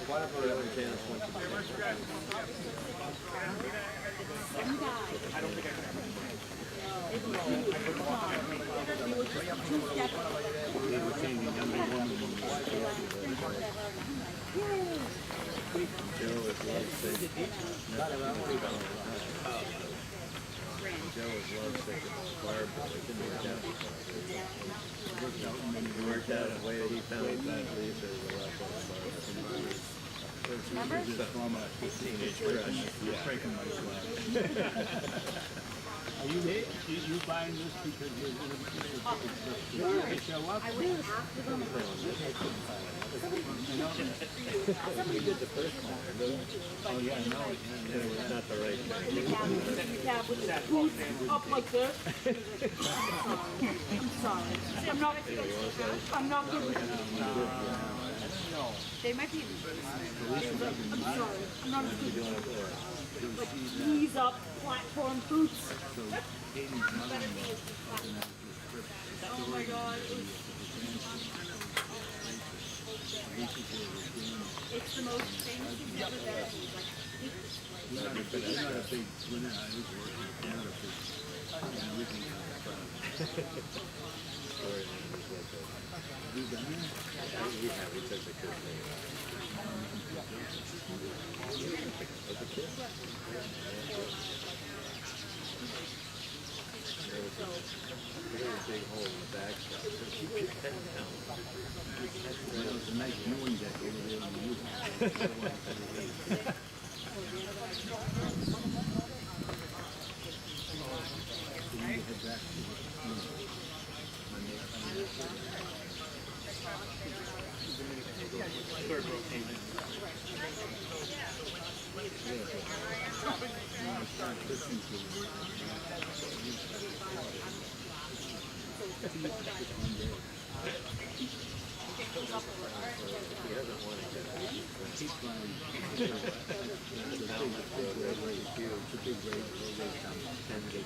Whatever Janice went to the I don't think I can ever. Joe is lovesick. Joe was lovesick and Barb, but it didn't work out. It worked out in a way that he found Lisa as a lot of Barb. Remember? From a teenage crush. You're breaking my flag. Are you buying this because you're going to show up? I wouldn't have to go. He did the first one. Oh yeah, no. It was not the right thing. The cab with the boots up like this. I'm sorry. See, I'm not good with They might be. I'm sorry. I'm not as good with like knees up, platform boots. Oh my god. It's the most famous thing ever that We're not a big, we're not a big, we're not a big, We took the kids thing. As a kid? There was a big hole in the backstop. So keep your head down. There was a nice viewing deck over there on the roof. Third row payment. He hasn't won it yet. Keep flying. It's a big race. And they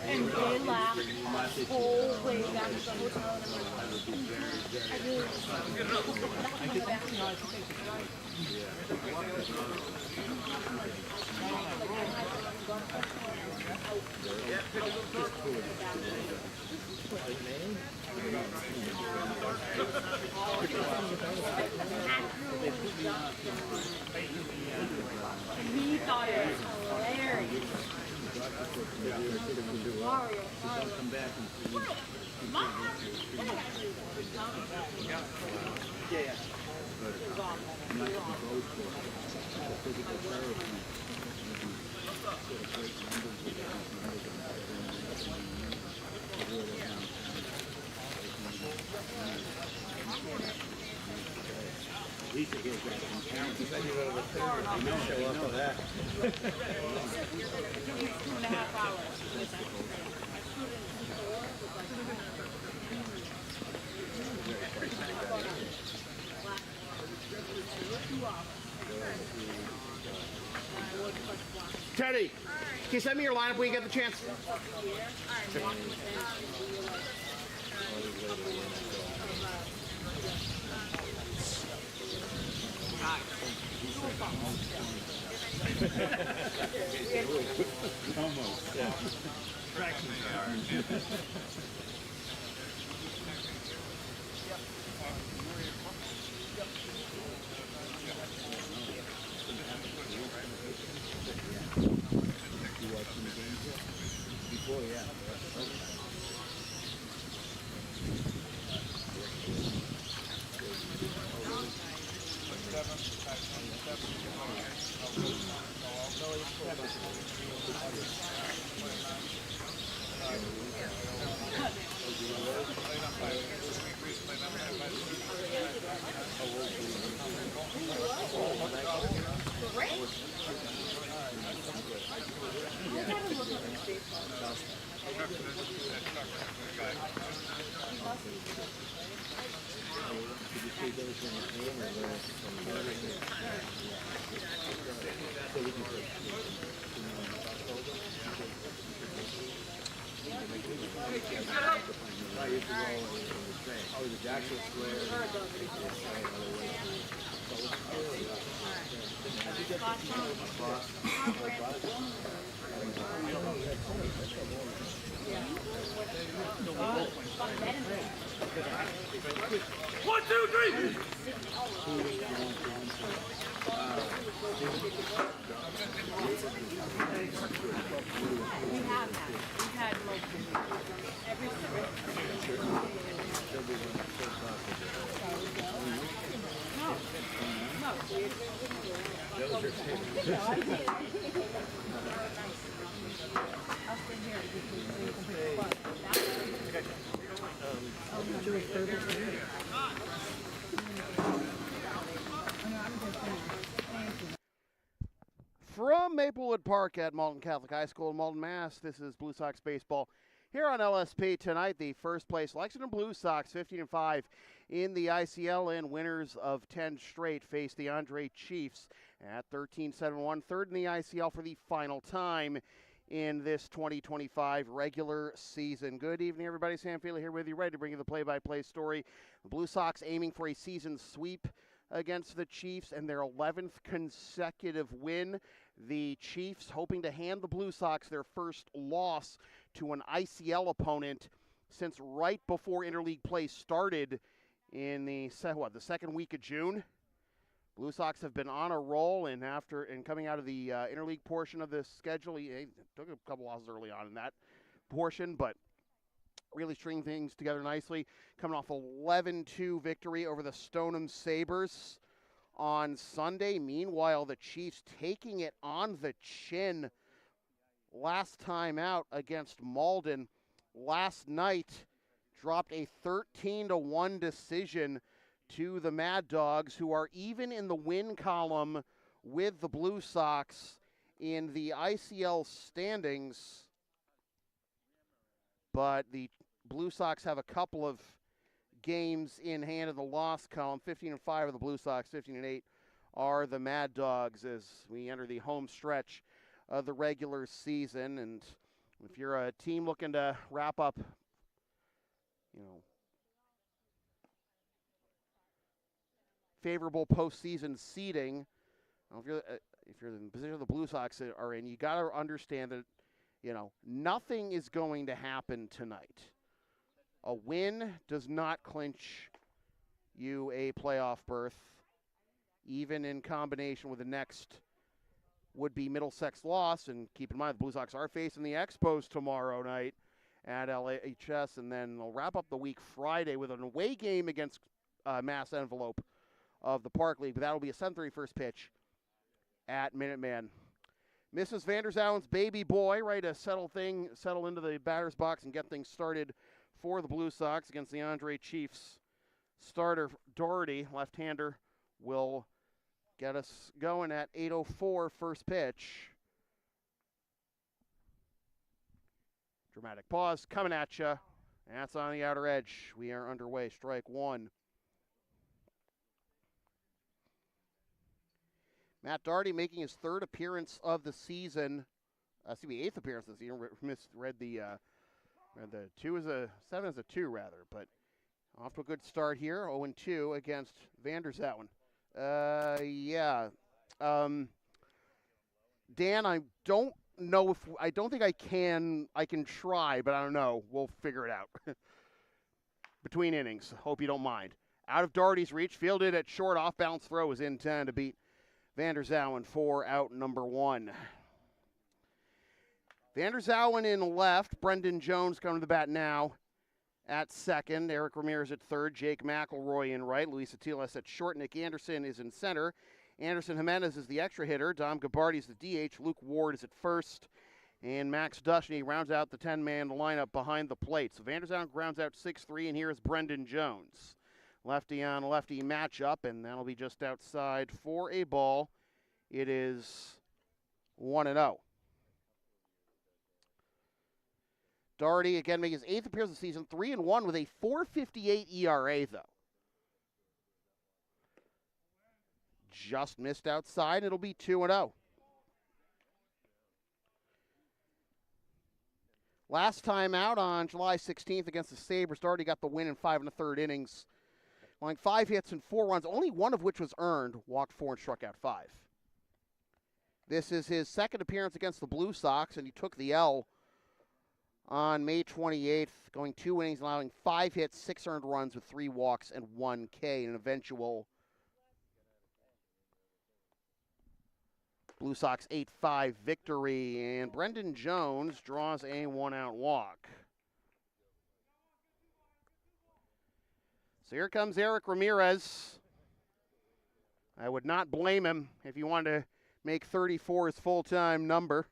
And they laughed the whole way back to the hotel. I really We thought it was hilarious. Mario. Come back and Yeah. not to go for physical therapy. Lisa hears that from parents. said you were over there. You don't show up for that. 2.5 hours. Teddy, can you send me your lineup when you get the chance? Almost. Yeah. You watching the game here? Before, yeah. Did you see those when you came or were from I used to go in the train. Oh, the Jackson Square. One, two, three! We've had multiple. Every From Maplewood Park at Malton Catholic High School in Malton, Mass., this is Blue Sox baseball. Here on LSP tonight, the first place Lexington Blue Sox, 15-5 in the ICL, and winners of 10 straight face the Andre Chiefs at 13-7-1, third in the ICL for the final time in this 2025 regular season. Good evening, everybody. Sam Feely here with you, ready to bring you the play-by-play story. The Blue Sox aiming for a season sweep against the Chiefs and their 11th consecutive win. The Chiefs hoping to hand the Blue Sox their first loss to an ICL opponent since right before interleague play started in the second week of June. Blue Sox have been on a roll, and coming out of the interleague portion of the schedule, he took a couple losses early on in that portion, but really string things together nicely. Coming off 11-2 victory over the Stoneham Sabres on Sunday. Meanwhile, the Chiefs taking it on the chin last time out against Malden. Last night, dropped a 13-1 decision to the Mad Dogs, who are even in the win column with the Blue Sox in the ICL standings. But the Blue Sox have a couple of games in hand in the loss column. 15-5 are the Blue Sox, 15-8 are the Mad Dogs as we enter the home stretch of the regular season. And if you're a team looking to wrap up, favorable postseason seeding, if you're in the position the Blue Sox are in, you got to understand that nothing is going to happen tonight. A win does not clinch you a playoff berth, even in combination with the next would-be Middlesex loss. And keep in mind, the Blue Sox are facing the Expos tomorrow night at LHS, and then they'll wrap up the week Friday with an away game against Mass Envelope of the Park League. But that'll be a 7:30 first pitch at Minuteman. Mrs. Vanderzouwen's baby boy, ready to settle into the batter's box and get things started for the Blue Sox against the Andre Chiefs. Starter Doherty, left-hander, will get us going at 8:04 first pitch. Dramatic pause, coming at you. That's on the outer edge. We are underway. Strike one. Matt Doherty making his third appearance of the season. Eighth appearance of the season. Read the 7 as a 2 rather, but off to a good start here. 0-2 against Vanderzouwen. Dan, I don't think I can try, but I don't know. We'll figure it out. Between innings. Hope you don't mind. Out of Doherty's reach, fielded at short, off balance throw is in 10 to beat Vanderzouwen for out number 1. Vanderzouwen in left. Brendan Jones coming to the bat now at second. Eric Ramirez at third. Jake McElroy in right. Luis Atiles at short. Nick Anderson is in center. Anderson Jimenez is the extra hitter. Dom Gabardi is the DH. Luke Ward is at first. And Max Dushny rounds out the 10-man lineup behind the plate. So Vanderzouwen grounds out 6-3, and here is Brendan Jones. Lefty on lefty matchup, and that'll be just outside for a ball. It is 1-0. Doherty again making his 8th appearance of the season, 3-1 with a 4.58 ERA though. Just missed outside, it'll be 2-0. Last time out on July 16th against the Sabres, Doherty got the win in 5 1/3 innings, allowing 5 hits and 4 runs, only one of which was earned, walked 4 and struck out 5. This is his second appearance against the Blue Sox, and he took the L on May 28th, going 2 innings, allowing 5 hits, 6 earned runs with 3 walks and 1 K in an eventual Blue Sox 8-5 victory. And Brendan Jones draws a 1-out walk. So here comes Eric Ramirez. I would not blame him if he wanted to make 34 his full-time number.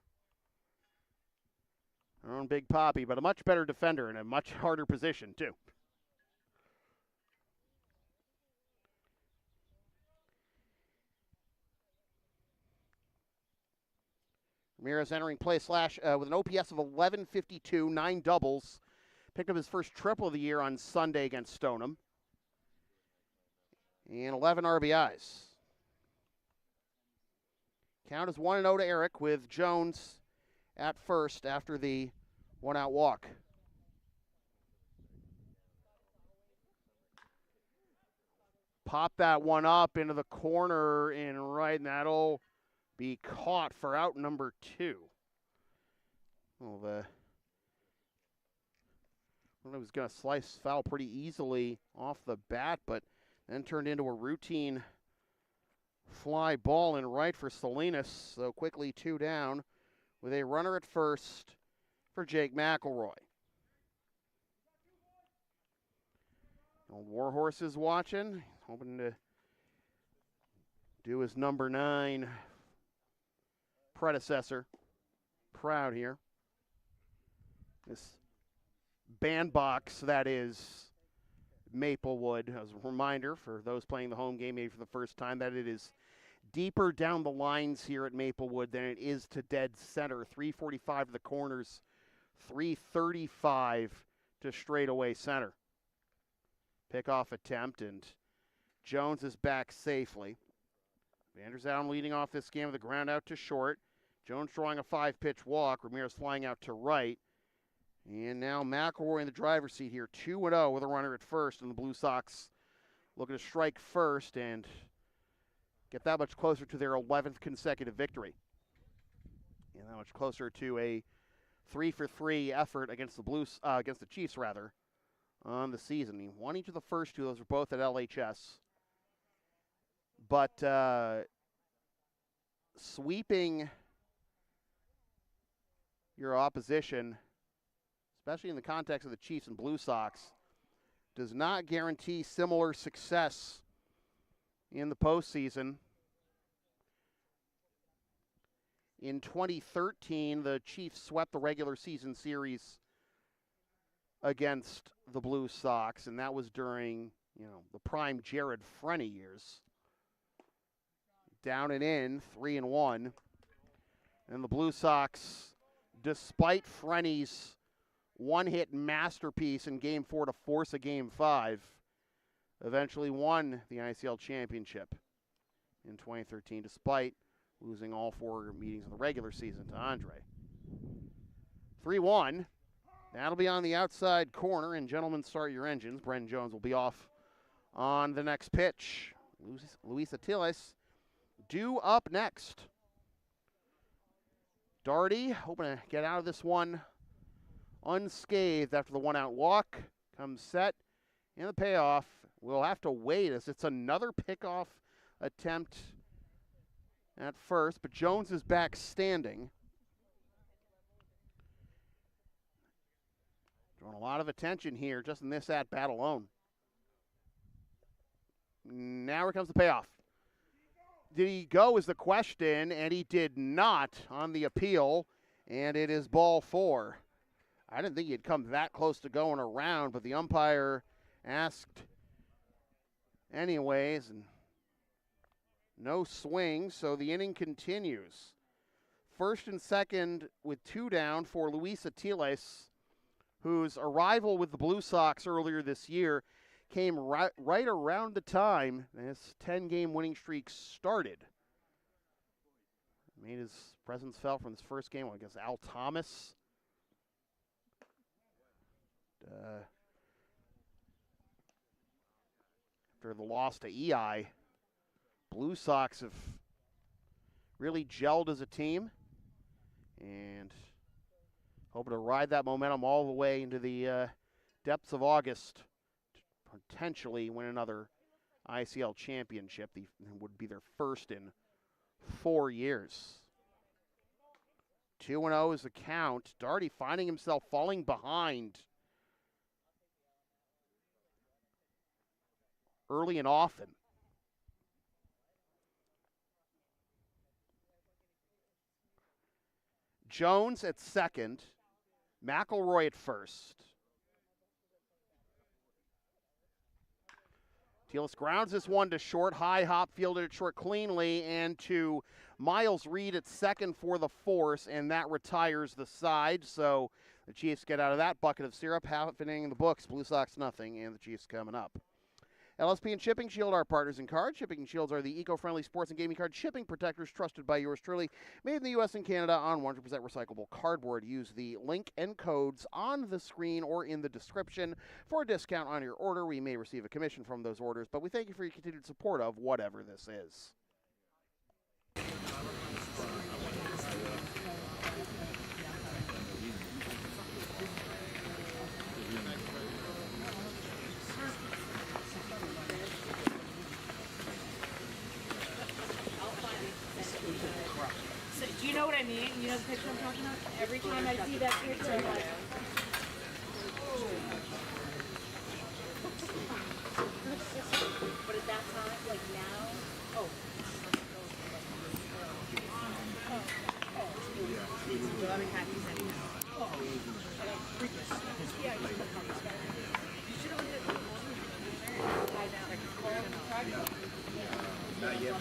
Our own Big Papi, but a much better defender in a much harder position, too. Ramirez entering play with an OPS of 1152, 9 doubles. Picked up his first triple of the year on Sunday against Stoneham. And 11 RBIs. Count is 1-0 to Eric with Jones at first after the 1-out walk. Pop that one up into the corner and right, and that'll be caught for out number 2. Well, I was going to slice foul pretty easily off the bat, but then turned into a routine fly ball in right for Salinas. So quickly 2 down with a runner at first for Jake McElroy. Old Warhorse is watching, hoping to do his number 9 predecessor proud here. This bandbox that is Maplewood, as a reminder for those playing the home game maybe for the first time, that it is deeper down the lines here at Maplewood than it is to dead center. 345 to the corners, 335 to straightaway center. Pickoff attempt, and Jones is back safely. Vanderzalm leading off this game with a ground out to short. Jones drawing a 5-pitch walk. Ramirez flying out to right. And now McElroy in the driver's seat here, 2-0 with a runner at first, and the Blue Sox looking to strike first and get that much closer to their 11th consecutive victory. And that much closer to a 3-for-3 effort against the Chiefs on the season. He won each of the first 2; those were both at LHS. But sweeping your opposition, especially in the context of the Chiefs and Blue Sox, does not guarantee similar success in the postseason. In 2013, the Chiefs swept the regular season series against the Blue Sox, and that was during, the prime Jared Frenny years. Down and in, 3-1. And the Blue Sox, despite Frenny's one-hit masterpiece in Game 4 to force a Game 5, eventually won the ICL championship in 2013, despite losing all 4 meetings in the regular season to Andre. 3-1. That'll be on the outside corner, and gentlemen, start your engines. Brendan Jones will be off on the next pitch. Luis Atiles due up next. Doherty hoping to get out of this one unscathed after the 1-out walk. Comes set, and the payoff. We'll have to wait as it's another pickoff attempt at first, but Jones is back standing. Drawing a lot of attention here just in this at-bat alone. Now here comes the payoff. Did he go is the question, and he did not on the appeal, and it is ball 4. I didn't think he'd come that close to going around, but the umpire asked anyways, and no swing, so the inning continues. First and second with 2 down for Luis Atiles, whose arrival with the Blue Sox earlier this year came right around the time this 10-game winning streak started. Made his presence felt from his first game against Al Thomas. after the loss to EI, Blue Sox have really gelled as a team and hoping to ride that momentum all the way into the depths of August to potentially win another ICL championship. It would be their first in 4 years. 2-0 is the count. Darty finding himself falling behind early and often. Jones at second, McElroy at first. Telis grounds this one to short, high hop, fielded it short cleanly, and to Miles Reed at second for the force, and that retires the side. So the Chiefs get out of that bucket of syrup. Happening in the books, Blue Sox nothing, and the Chiefs coming up. LSP and Shipping Shield are partners in cards. Shipping Shields are the eco-friendly sports and gaming card shipping protectors trusted by yours truly. Made in the U.S. and Canada on 100% recyclable cardboard. Use the link and codes on the screen or in the description for a discount on your order. We may receive a commission from those orders, but we thank you for your continued support of whatever this is. So, do you know what I mean? You know the picture I'm talking about? Every time I see that picture, I'm like, but at that time, like now, oh. So I'm happy that you should have looked at the Not yet.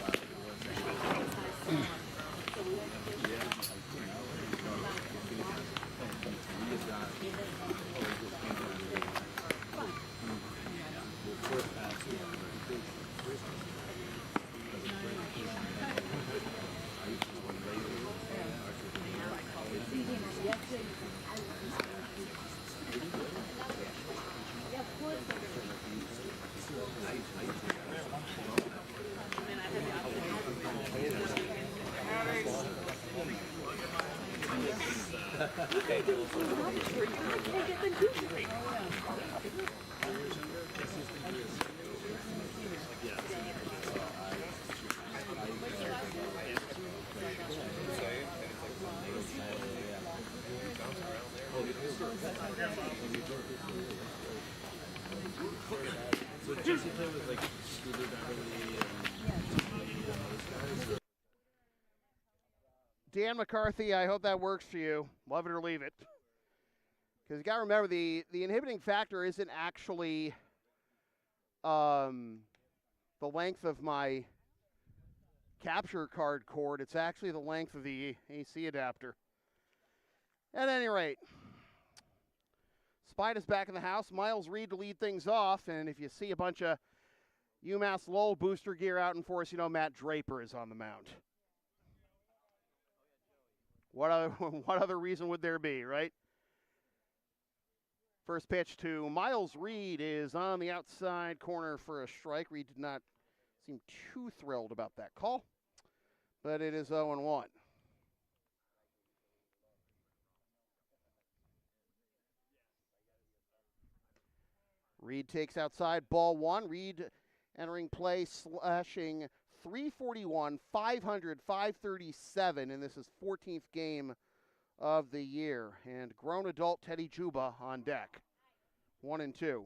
Dan McCarthy, I hope that works for you. Love it or leave it. Because you got to remember, the inhibiting factor isn't actually the length of my capture card cord. It's actually the length of the AC adapter. At any rate, Spida's back in the house. Miles Reed to lead things off. And if you see a bunch of UMass Lowell booster gear out in force, you know Matt Draper is on the mound. What other reason would there be, right? First pitch to Miles Reed is on the outside corner for a strike. Reed did not seem too thrilled about that call, but it is 0-1. Reed takes outside, ball one. Reed entering play, slashing .341, 500, 537, and this is 14th game of the year. And grown adult Teddy Juba on deck. 1-2.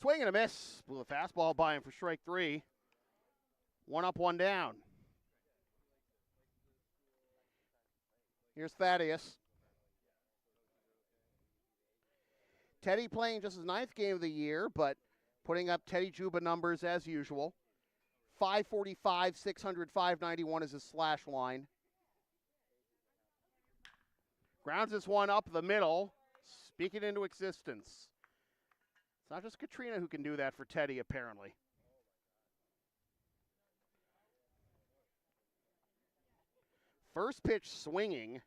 Swing and a miss. Blew a fastball by him for strike three. 1 up, 1 down. Here's Thaddeus. Teddy playing just his 9th game of the year, but putting up Teddy Juba numbers as usual. 545, 600, 591 is his slash line. Grounds this one up the middle, speak it into existence. It's not just Katrina who can do that for Teddy, apparently. First pitch swinging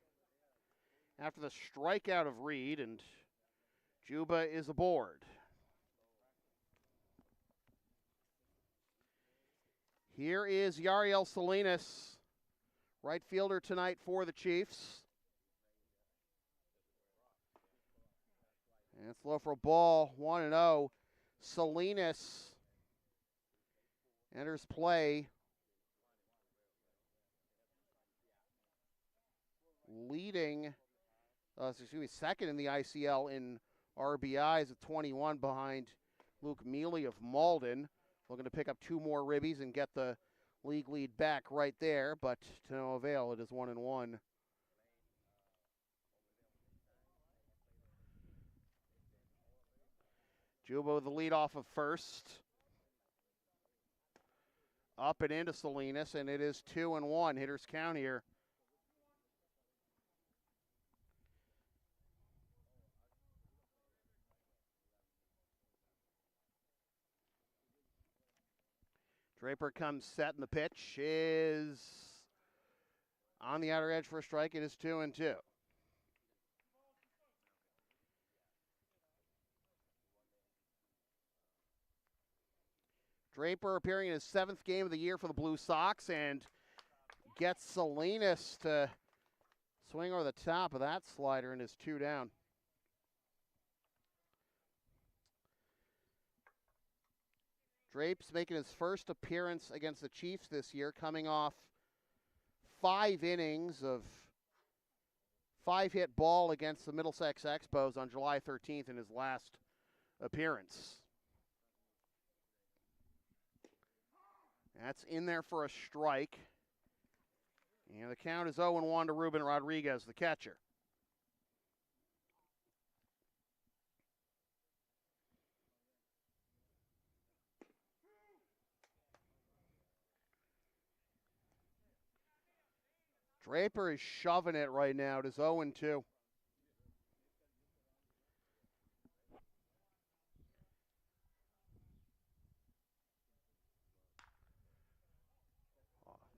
after the strikeout of Reed, and Juba is aboard. Here is Yariel Salinas, right fielder tonight for the Chiefs. And it's low for a ball, 1-0. Salinas enters play, leading, second in the ICL in RBIs at 21 behind Luke Mealy of Malden. Looking to pick up 2 more ribbies and get the league lead back right there, but to no avail. It is 1-1. Juba with the lead off of first. Up and into Salinas, and it is 2-1. Hitters count here. Draper comes set, and the pitch is on the outer edge for a strike. It is 2-2. Draper appearing in his 7th game of the year for the Blue Sox and gets Salinas to swing over the top of that slider, and is 2 down. Drape's making his first appearance against the Chiefs this year, coming off 5 innings of 5-hit ball against the Middlesex Expos on July 13th in his last appearance. That's in there for a strike. And the count is 0-1 to Ruben Rodriguez, the catcher. Draper is shoving it right now. It is 0-2.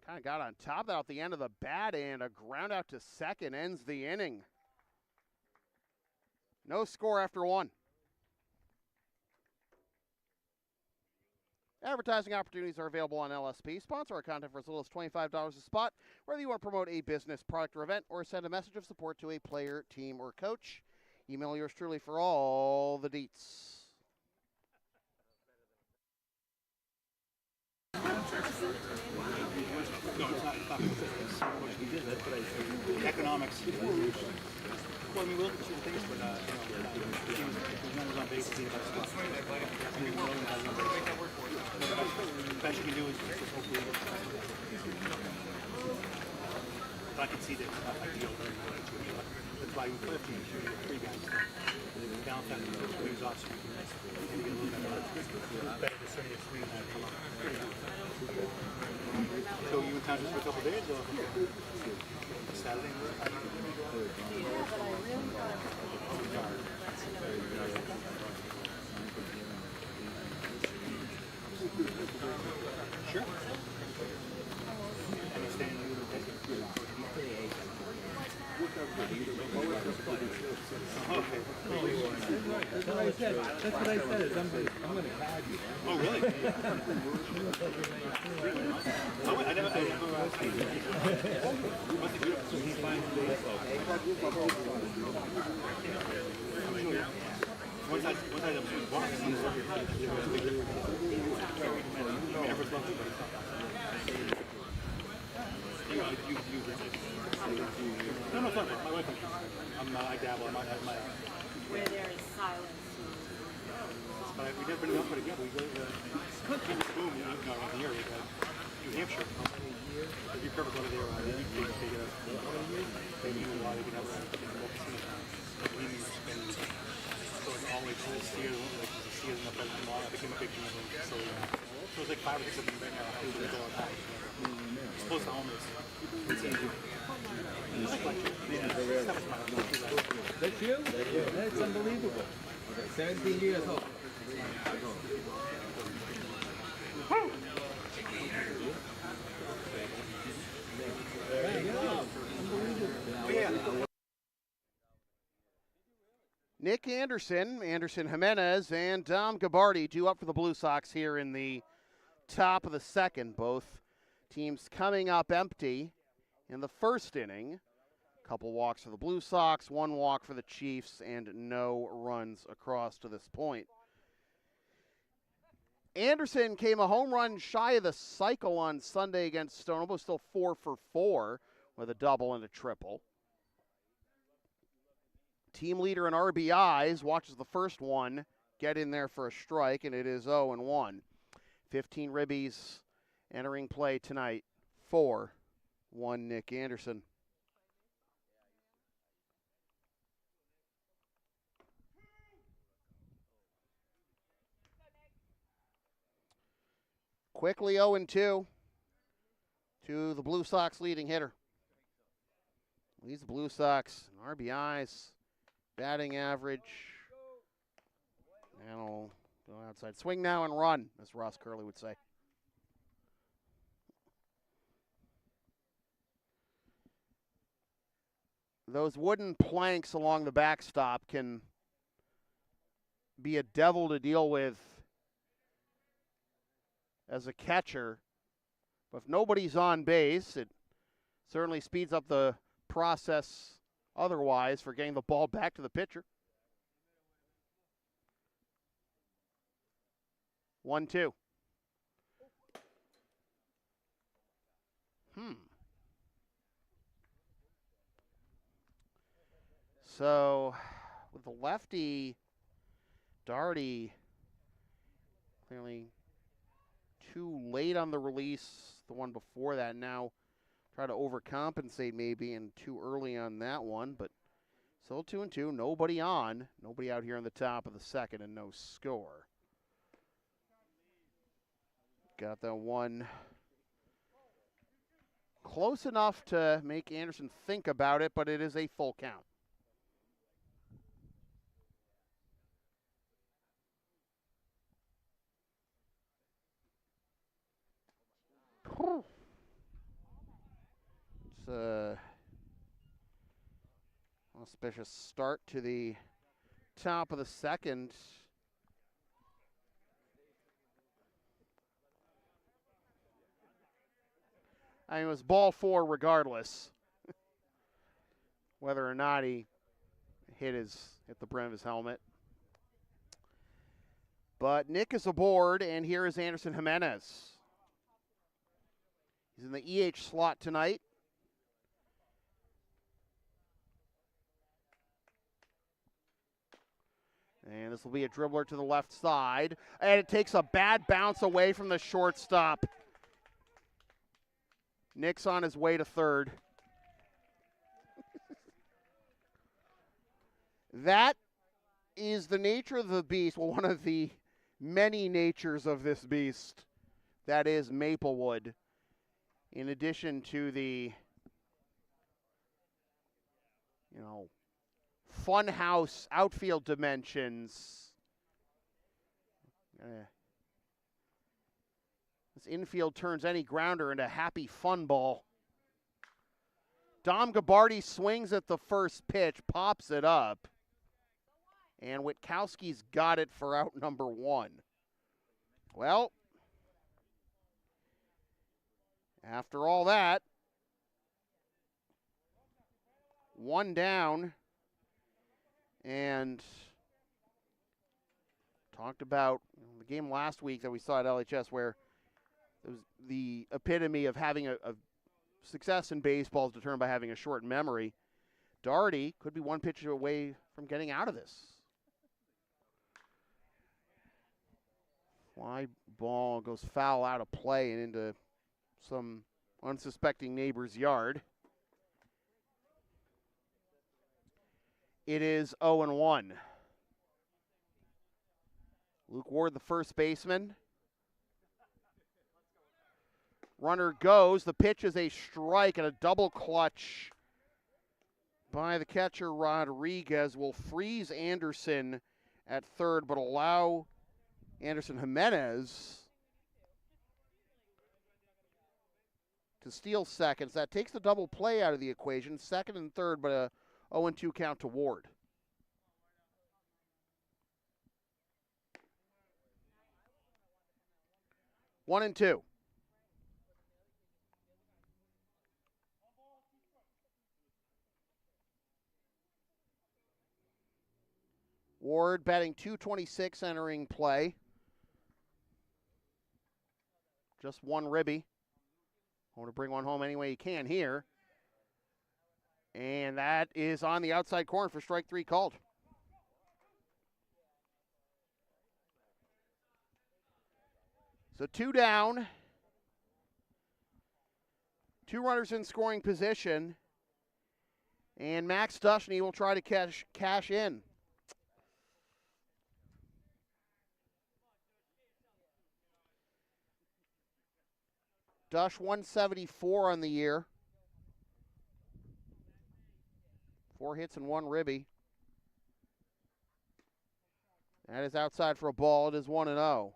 Kind of got on top of that at the end of the bat, and a ground out to second ends the inning. No score after 1. Advertising opportunities are available on LSP. Sponsor our content for as little as $25 a spot, whether you want to promote a business, product, or event, or send a message of support to a player, team, or coach. Email yours truly for all the deets. No, it's not economics. Well, I mean, we look at certain things, but, if runners on base, it's about stuff. I mean, the best you can do is just hopefully. But I can see that it's not ideal. That's why we put a few 3 guys. Down time to lose off. And get a little better discerning of swing that come up. So you in town just for a couple days, or Saturday? Yeah, but I really got Sure. Understand you would take it. Okay. That's what I said. That's what I said. Is I'm going to card you. Oh, really? Oh, I never What's the beautiful? So he finds once I No, it's not. My wife, I dabble. where there is silence. But we never been up for it again. We go to boom, around the area, New Hampshire. If you ever go to there, maybe a lot of you never so it's always steers, like the steers in the place tomorrow. I became a big fan of them. So it's like 5 or 6 of them right now. It's close to home. It's easy. That's you? That's unbelievable. 17 years old. There you go. Nick Anderson, Anderson Jimenez, and Dom Gabardi due up for the Blue Sox here in the top of the second. Both teams coming up empty in the first inning. Couple walks for the Blue Sox, 1 walk for the Chiefs, and no runs across to this point. Anderson came a home run shy of the cycle on Sunday against Stonable, still 4 for 4 with a double and a triple. Team leader in RBIs, watches the first one get in there for a strike, and it is 0-1. 15 ribbies entering play tonight for one Nick Anderson. Quickly 0-2 to the Blue Sox leading hitter. Leads the Blue Sox in RBIs, batting average. And I'll go outside. Swing now and run, as Ross Curley would say. Those wooden planks along the backstop can be a devil to deal with as a catcher. But if nobody's on base, it certainly speeds up the process otherwise for getting the ball back to the pitcher. 1-2. So, with the lefty, Darty clearly too late on the release. The one before that now try to overcompensate maybe, and too early on that one. But still 2-2. Nobody on. Nobody out here in the top of the second and no score. Got that one close enough to make Anderson think about it, but it is a full count. It's a auspicious start to the top of the second. I mean, it was ball 4 regardless, whether or not he hit the brim of his helmet. But Nick is aboard, and here is Anderson Jimenez. He's in the EH slot tonight. And this will be a dribbler to the left side. And it takes a bad bounce away from the shortstop. Nick's on his way to third. That is the nature of the beast. Well, one of the many natures of this beast. That is Maplewood. In addition to the, funhouse outfield dimensions. This infield turns any grounder into happy fun ball. Dom Gabardi swings at the first pitch, pops it up. And Witkowski's got it for out number 1. Well, after all that, 1 down, and talked about the game last week that we saw at LHS where it was the epitome of having a success in baseball is determined by having a short memory. Darty could be 1 pitch away from getting out of this. Fly ball goes foul out of play and into some unsuspecting neighbor's yard. It is 0-1. Luke Ward, the first baseman. Runner goes. The pitch is a strike, and a double clutch by the catcher Rodriguez will freeze Anderson at third, but allow Anderson Jimenez to steal seconds. That takes the double play out of the equation. Second and third, but a 0-2 count to Ward. 1-2. Ward batting .226 entering play. Just one ribby. Want to bring one home any way he can here. And that is on the outside corner for strike 3 called. So 2 down. 2 runners in scoring position. And Max Dushney will try to cash in. Dush 174 on the year. 4 hits and 1 ribby. That is outside for a ball. It is 1-0.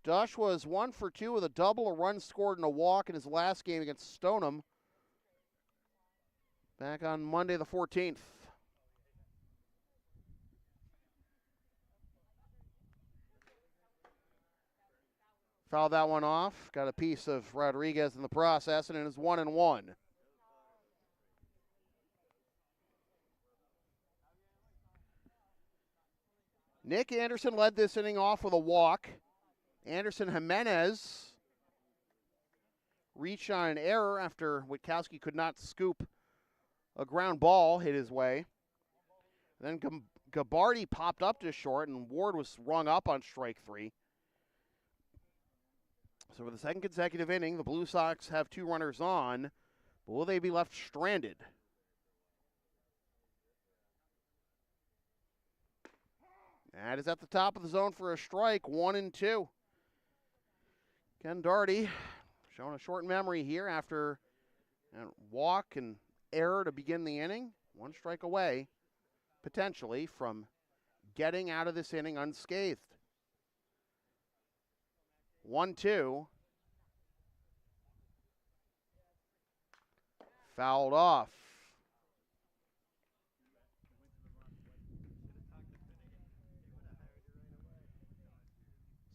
Dush was 1 for 2 with a double, a run scored, and a walk in his last game against Stoneham back on Monday the 14th. Fouled that one off. Got a piece of Rodriguez in the process, and it is 1-1. Nick Anderson led this inning off with a walk. Anderson Jimenez reached on an error after Witkowski could not scoop a ground ball hit his way. Then Gabardi popped up to short, and Ward was rung up on strike 3. So for the second consecutive inning, the Blue Sox have 2 runners on, but will they be left stranded? That is at the top of the zone for a strike, 1-2. Ken Doherty showing a short memory here after a walk and error to begin the inning. 1 strike away, potentially, from getting out of this inning unscathed. 1-2. Fouled off.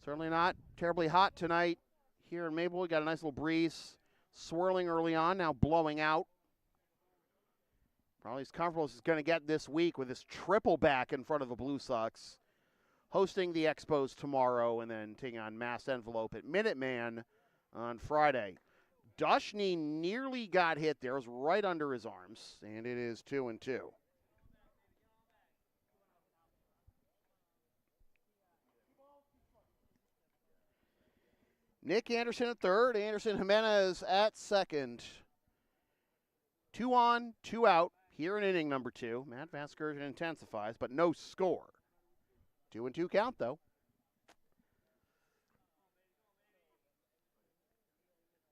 Certainly not terribly hot tonight here in Maple. We got a nice little breeze swirling early on, now blowing out. Probably as comfortable as it's going to get this week with this triple back in front of the Blue Sox. Hosting the Expos tomorrow and then taking on Mass Envelope at Minuteman on Friday. Dushney nearly got hit there. It was right under his arms, and it is 2-2. Nick Anderson at third, Anderson Jimenez at second. 2 on, 2 out here in inning number 2. Matt Vasgersian intensifies, but no score. 2-2 count, though.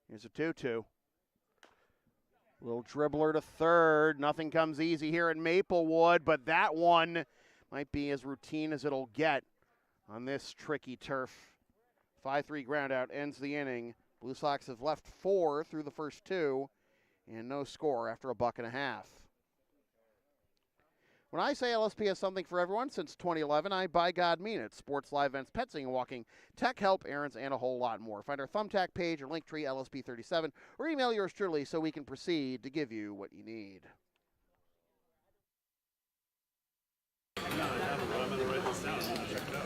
Here's a 2-2. Little dribbler to third. Nothing comes easy here at Maplewood, but that one might be as routine as it'll get on this tricky turf. 5-3 ground out ends the inning. Blue Sox have left 4 through the first 2, and no score after a buck and a half. When I say LSP has something for everyone since 2011, I by God mean it. Sports, live events, pet sitting and walking, tech help, errands, and a whole lot more. Find our Thumbtack page or Linktree LSP37 or email yours truly so we can proceed to give you what you need. I'm going to write this down. I'm going to check it out.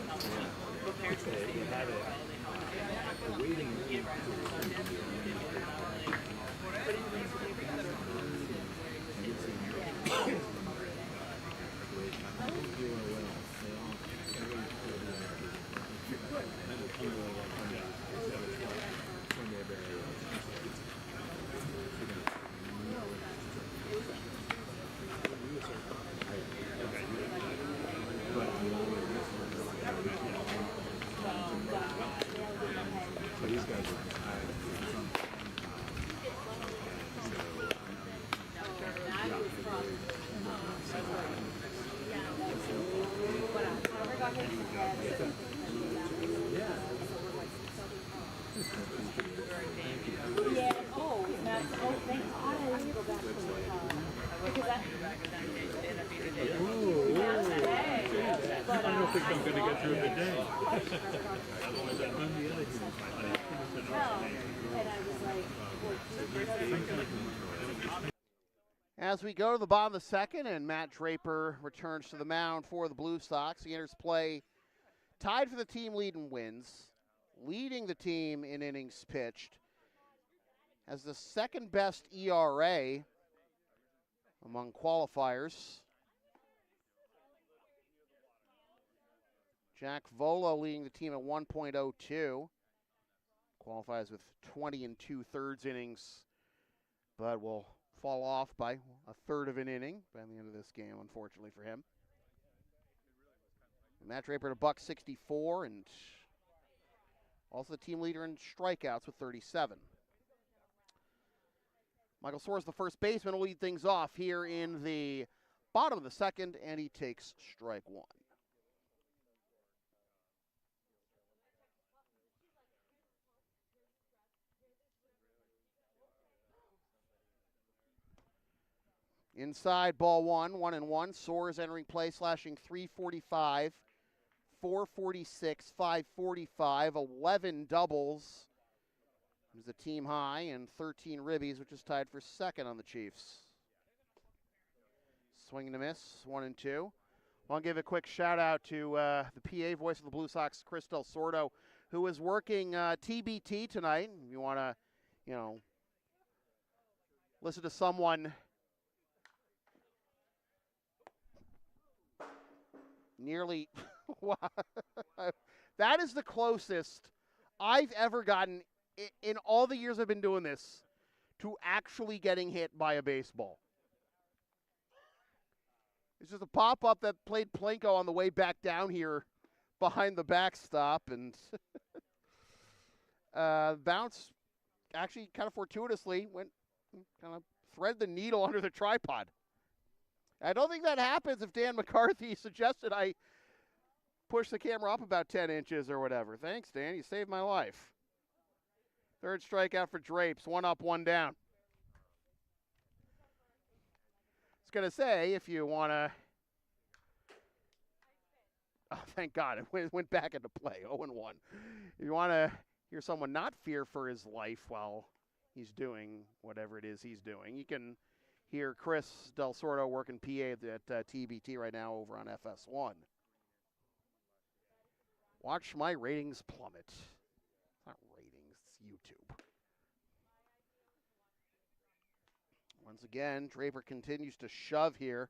don't think I'm going to get through the day. As we go to the bottom of the second, and Matt Draper returns to the mound for the Blue Sox. He enters play tied for the team lead in wins, leading the team in innings pitched, has the second best ERA among qualifiers. Jack Volo leading the team at 1.02. Qualifies with 20 2/3 innings, but will fall off by a third of an inning by the end of this game, unfortunately for him. Matt Draper at $164, and also the team leader in strikeouts with 37. Michael Soares, the first baseman, will lead things off here in the bottom of the second, and he takes strike one. Inside, ball one, 1-1. Soares entering play, slashing .345, 446, 545, 11 doubles. Is the team high, and 13 ribbies, which is tied for second on the Chiefs. Swing and a miss, 1-2. I want to give a quick shout out to the PA voice of the Blue Sox, Chris Del Sordo, who is working TBT tonight. If you want to, listen to someone nearly, that is the closest I've ever gotten in all the years I've been doing this to actually getting hit by a baseball. It's just a pop-up that played Plinko on the way back down here behind the backstop, and bounce actually kind of fortuitously went, kind of thread the needle under the tripod. I don't think that happens if Dan McCarthy suggested I push the camera up about 10 inches or whatever. Thanks, Dan. You saved my life. Third strikeout for Drapes. 1 up, 1 down. I was going to say, if you want to... Oh, thank God. It went back into play. 0-1. If you want to hear someone not fear for his life while he's doing whatever it is he's doing, you can hear Chris Del Sordo working PA at TBT right now over on FS1. Watch my ratings plummet. It's not ratings, it's YouTube. Once again, Draper continues to shove here.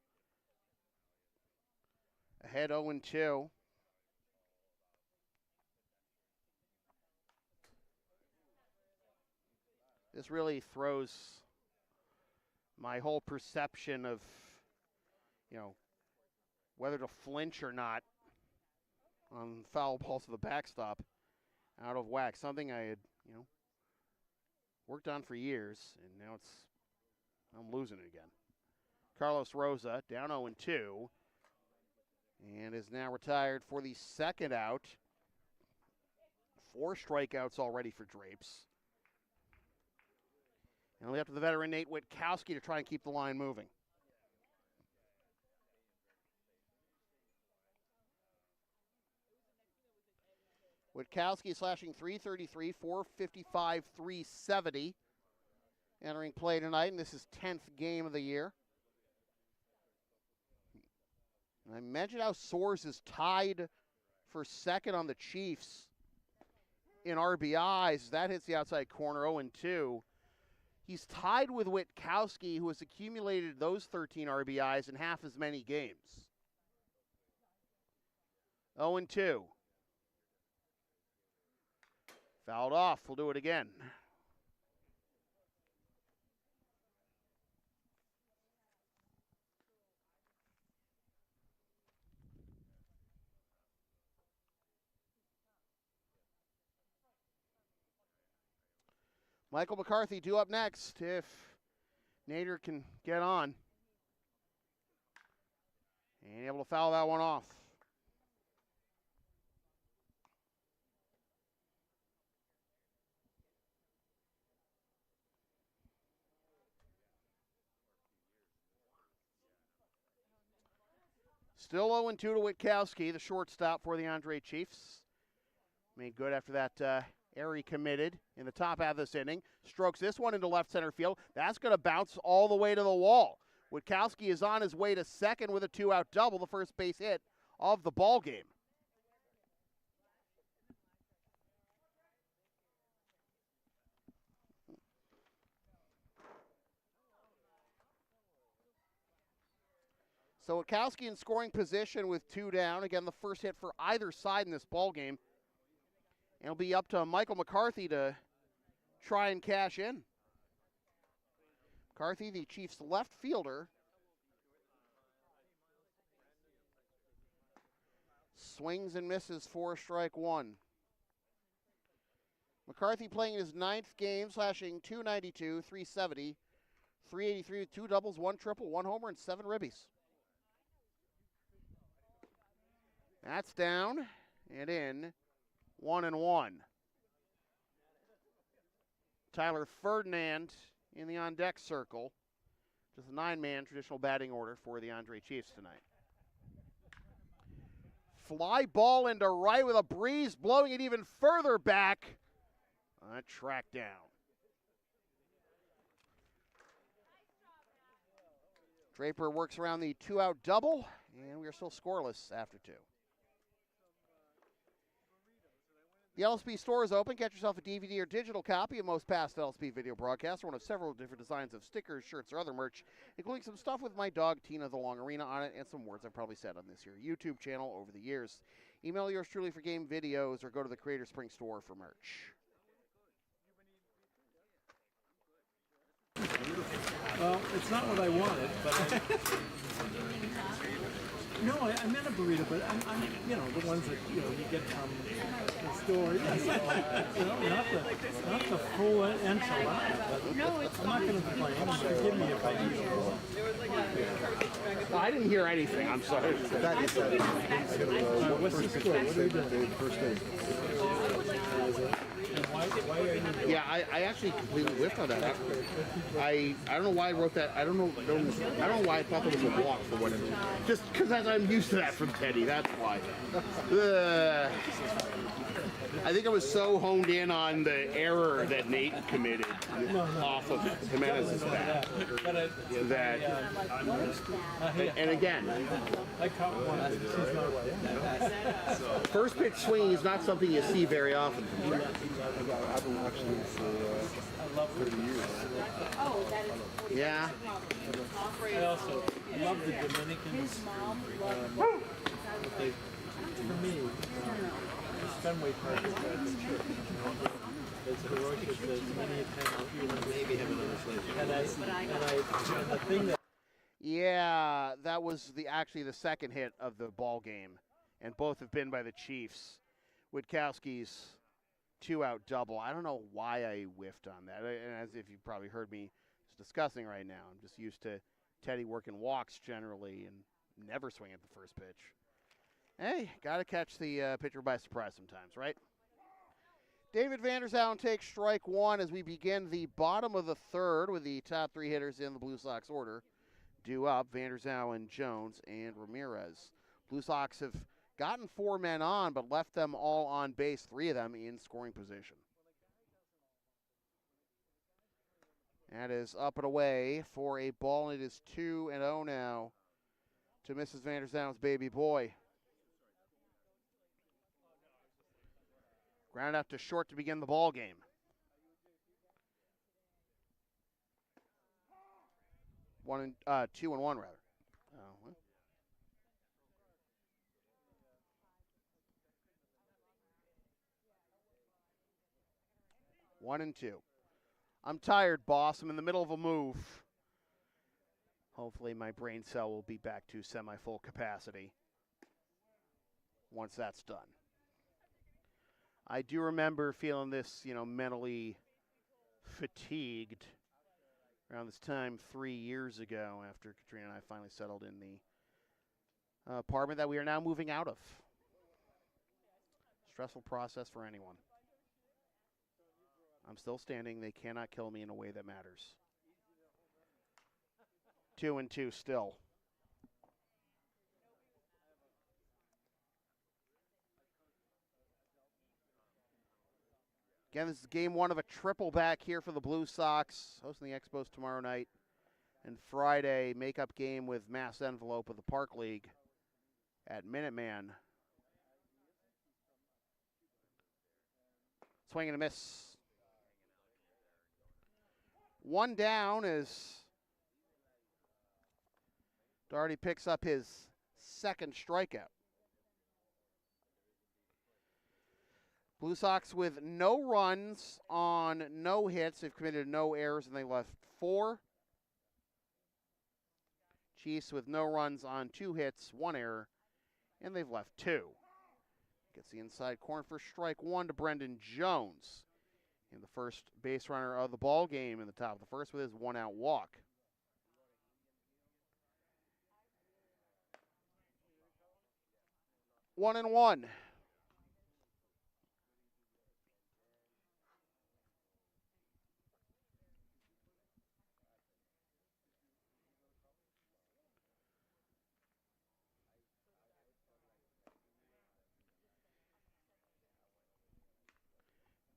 Ahead 0-2. This really throws my whole perception of, whether to flinch or not on foul balls to the backstop out of whack. Something I had, worked on for years, and now I'm losing it again. Carlos Rosa down 0-2, and is now retired for the second out. 4 strikeouts already for Drapes. And we have to the veteran Nate Witkowski to try and keep the line moving. Witkowski slashing .333, 455, 370. Entering play tonight, and this is 10th game of the year. And I mentioned how Soares is tied for second on the Chiefs in RBIs. That hits the outside corner, 0-2. He's tied with Witkowski, who has accumulated those 13 RBIs in half as many games. 0-2. Fouled off. We'll do it again. Michael McCarthy due up next if Nader can get on. And able to foul that one off. Still 0-2 to Witkowski, the shortstop for the Andre Chiefs. Made good after that Airy committed in the top half of this inning. Strokes this one into left center field. That's going to bounce all the way to the wall. Witkowski is on his way to second with a 2-out double, the first base hit of the ball game. So Witkowski in scoring position with 2 down. Again, the first hit for either side in this ball game. And it'll be up to Michael McCarthy to try and cash in. McCarthy, the Chiefs' left fielder. Swings and misses for strike one. McCarthy playing his 9th game, slashing .292, .370, .383 with 2 doubles, 1 triple, 1 homer, and 7 ribbies. That's down and in, 1-1. Tyler Ferdinand in the on-deck circle. Just a 9-man traditional batting order for the Andre Chiefs tonight. Fly ball into right with a breeze blowing it even further back. Track down. Draper works around the 2-out double, and we are still scoreless after 2. The LSP store is open. Get yourself a DVD or digital copy of most past LSP video broadcasts, or one of several different designs of stickers, shirts, or other merch, including some stuff with my dog, Tina the Long Arena, on it, and some words I've probably said on this here YouTube channel over the years. Email yours truly for game videos, or go to the Creator Spring store for merch. Well, it's not what I wanted, but no, I meant a burrito, but I'm the ones that, you get from the store. Not the full enchilada, but no, I'm not going to complain. Forgive me if I eat it. I didn't hear anything. I'm sorry. What's the score? What are we doing? First inning. Why are you doing? Yeah, I actually completely whiffed on that. I don't know why I wrote that. I don't know why I thought there was a walk for whatever. Just because I'm used to that from Teddy. That's why. I think I was so honed in on the error that Nate committed off of Jimenez's bat that. And again, I caught one. She's not away. First pitch swing is not something you see very often from Jack. I've been watching him for 30 years. Yeah. I also love the Dominicans. For me, Fenway Park is the church. It's heroic. It's many times maybe have another slate. And the thing that. Yeah, that was actually the second hit of the ball game, and both have been by the Chiefs. Witkowski's 2-out double. I don't know why I whiffed on that. And as if you've probably heard me discussing right now, I'm just used to Teddy working walks generally and never swing at the first pitch. Hey, got to catch the pitcher by surprise sometimes, right? David Vanderzalen takes strike one as we begin the bottom of the third with the top 3 hitters in the Blue Sox order. Due up, Vanderzalen, Jones, and Ramirez. Blue Sox have gotten 4 men on, but left them all on base, 3 of them in scoring position. That is up and away for a ball, and it is 2-0 now to Mrs. Vanderzalen's baby boy. Ground out to short to begin the ball game. 2-1 rather. 1-2. I'm tired, boss. I'm in the middle of a move. Hopefully my brain cell will be back to semi-full capacity once that's done. I do remember feeling this, mentally fatigued around this time 3 years ago after Katrina and I finally settled in the apartment that we are now moving out of. Stressful process for anyone. I'm still standing. They cannot kill me in a way that matters. 2-2 still. Again, this is game one of a triple back here for the Blue Sox, hosting the Expos tomorrow night. And Friday, makeup game with Mass Envelope of the Park League at Minuteman. Swing and a miss. One down as Doherty picks up his second strikeout. Blue Sox with no runs on no hits. They've committed no errors, and they left 4. Chiefs with no runs on 2 hits, 1 error, and they've left 2. Gets the inside corner for strike 1 to Brendan Jones. And the first base runner of the ball game in the top of the first with his 1-out walk. One and one.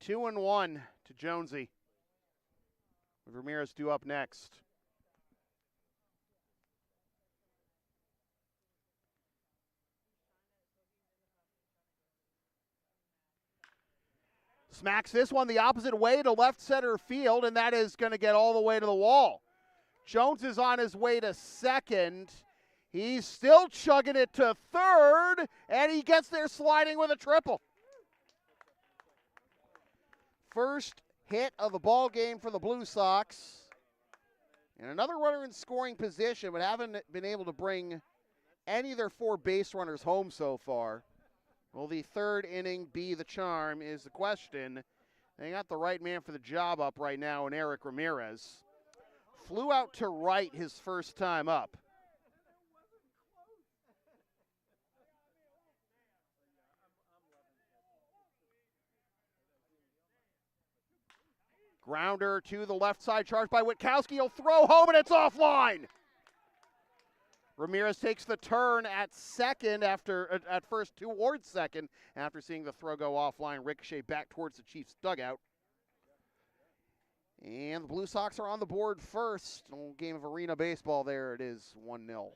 Two and one to Jonesy, with Ramirez due up next. Smacks this one the opposite way to left center field, and that is going to get all the way to the wall. Jones is on his way to second. He's still chugging it to third, and he gets there sliding with a triple. First hit of the ball game for the Blue Sox. And another runner in scoring position, but haven't been able to bring any of their 4 base runners home so far. Will the third inning be the charm is the question. They got the right man for the job up right now in Eric Ramirez. Flew out to right his first time up. Grounder to the left side, charged by Witkowski. He'll throw home, and it's offline. Ramirez takes the turn at second at first towards second after seeing the throw go offline, ricochet back towards the Chiefs' dugout. And the Blue Sox are on the board first. A little game of arena baseball there. It is 1-0.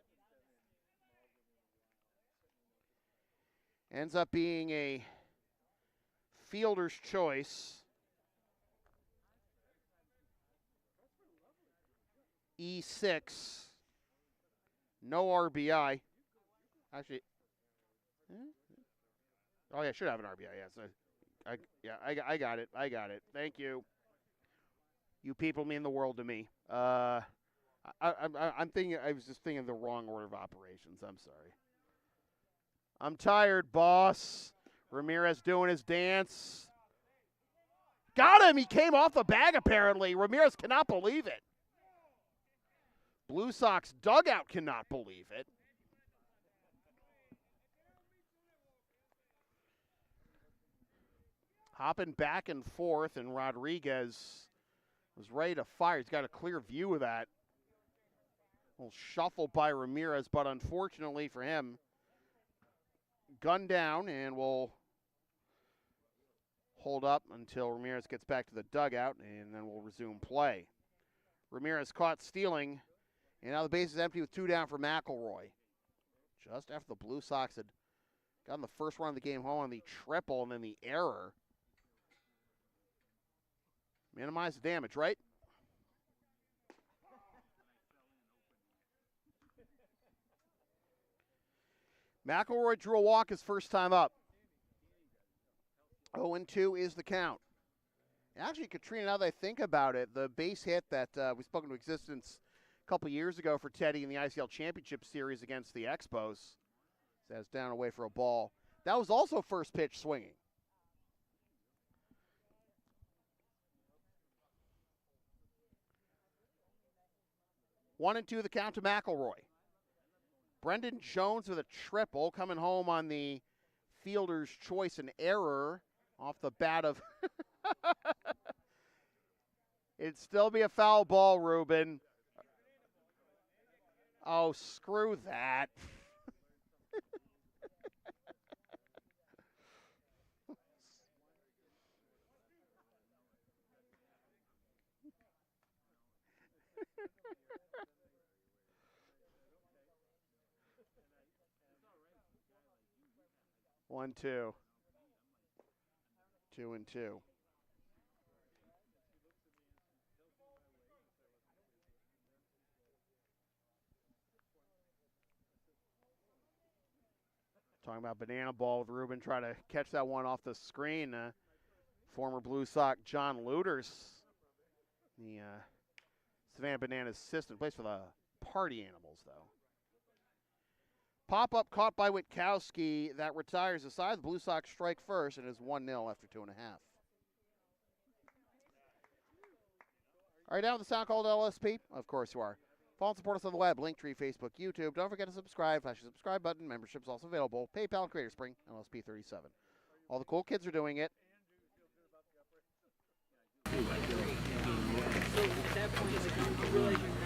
Ends up being a fielder's choice. E6. No RBI. Actually, oh yeah, should have an RBI. Yes, I got it. I got it. Thank you. You people mean the world to me. I'm thinking. I was just thinking the wrong order of operations. I'm sorry. I'm tired, boss. Ramirez doing his dance. Got him. He came off the bag apparently. Ramirez cannot believe it. Blue Sox dugout cannot believe it. Hopping back and forth, and Rodriguez was ready to fire. He's got a clear view of that. A little shuffle by Ramirez, but unfortunately for him, gun down, and will hold up until Ramirez gets back to the dugout, and then we'll resume play. Ramirez caught stealing. And now the base is empty with 2 down for McElroy. Just after the Blue Sox had gotten the first run of the game home on the triple and then the error. Minimize the damage, right? McElroy drew a walk his first time up. 0-2 is the count. Actually, Katrina, now that I think about it, the base hit that we spoke into existence couple years ago for Teddy in the ICL Championship Series against the Expos. That's down away for a ball. That was also first pitch swinging. One and two the count to McElroy. Brendan Jones with a triple coming home on the fielder's choice and error off the bat of... It'd still be a foul ball, Ruben. Oh, screw that. 1-2. 2-2. Talking about banana ball with Ruben, trying to catch that one off the screen. Former Blue Sox John Luters, the Savannah Bananas assistant, plays for the Party Animals, though. Pop-up caught by Witkowski. That retires the side. The Blue Sox strike first and is 1-0 after 2.5. All right, down with the sound called LSP. Of course you are. Follow and support us on the web, Linktree, Facebook, YouTube. Don't forget to subscribe. Flash the subscribe button. Membership's also available. PayPal and Creator Spring, LSP 37. All the cool kids are doing it. So at that point, like, you realize you're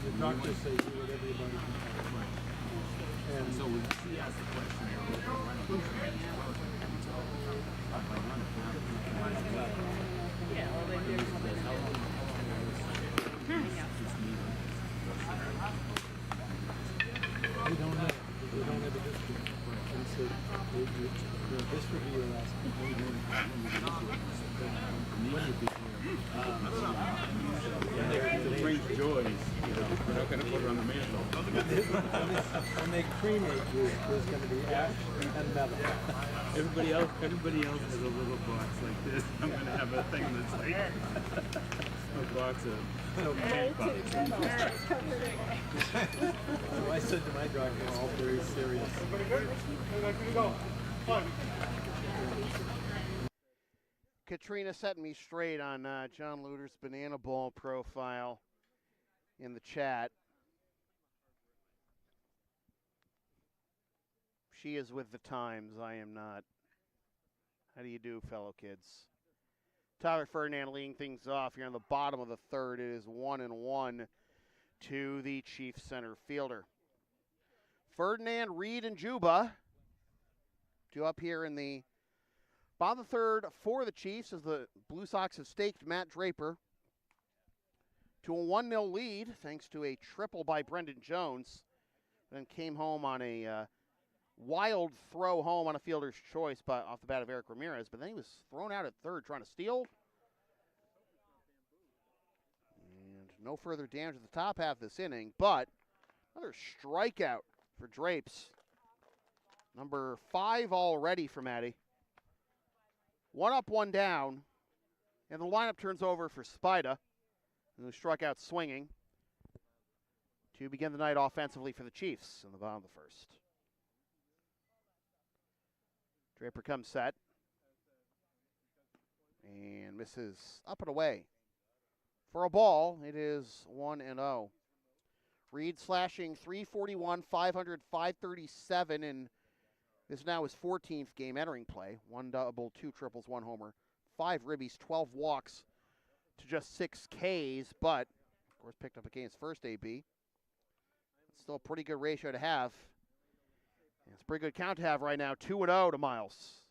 The doctors say do what everybody can. And so when she asked the question, we don't have a history. And so this would be your last To bring joys, we're not going to put her on the mantle. when they cremate you, there's going to be ash and metal. Everybody else has a little box like this. I'm going to have a thing that's like a box of tank box. So I said to my doctor, all very serious. Katrina setting me straight on John Luter's banana ball profile in the chat. She is with the times. I am not. How do you do, fellow kids? Tyler Ferdinand leading things off here on the bottom of the third. It is 1-1 to the Chiefs center fielder. Ferdinand, Reed, and Juba due up here in the bottom of the third for the Chiefs as the Blue Sox have staked Matt Draper to a 1-0 lead thanks to a triple by Brendan Jones. Then came home on a wild throw home on a fielder's choice off the bat of Eric Ramirez, but then he was thrown out at third trying to steal. And no further damage at the top half of this inning, but another strikeout for Drapes. Number 5 already for Matty. 1 up, 1 down, and the lineup turns over for Spida, who struck out swinging to begin the night offensively for the Chiefs in the bottom of the first. Draper comes set and misses up and away. For a ball, it is 1-0. Reed slashing 341, 500, 537, and this now his 14th game entering play. 1 double, 2 triples, 1 homer, 5 ribbies, 12 walks to just 6 Ks, but of course picked up against first AB. It's still a pretty good ratio to have. It's a pretty good count to have right now. 2-0 to Miles.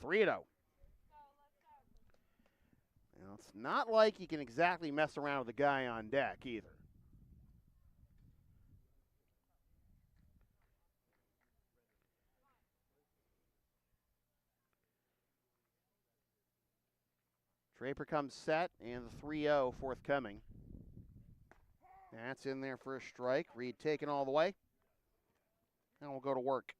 3-0. Now, it's not like you can exactly mess around with the guy on deck either. Draper comes set, and the 3-0 forthcoming. That's in there for a strike. Reed taken all the way. And we'll go to work.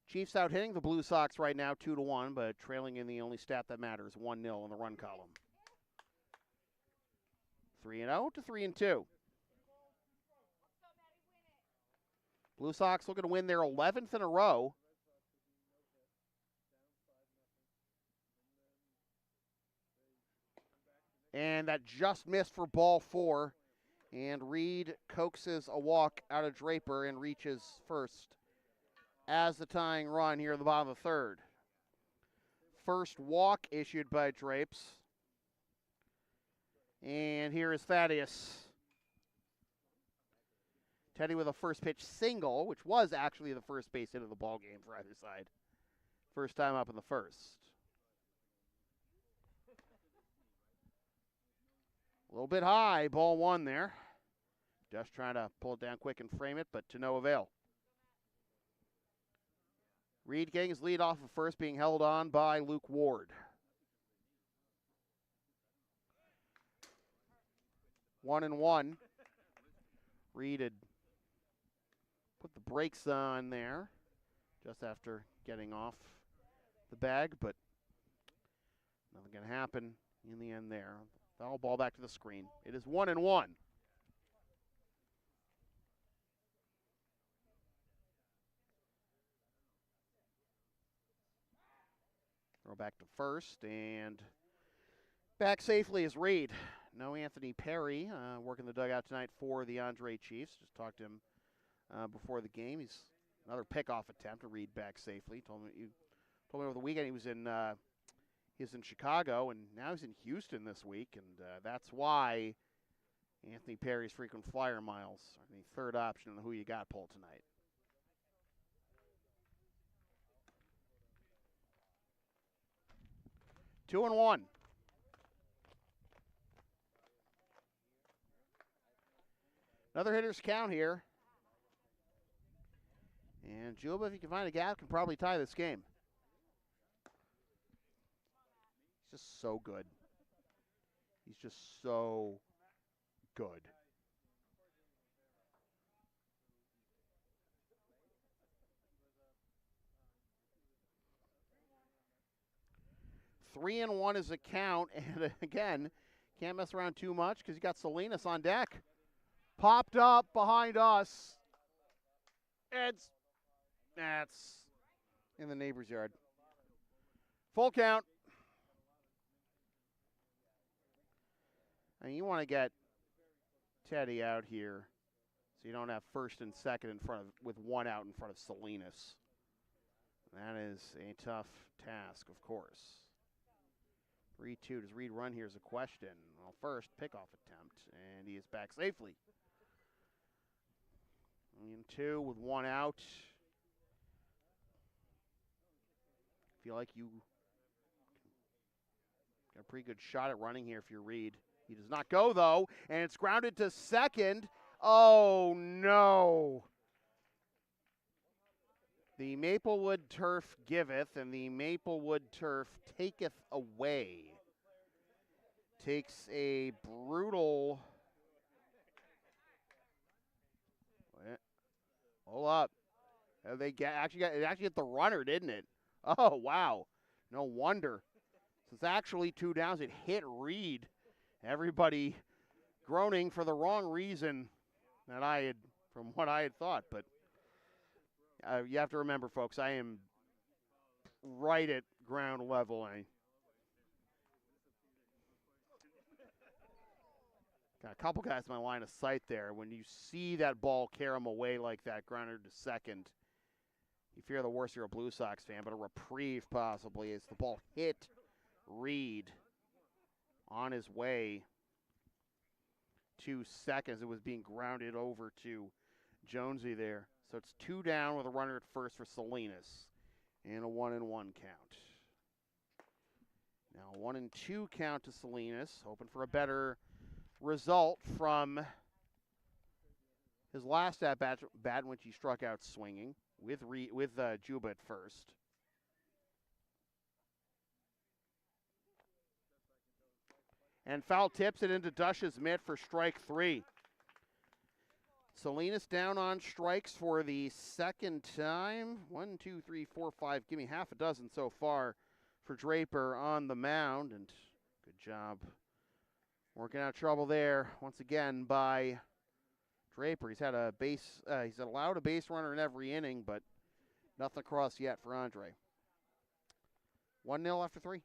Chiefs out hitting the Blue Sox right now 2-1, but trailing in the only stat that matters, 1-0 in the run column. 3-0 to 3-2. Blue Sox looking to win their 11th in a row. And that just missed for ball 4. And Reed coaxes a walk out of Draper and reaches first as the tying run here in the bottom of the third. First walk issued by Drapes. And here is Thaddeus. Teddy with a first pitch single, which was actually the first base hit of the ball game for either side. First time up in the first. A little bit high, ball 1 there. Just trying to pull it down quick and frame it, but to no avail. Reed getting his lead off of first, being held on by Luke Ward. 1-1. Reed had put the brakes on there just after getting off the bag, but nothing going to happen in the end there. Foul ball back to the screen. It is 1-1. Throw back to first, and back safely is Reed. No Anthony Perry working the dugout tonight for the Andre Chiefs. Just talked to him before the game. He's another pickoff attempt to Reed back safely. Told me over the weekend he was in Chicago, and now he's in Houston this week, and that's why Anthony Perry's frequent flyer miles are the third option in the Who You Got poll tonight. Two and one. Another hitter's count here. And Juba, if he can find a gap, can probably tie this game. He's just so good. He's just so good. Three and one is a count, and again, can't mess around too much because you got Salinas on deck. Popped up behind us. That's in the neighbor's yard. Full count. And you want to get Teddy out here so you don't have first and second in front of, with one out in front of Salinas. That is a tough task, of course. 3-2. Does Reed run here is a question. Well, first, pickoff attempt, and he is back safely. 3-2 with one out. Feel like you got a pretty good shot at running here if you're Reed. He does not go, though, and it's grounded to second. Oh, no. The Maplewood turf giveth, and the Maplewood turf taketh away. Takes a brutal... Hold up. It actually hit the runner, didn't it? Oh, wow. No wonder. So it's actually 2 downs. It hit Reed. Everybody groaning for the wrong reason from what I had thought. But you have to remember, folks, I am right at ground level. Got a couple guys in my line of sight there. When you see that ball carry him away like that, grounded to second, you fear the worst. You're a Blue Sox fan, but a reprieve possibly as the ball hit Reed on his way to second as it was being grounded over to Jonesy there. So it's 2 down with a runner at first for Salinas and a 1-1 count. Now 1-2 count to Salinas, hoping for a better result from his last at-bat in which he struck out swinging with Juba at first. And foul tips it into Dush's mitt for strike 3. Salinas down on strikes for the second time. 1, 2, 3, 4, 5. Give me half a dozen so far for Draper on the mound. And good job working out trouble there once again by Draper. He's allowed a base runner in every inning, but nothing across yet for Andre. 1-0 after 3.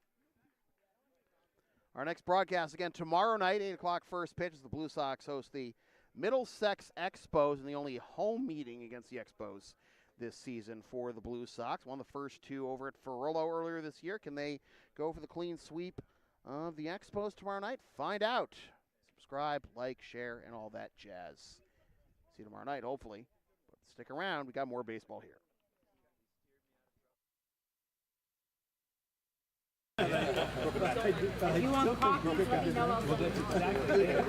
Our next broadcast again tomorrow night, 8 o'clock first pitch, as the Blue Sox host the Middlesex Expos, and the only home meeting against the Expos this season for the Blue Sox. Won the first two over at Ferrolo earlier this year. Can they go for the clean sweep of the Expos tomorrow night? Find out. Subscribe, like, share, and all that jazz. See you tomorrow night, hopefully. But stick around. We got more baseball here. You want coffee? Let me know. Well, that's exactly it.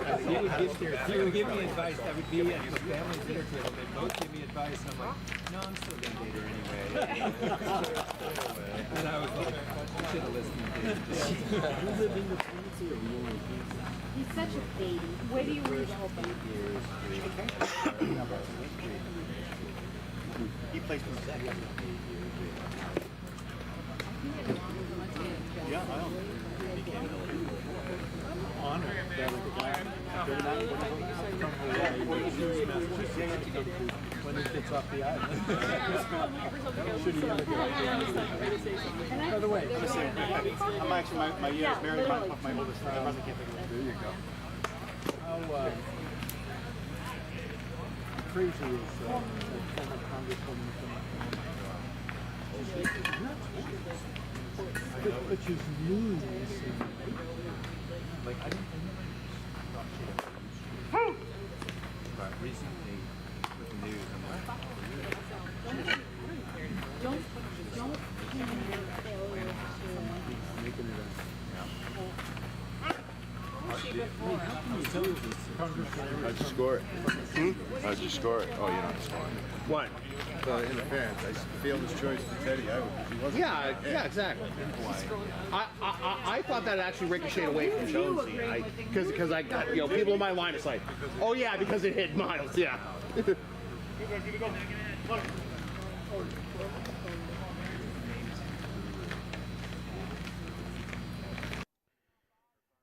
He would give me advice. I would be at the family dinner table. They'd both give me advice. I'm like, no, I'm still going to date her anyway. And I was like, I should have listened to him. He's such a baby. Where do you read the whole thing? He plays for the second. Yeah, I don't. Honored that with the guy. When he gets off the island. Should he ever get? By the way, I'm actually my year is married. My oldest son. I can't think of it. There you go. How crazy is former Congresswoman from which is news. Like, I didn't but recently, with the news, I'm like, Don't How'd you score it? How'd you score it? Oh, you're not scoring it. What? Interference. I feel his choice for Teddy. He wasn't. Yeah, exactly. I thought that actually ricocheted away from Jonesy. Because I got, people in my line of sight. Oh, yeah, because it hit Miles, yeah.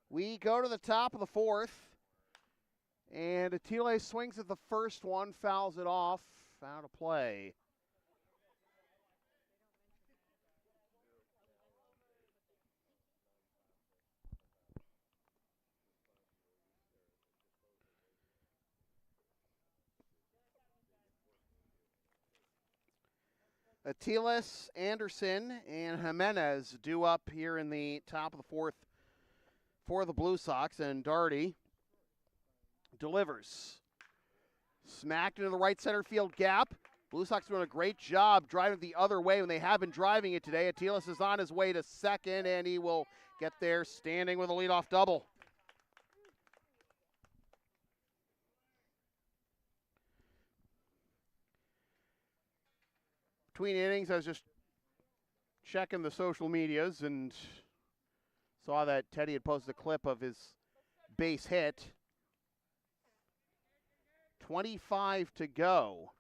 We go to the top of the fourth, and Atile swings at the first one, fouls it off, out of play. Atiles, Anderson, and Jimenez due up here in the top of the fourth for the Blue Sox, and Darty delivers. Smacked into the right center field gap. Blue Sox doing a great job driving the other way when they have been driving it today. Atiles is on his way to second, and he will get there standing with a leadoff double. Between innings, I was just checking the social medias and saw that Teddy had posted a clip of his base hit. 25 to go.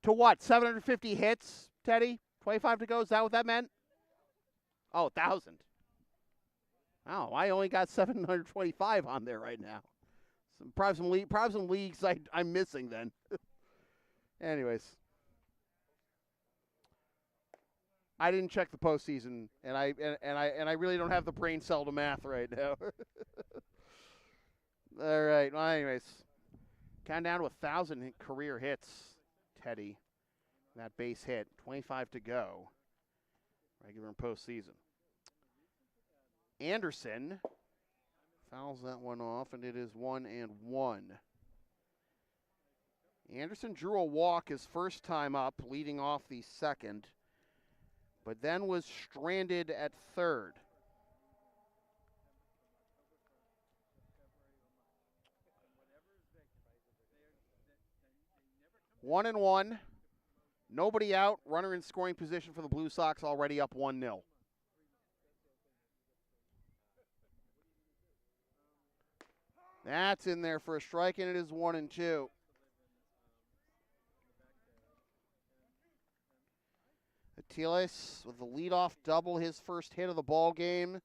To what? 750 hits, Teddy? 25 to go? Is that what that meant? Oh, 1,000. Oh, I only got 725 on there right now. Probably some leagues I'm missing then. Anyways. I didn't check the postseason, and I really don't have the brain cell to math right now. All right. Well, anyways, count down to 1,000 career hits, Teddy. That base hit, 25 to go. Regular and postseason. Anderson fouls that one off, and it is 1-1. Anderson drew a walk his first time up, leading off the second, but then was stranded at third. One and one. Nobody out. Runner in scoring position for the Blue Sox, already up 1-0. That's in there for a strike, and it is 1-2. Atiles with the leadoff double, his first hit of the ball game.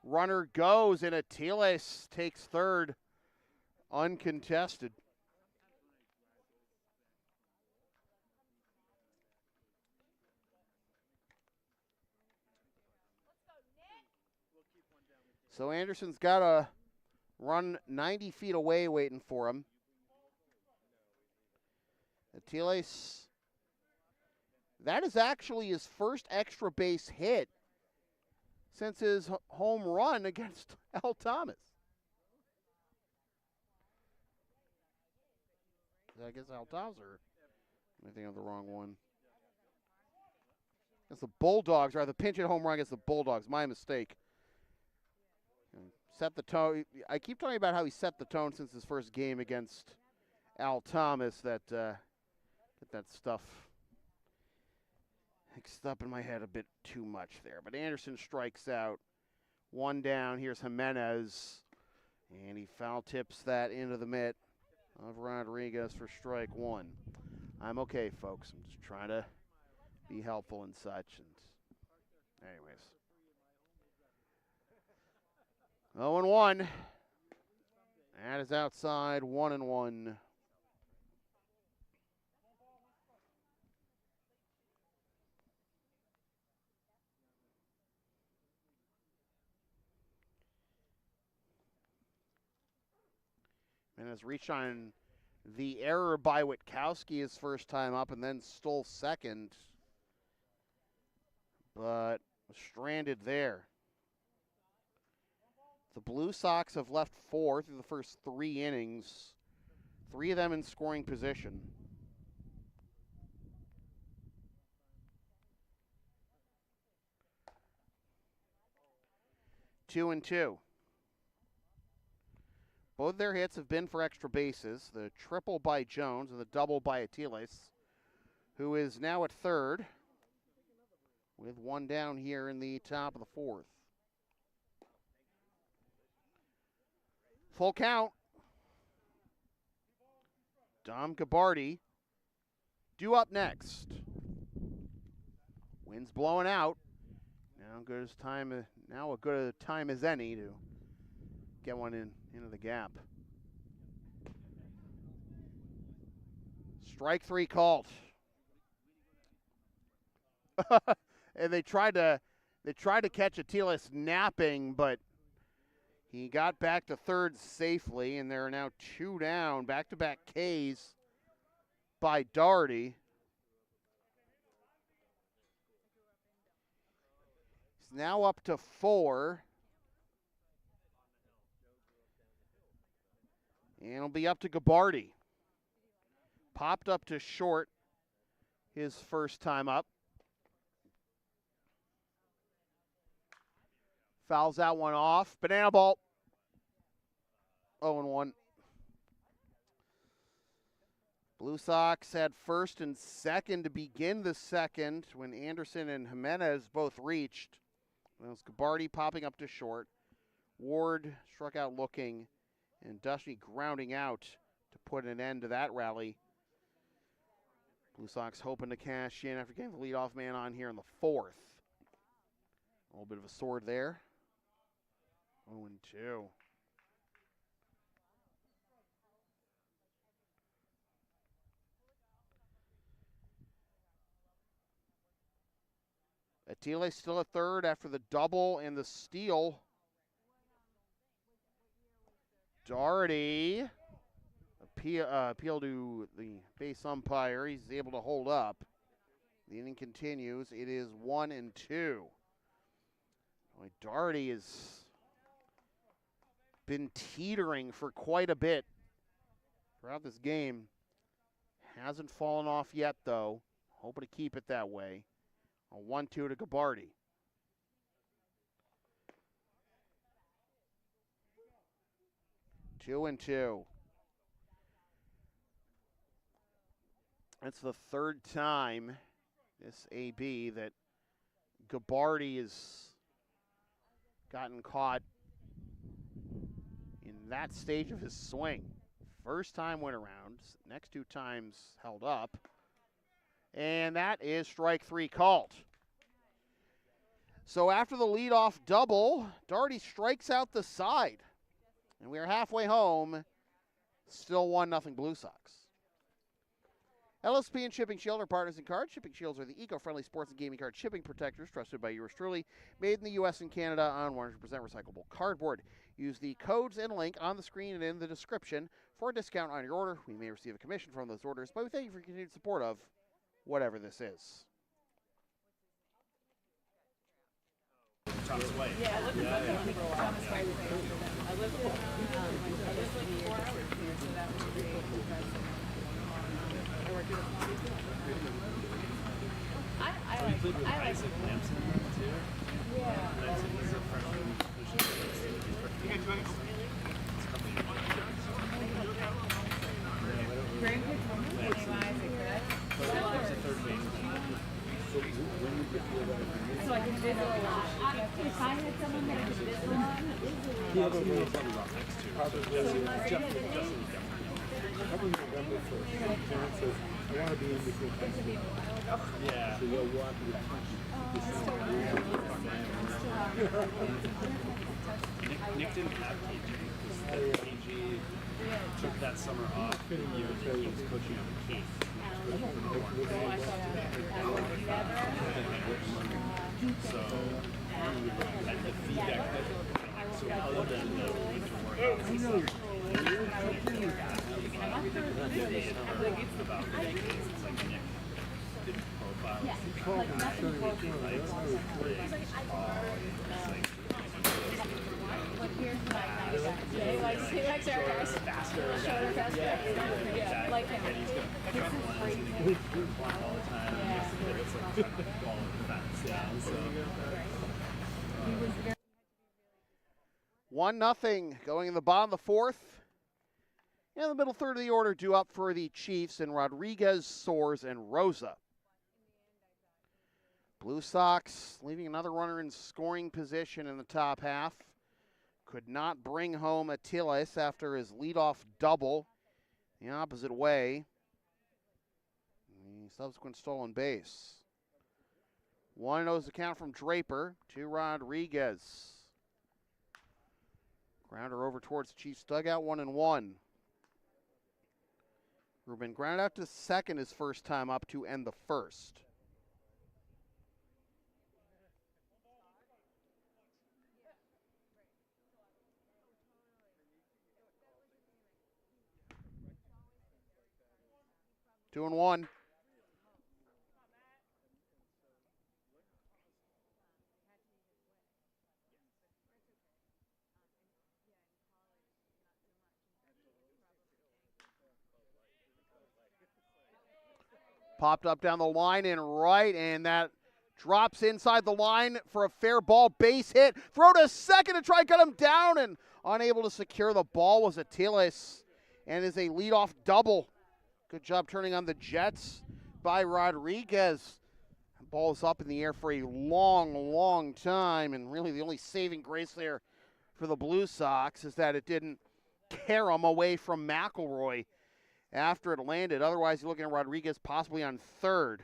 Runner goes, and Atiles takes third, uncontested. So Anderson's got to run 90 feet away waiting for him. Atiles, that is actually his first extra base hit since his home run against Al Thomas. I guess Al Thomas, or am I thinking of the wrong one? It's the Bulldogs, or the pinch hit home run against the Bulldogs. My mistake. Set the tone. I keep talking about how he set the tone since his first game against Al Thomas. That get that stuff mixed up in my head a bit too much there. But Anderson strikes out. One down. Here's Jimenez, and he foul tips that into the mitt of Rodriguez for strike one. I'm okay, folks. I'm just trying to be helpful and such. And anyways. 0-1. That is outside, 1-1. And has reached on the error by Witkowski his first time up and then stole second, but was stranded there. The Blue Sox have left 4 through the first 3 innings, 3 of them in scoring position. Two and two. Both their hits have been for extra bases, the triple by Jones and the double by Atiles, who is now at third with one down here in the top of the 4th. Full count. Dom Gabardi due up next. Wind's blowing out. Now a good time as any to get one into the gap. Strike 3 called. And they tried to catch Atiles napping, but he got back to third safely, and there are now 2 down, back-to-back Ks by Doherty. He's now up to 4. And it'll be up to Gabardi. Popped up to short his first time up. Fouls that one off. Banana ball. 0-1. Blue Sox had first and second to begin the second when Anderson and Jimenez both reached. It was Gabardi popping up to short. Ward struck out looking, and Dusty grounding out to put an end to that rally. Blue Sox hoping to cash in after getting the leadoff man on here in the 4th. A little bit of a sword there. 0-2. Atiles still at third after the double and the steal. Doherty appeal to the base umpire. He's able to hold up. The inning continues. It is 1-2. Boy, Doherty has been teetering for quite a bit throughout this game. Hasn't fallen off yet, though. Hoping to keep it that way. A 1-2 to Gabardi. Two and two. That's the third time this AB that Gabardi has gotten caught in that stage of his swing. First time went around, next 2 times held up. And that is strike 3 called. So after the leadoff double, Doherty strikes out the side. And we are halfway home, still 1-0 Blue Sox. LSP and Shipping Shield are partners in cards. Shipping Shields are the eco-friendly sports and gaming card shipping protectors trusted by yours truly. Made in the U.S. and Canada on 100% recyclable cardboard. Use the codes and link on the screen and in the description for a discount on your order. We may receive a commission from those orders, but we thank you for your continued support of whatever this is. Thomas White. Yeah, I lived in Thomas White. I lived like 4 hours here, so that was great. I worked at a small business. I like Isaac Lampson too. Yeah. He's a freshman. Grandkids from the name Isaac, right? There's a third baseman. So I can visit a lot. If I had someone that I could visit a lot, Probably November 1st. John says, I want to be in between Thanksgiving. Yeah. So you'll walk to the Nick didn't have KG because KG took that summer off. He was coaching on the Cape. So, and the feedback so other than the winter workouts and stuff, about it's like Nick didn't profile. He called me and showed me the phone. I was great. he likes our guys. Shorter, faster. Yeah, like him. And he's going to pick up lines and he's going to block all the time. And he has to get it like trying to ball in the fence. Yeah, so. 1-0 going in the bottom of the fourth. In the middle third of the order, due up for the Chiefs and Rodriguez, Soares, and Rosa. Blue Sox leaving another runner in scoring position in the top half. Could not bring home Attilis after his leadoff double the opposite way. The subsequent stolen base. 1-0 is the count from Draper to Rodriguez. Grounder over towards the Chiefs dugout, 1-1. Ruben grounded out to second his first time up to end the first. Two and one. Popped up down the line and right, and that drops inside the line for a fair ball base hit. Throw to second to try and cut him down, and unable to secure the ball was Attilis, and is a leadoff double. Good job turning on the Jets by Rodriguez. The ball is up in the air for a long, long time, and really the only saving grace there for the Blue Sox is that it didn't tear him away from McElroy after it landed. Otherwise, you're looking at Rodriguez possibly on third.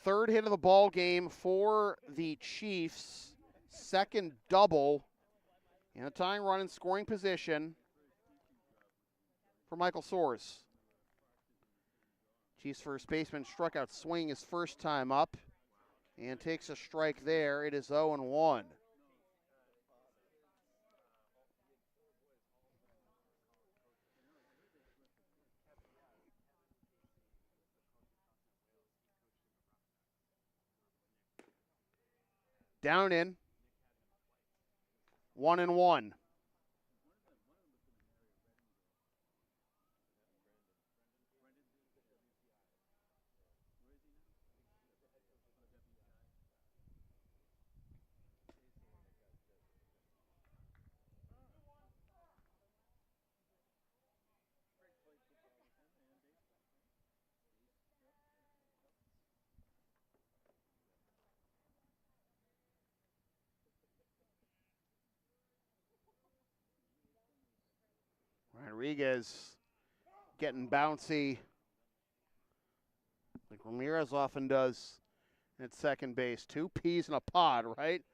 Third hit of the ball game for the Chiefs. Second double. And a tying run in scoring position for Michael Soares. Chiefs first baseman struck out swinging his first time up and takes a strike there. It is 0-1. Down in. 1-1. Rodriguez getting bouncy like Ramirez often does at second base. 2 peas in a pod, right? I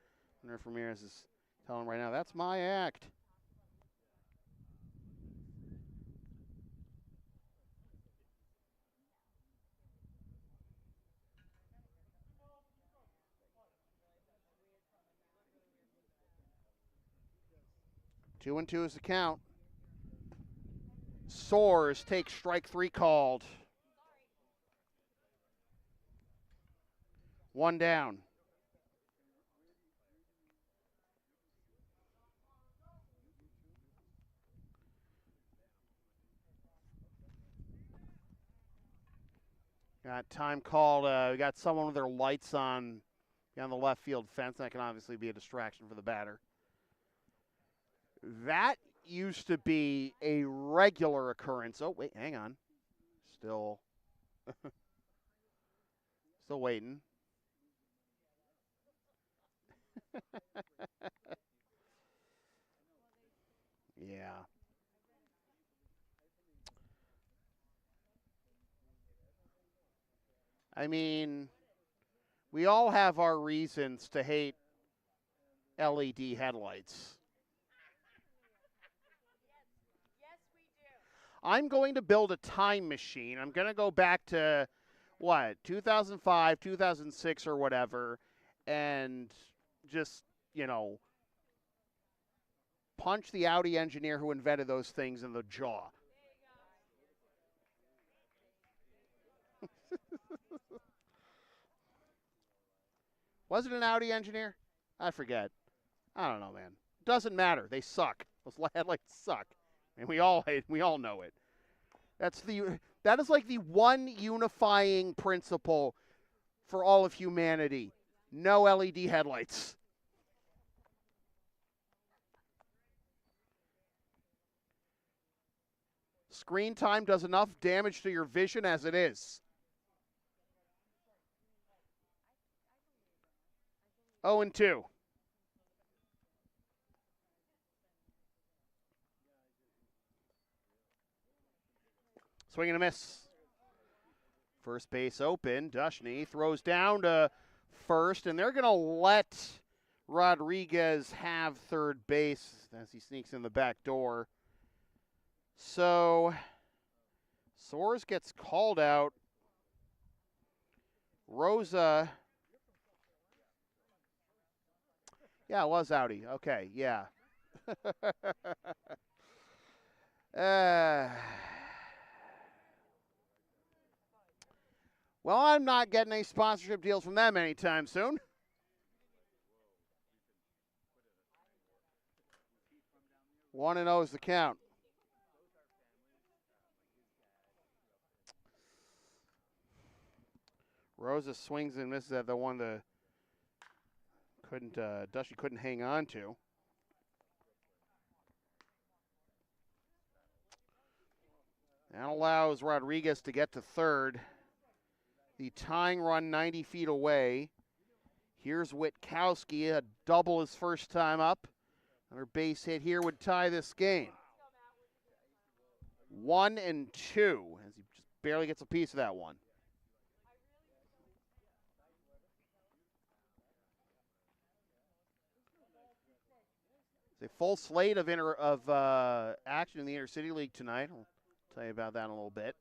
wonder if Ramirez is telling him right now, that's my act. 2-2 is the count. Soares takes strike 3 called. 1 down. Got time called. We got someone with their lights on the left field fence. That can obviously be a distraction for the batter. That used to be a regular occurrence. Oh, wait, hang on. Still waiting. Yeah. I mean, we all have our reasons to hate LED headlights. I'm going to build a time machine. I'm going to go back to, 2005, 2006 or whatever, and just, punch the Audi engineer who invented those things in the jaw. Was it an Audi engineer? I forget. I don't know, man. Doesn't matter. They suck. Those headlights suck. And we all know it. That is like the one unifying principle for all of humanity. No LED headlights. Screen time does enough damage to your vision as it is. 0-2. Swing and a miss. First base open. Dushney throws down to first, and they're going to let Rodriguez have third base as he sneaks in the back door. So Soares gets called out. Rosa. Yeah, it was Audi. Okay, yeah. Well, I'm not getting any sponsorship deals from them anytime soon. One and 0 is the count. Rosa swings and misses at the one that Dushy couldn't hang on to. That allows Rodriguez to get to third. The tying run 90 feet away. Here's Witkowski, a double his first time up. Another base hit here would tie this game. 1-2, as he just barely gets a piece of that one. It's a full slate of action in the Intercity League tonight. I'll tell you about that in a little bit.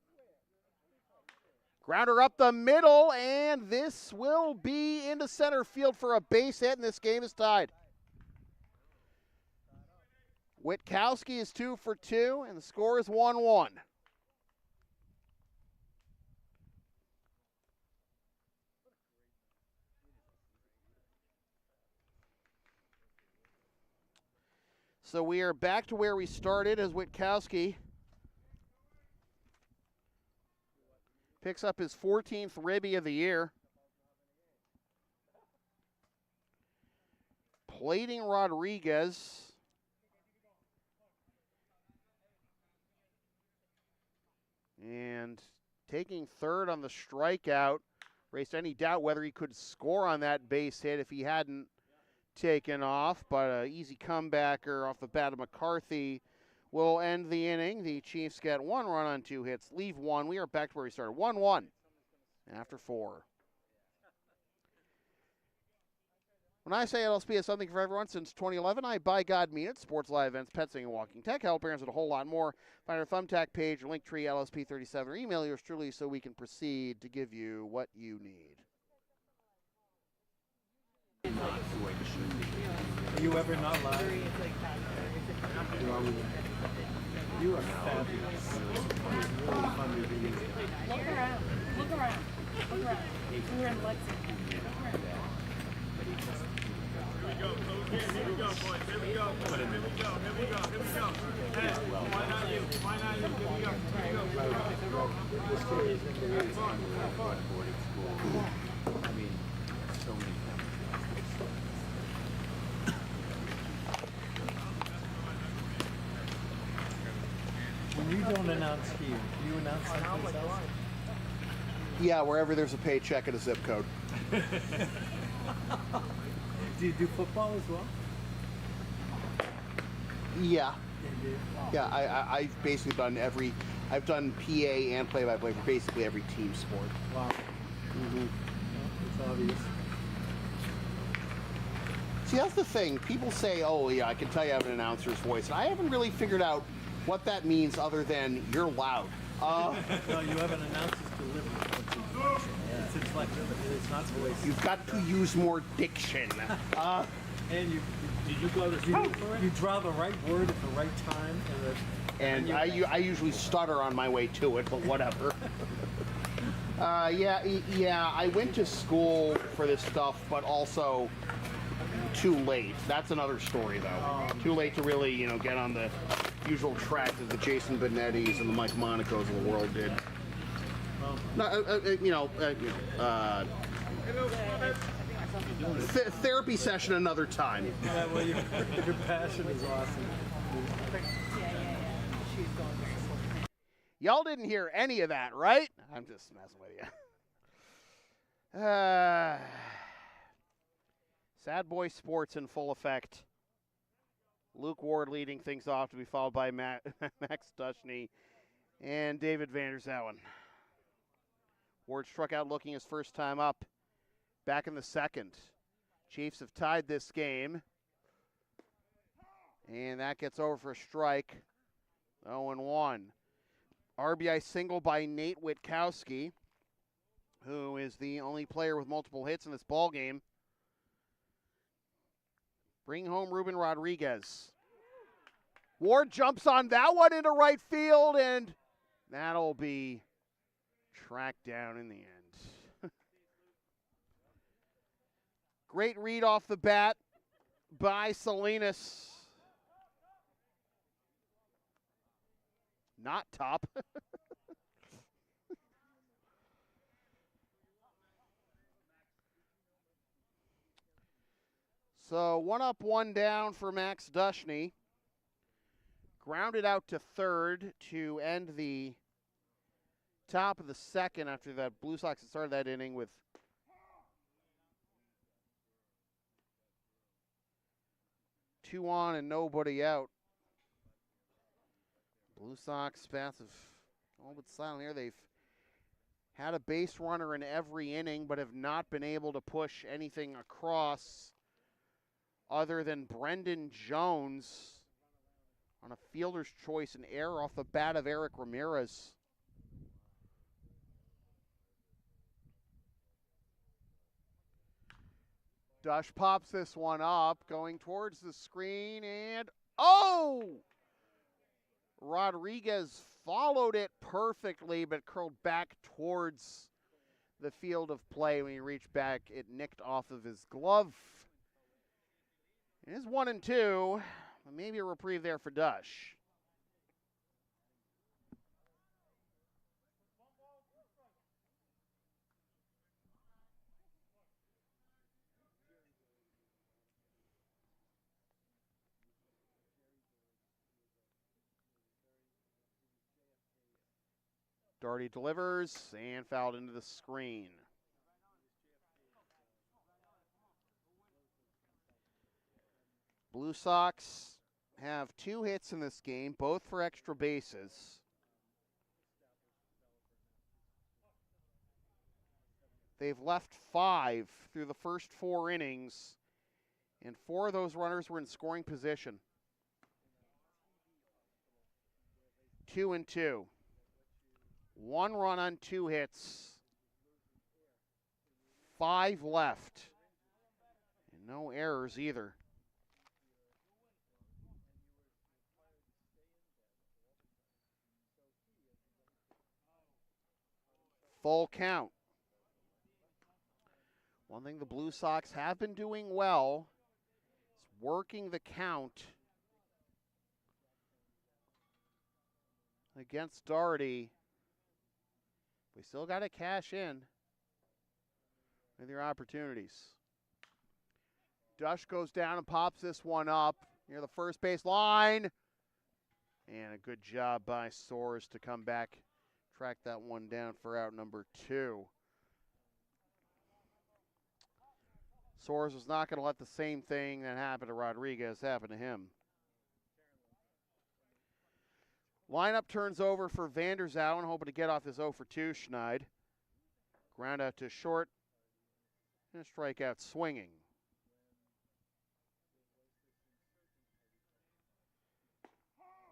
Grounder up the middle, and this will be into center field for a base hit, and this game is tied. Witkowski is 2 for 2, and the score is 1-1. So we are back to where we started as Witkowski picks up his 14th ribby of the year. Plating Rodriguez. And taking third on the strikeout. Raised any doubt whether he could score on that base hit if he hadn't taken off. But an easy comebacker off the bat of McCarthy will end the inning. The Chiefs get 1 run on 2 hits, leave 1. We are back to where we started. 1-1 after 4. When I say LSP is something for everyone since 2011, I by God mean it. Sports, live events, pet sitting, and walking tech, health parents, and a whole lot more. Find our Thumbtack page or Linktree LSP37 or email yours truly so we can proceed to give you what you need. Are you ever not live? You are fabulous. It's really fun to be here. Look around. Look around. Look around. We're in Lexington. This story is in the way. I mean, so many When you don't announce here, do you announce someplace else? Yeah, wherever there's a paycheck and a zip code. Do you do football as well? Yeah. You do? Yeah, I've basically done I've done PA and play-by-play for basically every team sport. Wow. Mm-hmm. It's obvious. See, that's the thing. People say, oh, yeah, I can tell you have an announcer's voice. And I haven't really figured out what that means other than you're loud. No, you have an announcer's delivery. It's inflection. It's not voice. You've got to use more diction. And you draw the right word at the right time. And I usually stutter on my way to it, but whatever. Yeah, I went to school for this stuff, but also too late. That's another story, though. Too late to really, get on the usual track that the Jason Benettis and the Mike Monacos of the world did. Therapy session another time. Yeah, well, your passion is awesome. Y'all didn't hear any of that, right? I'm just messing with you. Sad Boy Sports in full effect. Luke Ward leading things off, to be followed by Max Duchney and David Vanderzowen. Ward struck out looking his first time up back in the second. Chiefs have tied this game. And that gets over for a strike. 0-1. RBI single by Nate Witkowski, who is the only player with multiple hits in this ball game. Bring home Ruben Rodriguez. Ward jumps on that one into right field, and that'll be tracked down in the end. Great read off the bat by Salinas. Not top. So 1 up, 1 down for Max Duchney. Grounded out to third to end the top of the second after the Blue Sox had started that inning with two on and nobody out. Blue Sox passive, a little bit silent here. They've had a base runner in every inning, but have not been able to push anything across other than Brendan Jones on a fielder's choice, an error off the bat of Eric Ramirez. Dush pops this one up, going towards the screen, and Rodriguez followed it perfectly, but curled back towards the field of play. When he reached back, it nicked off of his glove. It is 1-2. Maybe a reprieve there for Dush. Doherty delivers and fouled into the screen. Blue Sox have 2 hits in this game, both for extra bases. They've left 5 through the first 4 innings, and 4 of those runners were in scoring position. 2-2. 1 run on 2 hits. 5 left. And No errors either. Full count. One thing the Blue Sox have been doing well is working the count against Doherty. We still got to cash in with your opportunities. Dush goes down and pops this one up near the first base line. And a good job by Soares to come back, track that one down for out number 2. Soares was not going to let the same thing that happened to Rodriguez happen to him. Lineup turns over for Vanderzauwen, hoping to get off this 0 for 2 Schneid. Ground out to short, and a strikeout swinging.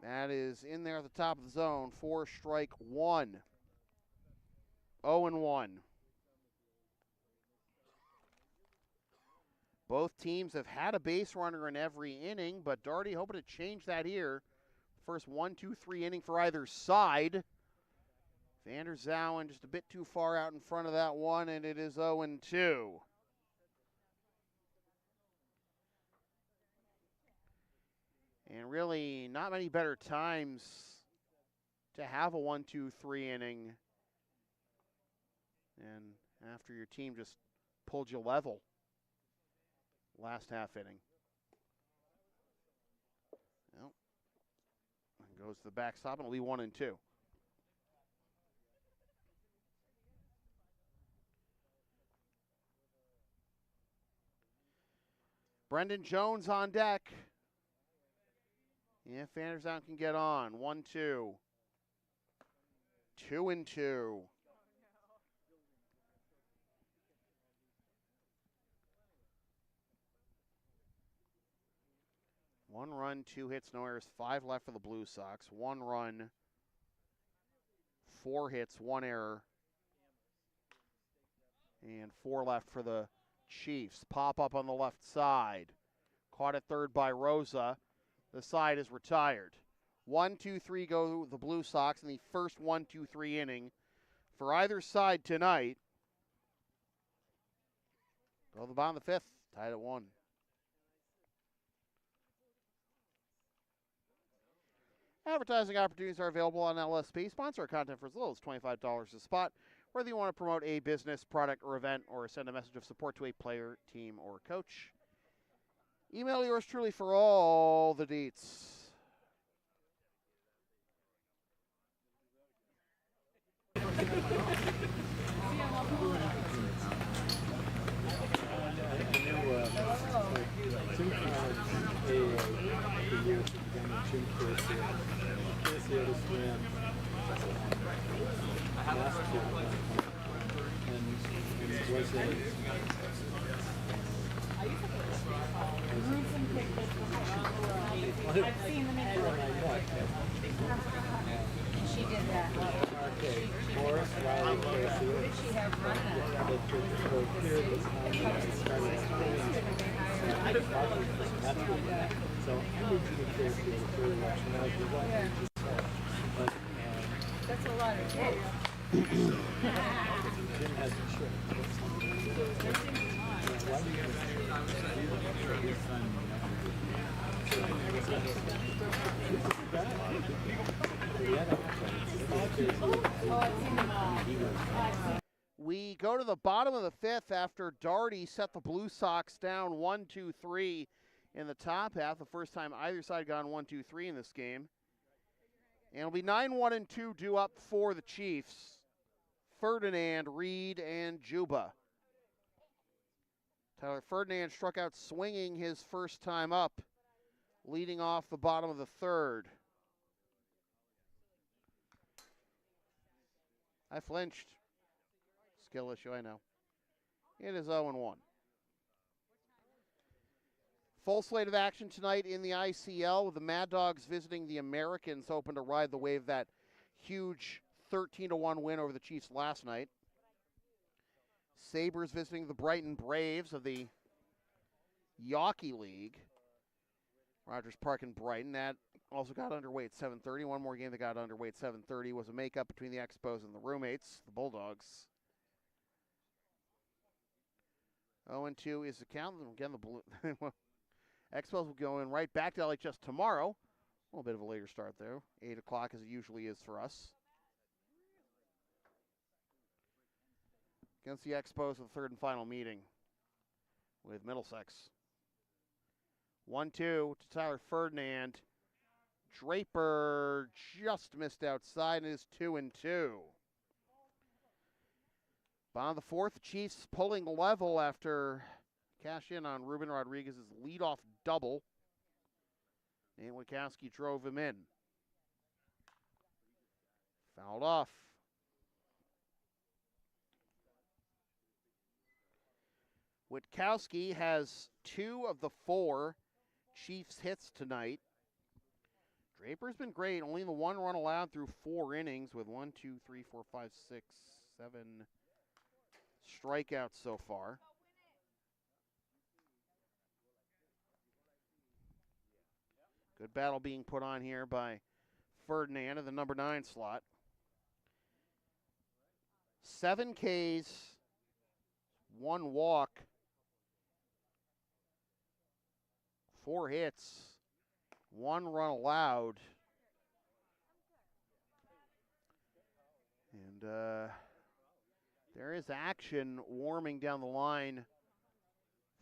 That is in there at the top of the zone for strike 1. 0-1. Both teams have had a base runner in every inning, but Doherty hoping to change that here. First 1-2-3 inning for either side. Vanderzauwen just a bit too far out in front of that one, and it is 0-2. And really not many better times to have a 1-2-3 inning. And after your team just pulled you level last half inning. Well, and goes to the backstop, and it'll be 1-2. Brendan Jones on deck. Yeah, Vanderzauwen can get on. 1-2. 2-2. One run, 2 hits, no errors, 5 left for the Blue Sox. 1 run, 4 hits, 1 error, and 4 left for the Chiefs. Pop up on the left side. Caught at third by Rosa. The side is retired. 1-2-3 go the Blue Sox in the first 1-2-3 inning for either side tonight. Go to the bottom of the 5th, tied at 1. Advertising opportunities are available on LSP. Sponsor our content for as little as $25 a spot. Whether you want to promote a business, product, or event, or send a message of support to a player, team, or coach, email yours truly for all the deets. She did that. Okay, Morris, Riley, Casey. Who did she have run that? So I need you to care for the third election as we want Yeah. to decide. But That's a lot of tape. Jim has insurance. Why do you We go to the bottom of the 5th after Doherty set the Blue Sox down 1-2-3 in the top half. The first time either side gone 1-2-3 in this game. And it'll be 9-1-2 due up for the Chiefs. Ferdinand, Reed, and Juba. Tyler Ferdinand struck out swinging his first time up, leading off the bottom of the 3rd. I flinched. Skill issue, I know. It is 0-1. Full slate of action tonight in the ICL with the Mad Dogs visiting the Americans, hoping to ride the wave of that huge 13-1 win over the Chiefs last night. Sabres visiting the Brighton Braves of the Yawkey League. Rogers Park and Brighton. That also got underway at 7:30. One more game that got underway at 7:30 was a makeup between the Expos and the roommates, the Bulldogs. 0-2 is the count. Again, the Blue Expos will go in right back to LHS tomorrow. A little bit of a later start there. 8 o'clock as it usually is for us. Against the Expos, the third and final meeting with Middlesex. 1-2 to Tyler Ferdinand. Draper just missed outside and is 2-2. Bottom of the fourth, the Chiefs pulling level after cash in on Ruben Rodriguez's leadoff double. And Witkowski drove him in. Fouled off. Witkowski has 2 of the 4 Chiefs hits tonight. Draper's been great. Only the 1 run allowed through 4 innings with 1, 2, 3, 4, 5, 6, 7 strikeouts so far. Good battle being put on here by Ferdinand in the number 9 slot. 7 Ks, 1 walk, 4 hits, 1 run allowed. And there is action warming down the line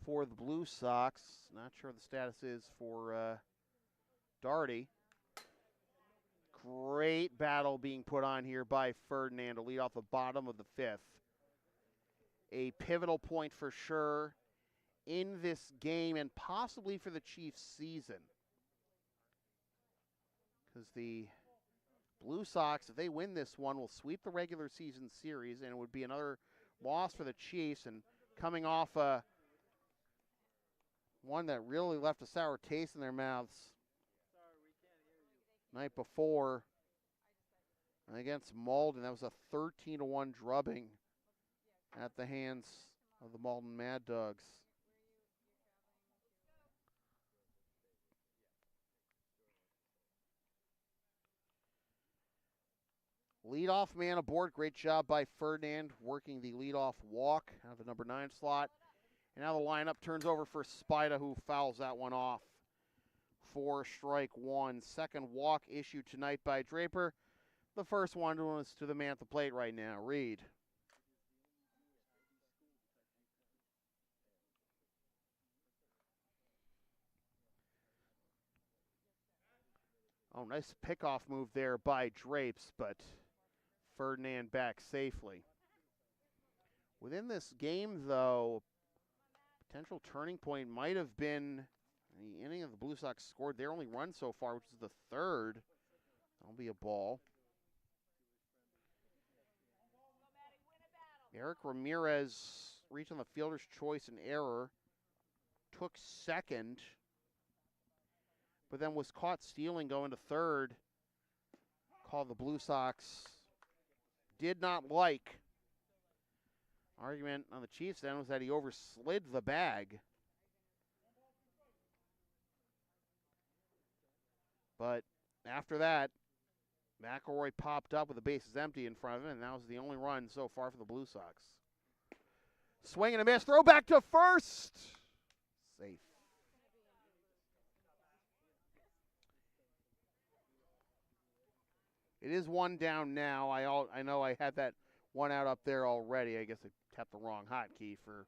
for the Blue Sox. Not sure what the status is for Darty. Great battle being put on here by Ferdinand to lead off the bottom of the 5th. A pivotal point for sure in this game and possibly for the Chiefs season. Because the Blue Sox, if they win this one, will sweep the regular season series, and it would be another loss for the Chiefs. And coming off one that really left a sour taste in their mouths night before against Malden. That was a 13-1 drubbing at the hands of the Malden Mad Dogs. Leadoff man aboard. Great job by Ferdinand working the leadoff walk out of the number 9 slot. And now the lineup turns over for Spida, who fouls that one off for strike 1. Second walk issued tonight by Draper. The first one was to the man at the plate right now, Reed. Oh, nice pickoff move there by Drapes, but Ferdinand back safely. Within this game, though, potential turning point might have been the inning of the Blue Sox scored their only run so far, which is the 3rd. That'll be a ball. Eric Ramirez reached on the fielder's choice and error. Took 2nd, but then was caught stealing going to 3rd. Call the Blue Sox did not like. Argument on the Chiefs then was that he overslid the bag. But after that, McElroy popped up with the bases empty in front of him, and that was the only run so far for the Blue Sox. Swing and a miss, throw back to first. Safe. It is 1 down now. I know I had that one out up there already. I guess I tapped the wrong hotkey for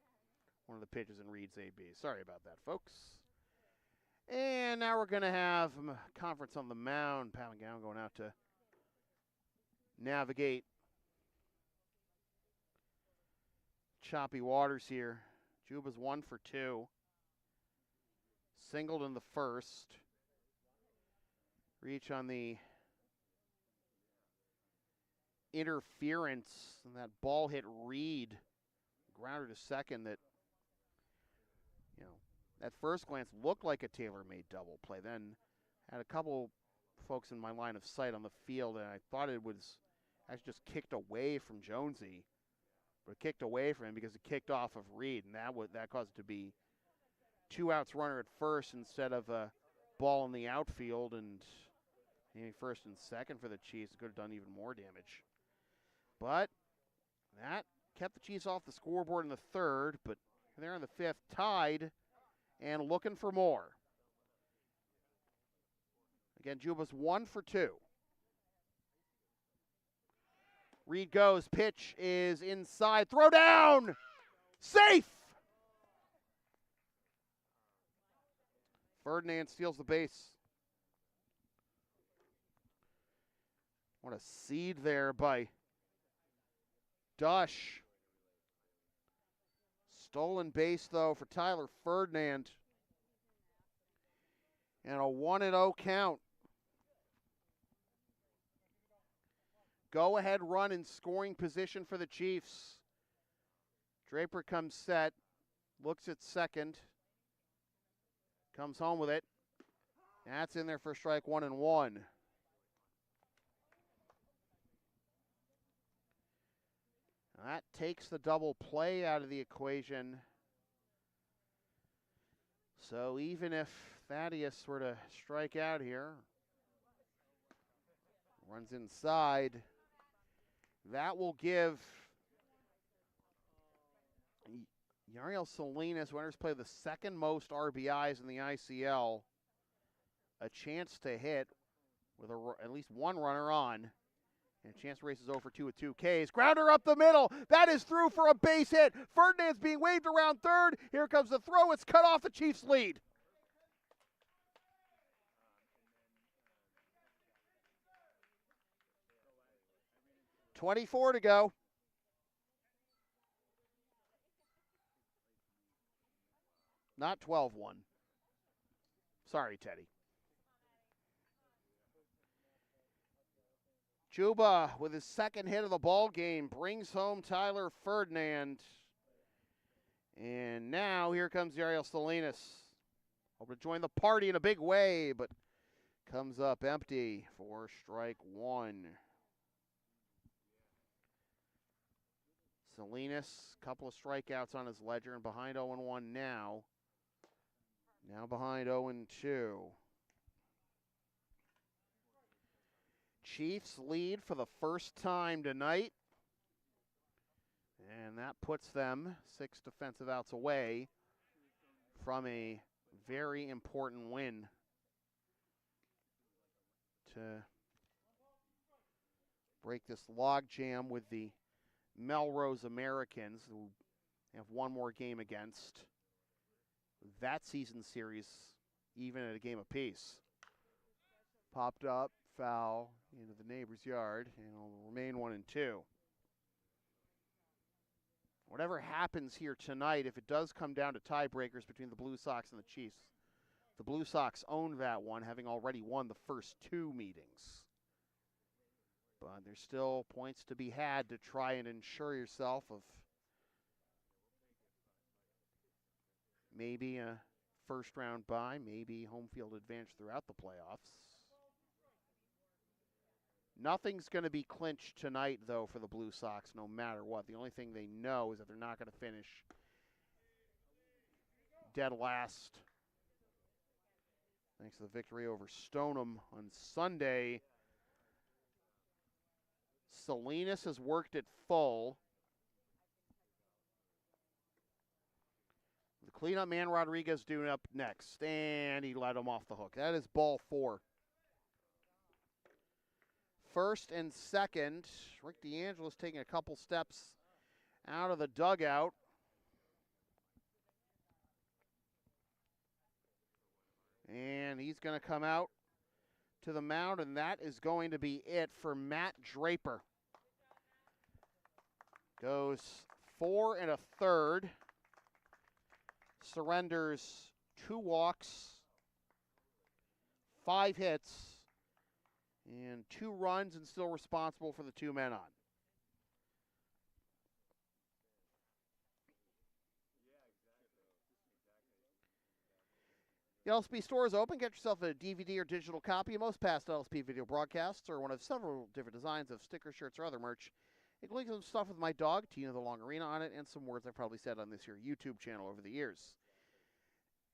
one of the pitches in Reed's AB. Sorry about that, folks. And now we're going to have a conference on the mound. Pat McGowan going out to navigate choppy waters here. Juba's 1 for 2. Singled in the first. Reach on the interference, and that ball hit Reed. Grounder to second that, at first glance looked like a tailor-made double play. Then had a couple folks in my line of sight on the field, and I thought it was actually just kicked away from Jonesy, but it kicked away from him because it kicked off of Reed, and that caused it to be 2 outs runner at first instead of a ball in the outfield, and maybe first and second for the Chiefs. Could have done even more damage. But that kept the Chiefs off the scoreboard in the third, but they're in the fifth, tied and looking for more. Again, Juba's 1 for 2. Reed goes, pitch is inside, throw down, safe! Ferdinand steals the base. What a seed there by Dush. Stolen base, though, for Tyler Ferdinand. And a 1-0 count. Go-ahead run in scoring position for the Chiefs. Draper comes set, looks at second, comes home with it. That's in there for strike 1-1. That takes the double play out of the equation. So even if Thaddeus were to strike out here, runs inside, that will give Yariel Salinas, winners play the second most RBIs in the ICL, a chance to hit with at least one runner on. And Chance races over 2 with 2 Ks. Grounder up the middle. That is through for a base hit. Ferdinand's being waved around third. Here comes the throw. It's cut off the Chiefs' lead. .24 to go. Not 12-1. Sorry, Teddy. Juba, with his second hit of the ball game, brings home Tyler Ferdinand. And now here comes Yariel Salinas. Hoping to join the party in a big way, but comes up empty for strike 1. Salinas, couple of strikeouts on his ledger and behind 0-1 now. Now behind 0-2. Chiefs lead for the first time tonight. And that puts them 6 defensive outs away from a very important win to break this logjam with the Melrose Americans, who have one more game against. That season series, even at a game apiece. Popped up, foul into the neighbor's yard, and it'll remain 1-2. Whatever happens here tonight, if it does come down to tiebreakers between the Blue Sox and the Chiefs, the Blue Sox own that one, having already won the first 2 meetings. But there's still points to be had to try and ensure yourself of maybe a first-round bye, maybe home field advantage throughout the playoffs. Nothing's going to be clinched tonight, though, for the Blue Sox, no matter what. The only thing they know is that they're not going to finish dead last. Thanks to the victory over Stoneham on Sunday. Salinas has worked it full. The cleanup man, Rodriguez, doing up next. And he let him off the hook. That is ball 4. First and second, Rick DeAngelo's taking a couple steps out of the dugout. And he's going to come out to the mound, and that is going to be it for Matt Draper. Goes 4 1/3. Surrenders 2 walks, 5 hits, and 2 runs, and still responsible for the 2 men on. The LSP store is open. Get yourself a DVD or digital copy of most past LSP video broadcasts or one of several different designs of stickers, shirts, or other merch, including some stuff with my dog, Tina the Longarina, on it, and some words I've probably said on this here YouTube channel over the years.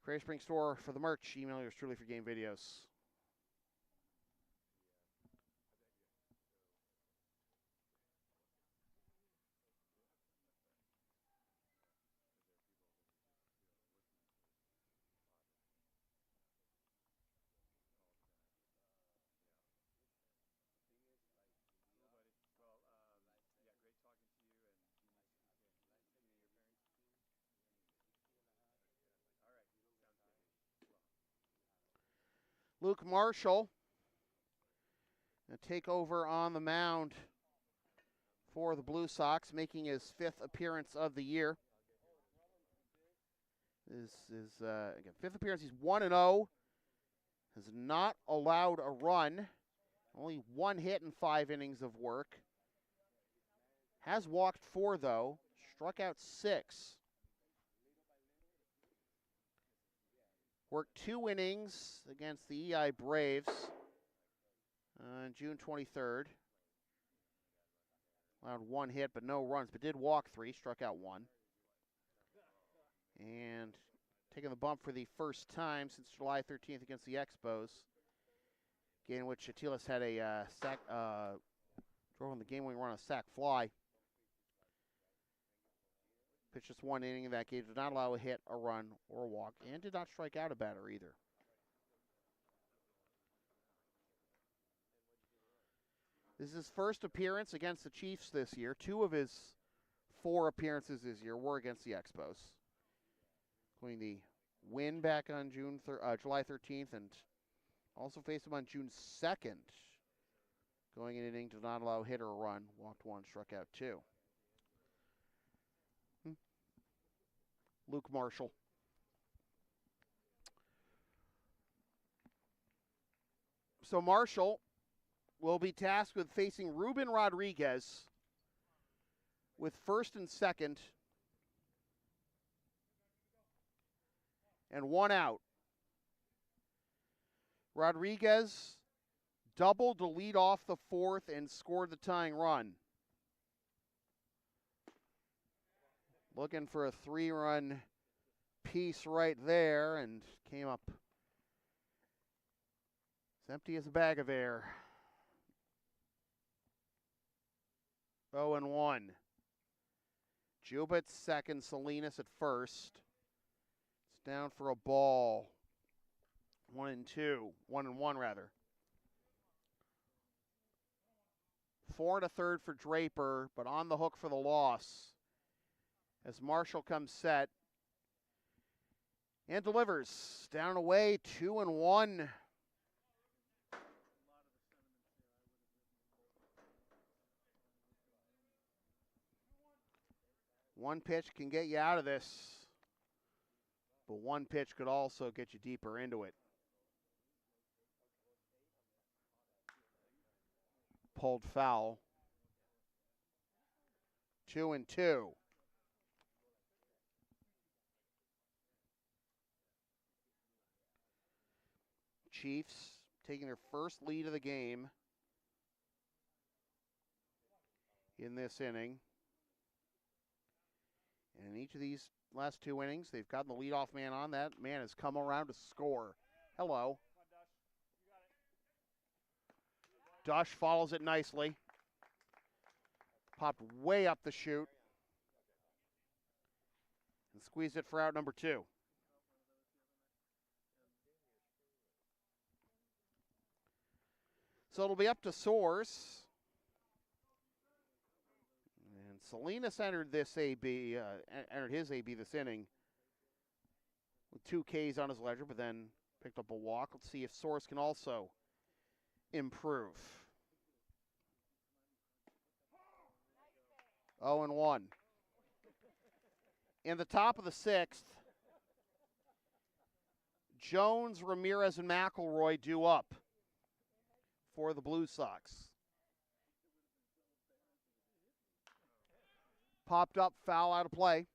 Prairie Spring Store for the merch. Email yours truly for game videos. Luke Marshall going to take over on the mound for the Blue Sox, making his 5th appearance of the year. This is, again, 5th appearance. He's 1-0. Has not allowed a run. Only 1 hit in 5 innings of work. Has walked 4, though. Struck out 6. Worked 2 innings against the EI Braves on June 23rd. Allowed 1 hit, but no runs, but did walk 3, struck out 1. And taking the bump for the first time since July 13th against the Expos. Game in which Atilis had a sack, drove on the game-winning run, a sack fly. Pitched just 1 inning in that game, did not allow a hit, a run, or a walk, and did not strike out a batter either. This is his first appearance against the Chiefs this year. 2 of his 4 appearances this year were against the Expos, including the win back on July 13th, and also faced him on June 2nd. Going in inning, did not allow a hit or a run, walked 1, struck out 2. Luke Marshall. So Marshall will be tasked with facing Ruben Rodriguez with 1st and 2nd and 1 out. Rodriguez doubled to lead off the 4th and scored the tying run. Looking for a 3-run piece right there, and came up as empty as a bag of air. 0-1. Juba at 2nd, Salinas at 1st. It's down for a ball. 1-2. 1-1 rather. 4 and a third for Draper, but on the hook for the loss. As Marshall comes set and delivers. Down and away, 2-1. One pitch can get you out of this, but one pitch could also get you deeper into it. Pulled foul. 2-2. Chiefs taking their first lead of the game in this inning. And in each of these last 2 innings, they've gotten the leadoff man on. That man has come around to score. Hello. Dush follows it nicely. Popped way up the chute. And squeezed it for out number 2. So it'll be up to Soares. And Salinas entered this AB, entered his AB this inning with 2 Ks on his ledger, but then picked up a walk. Let's see if Soares can also improve. 0-1. In the top of the 6th, Jones, Ramirez, and McElroy due up for the Blue Sox. Popped up, foul, out of play.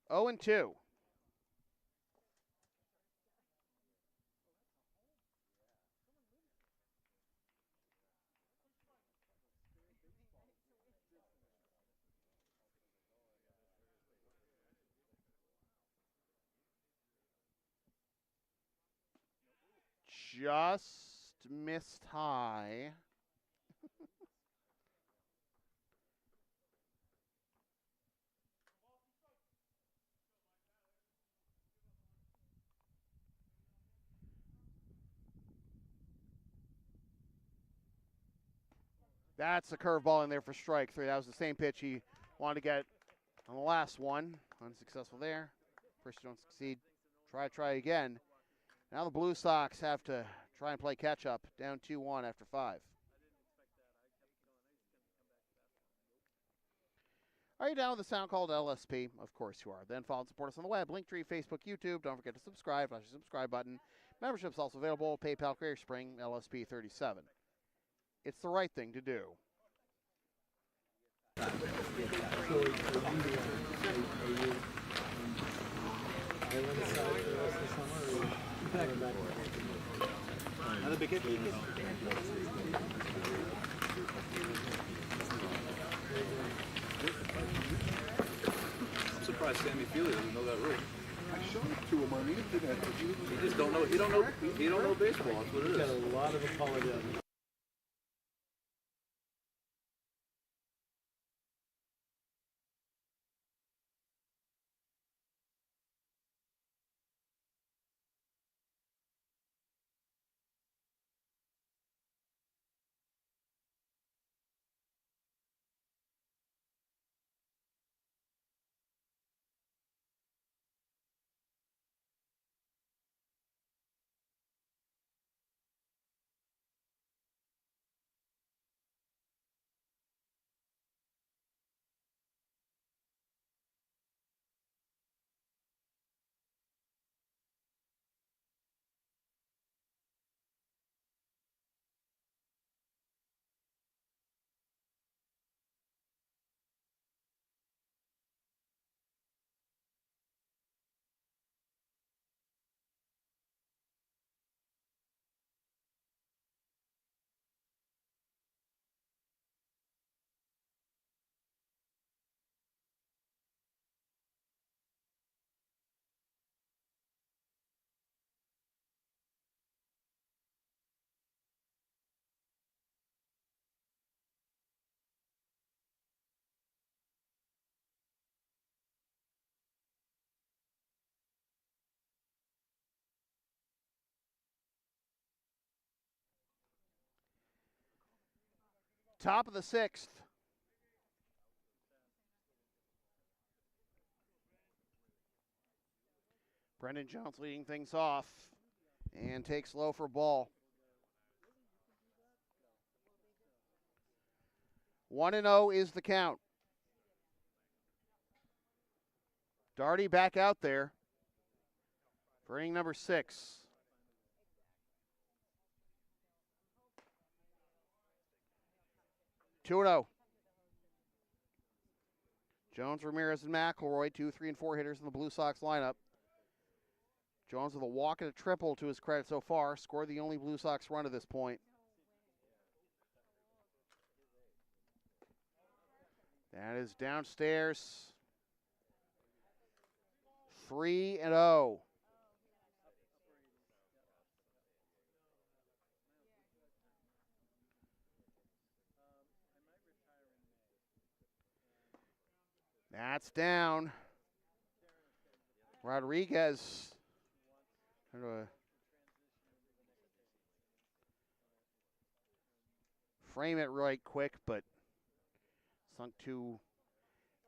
0-2. just missed high. That's a curveball in there for strike three. That was the same pitch he wanted to get on the last one. Unsuccessful there. First, you don't succeed. Try again. Now the Blue Sox have to try and play catch up. Down 2-1 after 5. Are you down with the sound called LSP? Of course you are. Then follow and support us on the web. Linktree, Facebook, YouTube. Don't forget to subscribe. Flash the subscribe button. Membership's also available. PayPal, Creator Spring, LSP 37. It's the right thing to do. Another big hit. I'm surprised Sammy Feely doesn't know that rule. I showed it to him on the internet, but He just don't know. He don't know baseball. That's what it Got is. a lot of apologies. Top of the 6th. Brendan Jones leading things off and takes low for ball. 1-0 is the count. Darty back out there for inning number 6. Two 2-0. Jones, Ramirez, and McElroy, 2, 3, and 4 hitters in the Blue Sox lineup. Jones with a walk and a triple to his credit so far. Scored the only Blue Sox run to this point. That is downstairs. 3-0. That's down. Rodriguez. Frame it right quick, but sunk to,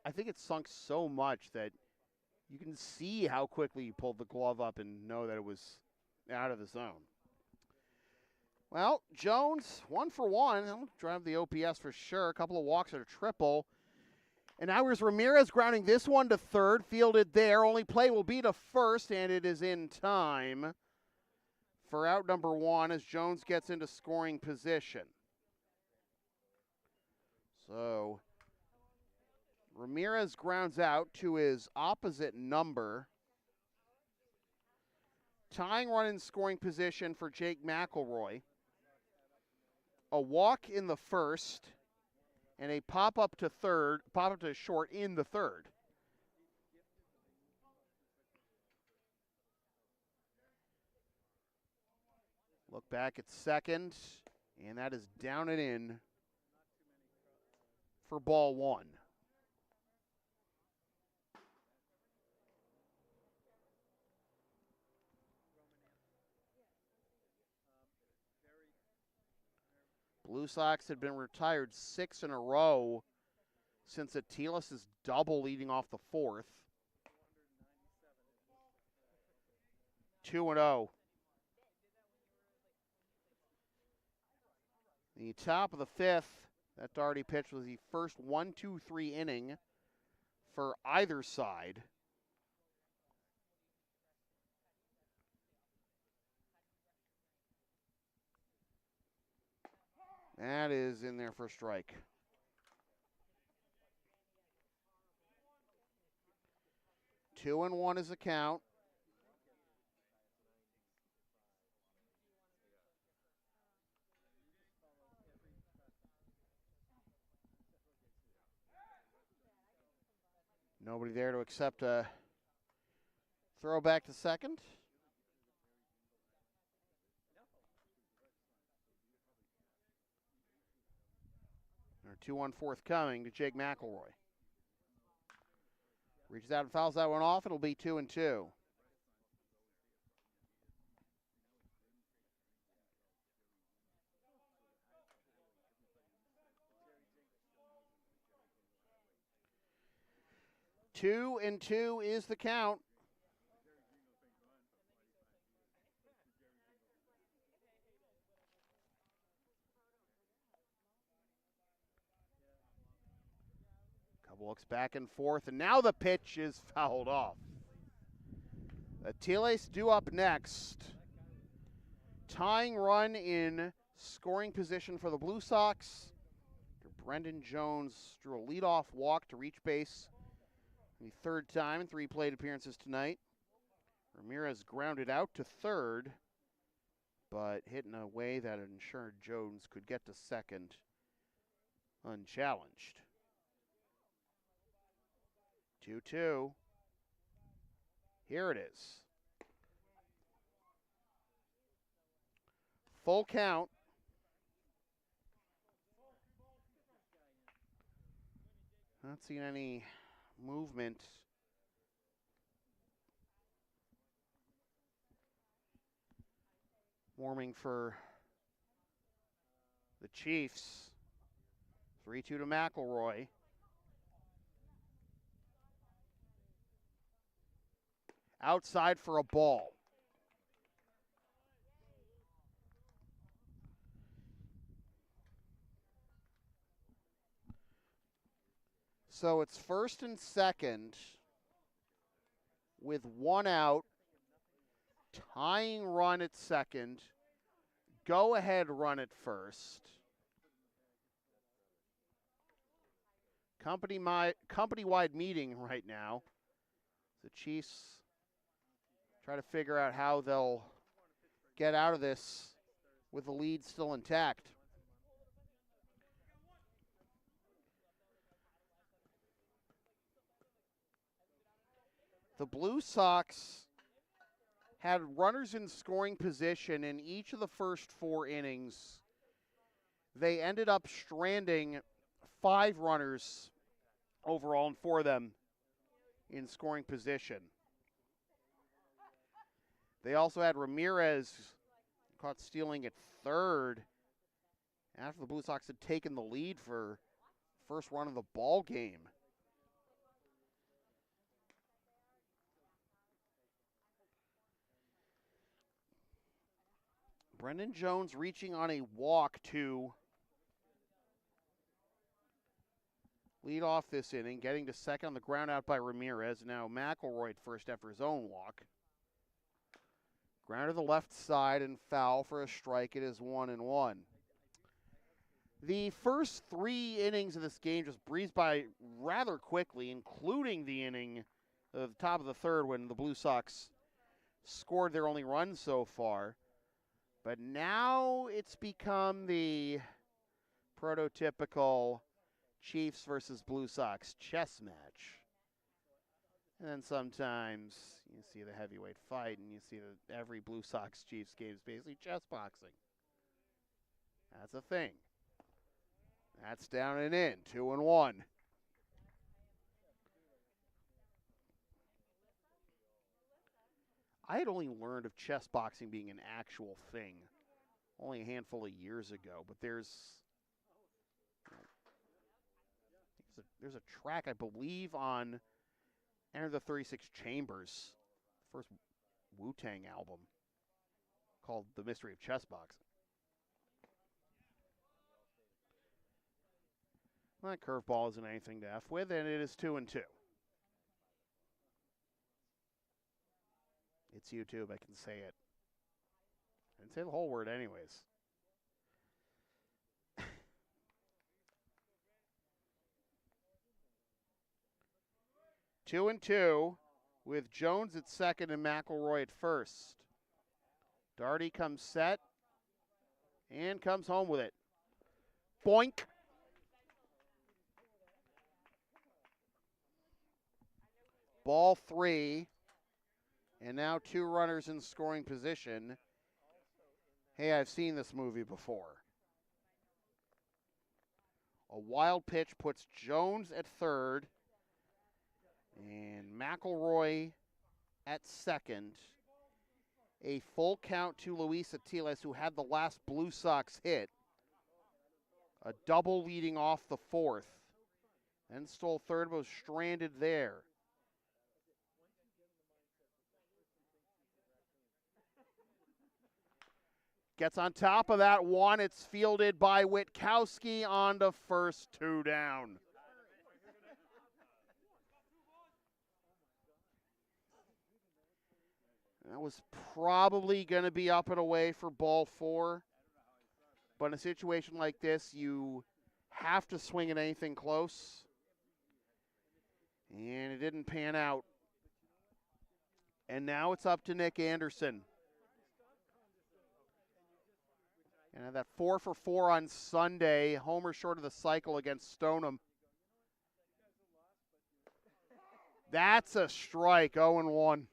I think it sunk so much that you can see how quickly he pulled the glove up and know that it was out of the zone. Well, Jones, 1 for 1. He'll drive the OPS for sure. A couple of walks and a triple. And now here's Ramirez grounding this one to third, fielded there. Only play will be to first, and it is in time for out number 1 as Jones gets into scoring position. So Ramirez grounds out to his opposite number. Tying run in scoring position for Jake McElroy. A walk in the first. And a pop-up to short in the third. Look back at second, and that is down and in for ball one. Blue Sox had been retired 6 in a row since Atilis' double leading off the fourth. 2-0. The top of the fifth, that Doherty pitch was the first 1-2-3 inning for either side. That is in there for a strike. 2-1 is the count. Nobody there to accept a throw back to second. Our 2-1 forthcoming to Jake McElroy. Reaches out and fouls that one off. It'll be 2-2. Two and two is the count. Couple looks back and forth, and now the pitch is fouled off. Atiles due up next. Tying run in scoring position for the Blue Sox. Brendan Jones drew a leadoff walk to reach base. The third time in 3 plate appearances tonight. Ramirez grounded out to third, but hit in a way that ensured Jones could get to second unchallenged. 2-2. Here it is. Full count. Not seeing any movement. Warming for the Chiefs. 3-2 to McElroy. Outside for a ball. So it's first and second with 1 out, tying run at second, go ahead run at first. Company-wide meeting right now. The Chiefs try to figure out how they'll get out of this with the lead still intact. The Blue Sox had runners in scoring position in each of the first 4 innings. They ended up stranding 5 runners overall, and 4 of them in scoring position. They also had Ramirez caught stealing at third after the Blue Sox had taken the lead for first run of the ball game. Brendan Jones reaching on a walk to lead off this inning, getting to second on the ground out by Ramirez. Now McElroy at first after his own walk. Ground to the left side and foul for a strike. It is 1-1. The first 3 innings of this game just breezed by rather quickly, including the inning at the top of the third when the Blue Sox scored their only run so far. But now it's become the prototypical Chiefs versus Blue Sox chess match. And then sometimes you see the heavyweight fight, and you see that every Blue Sox Chiefs game is basically chess boxing. That's a thing. That's down and in, 2-1. I had only learned of chess boxing being an actual thing only a handful of years ago, but there's a track, I believe, on Enter the 36 Chambers, first Wu-Tang album, called The Mystery of Chess Boxing. Well, that curveball isn't anything to F with, and it is 2-2. It's YouTube, I can say it. I didn't say the whole word anyways. Two and two, with Jones at second and McElroy at first. Darty comes set and comes home with it. Boink. Ball 3, and now 2 runners in scoring position. Hey, I've seen this movie before. A wild pitch puts Jones at third and McElroy at second. A full count to Luis Atiles, who had the last Blue Sox hit. A double leading off the fourth. Then stole third, but was stranded there. Gets on top of that one. It's fielded by Witkowski on to first, 2 down. That was probably going to be up and away for ball 4. But in a situation like this, you have to swing at anything close. And it didn't pan out. And now it's up to Nick Anderson. And that 4 for 4 on Sunday, homer short of the cycle against Stoneham. That's a strike, 0-1.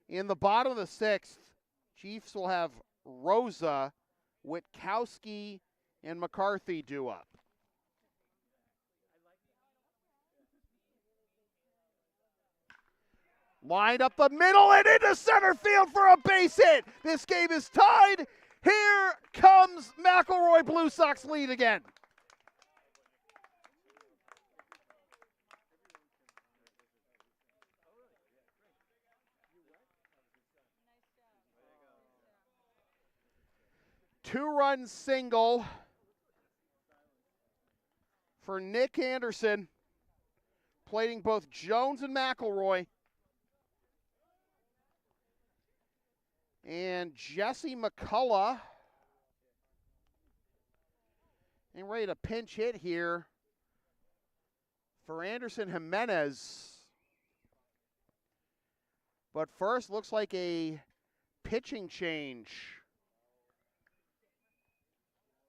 In the bottom of the 6th, Chiefs will have Rosa, Witkowski, and McCarthy due up. Lined up the middle and into center field for a base hit. This game is tied. Here comes McElroy. Blue Sox lead again. Two-run single for Nick Anderson, plating both Jones and McElroy. And Jesse McCullough, and ready to pinch hit here for Anderson Jimenez. But first, looks like a pitching change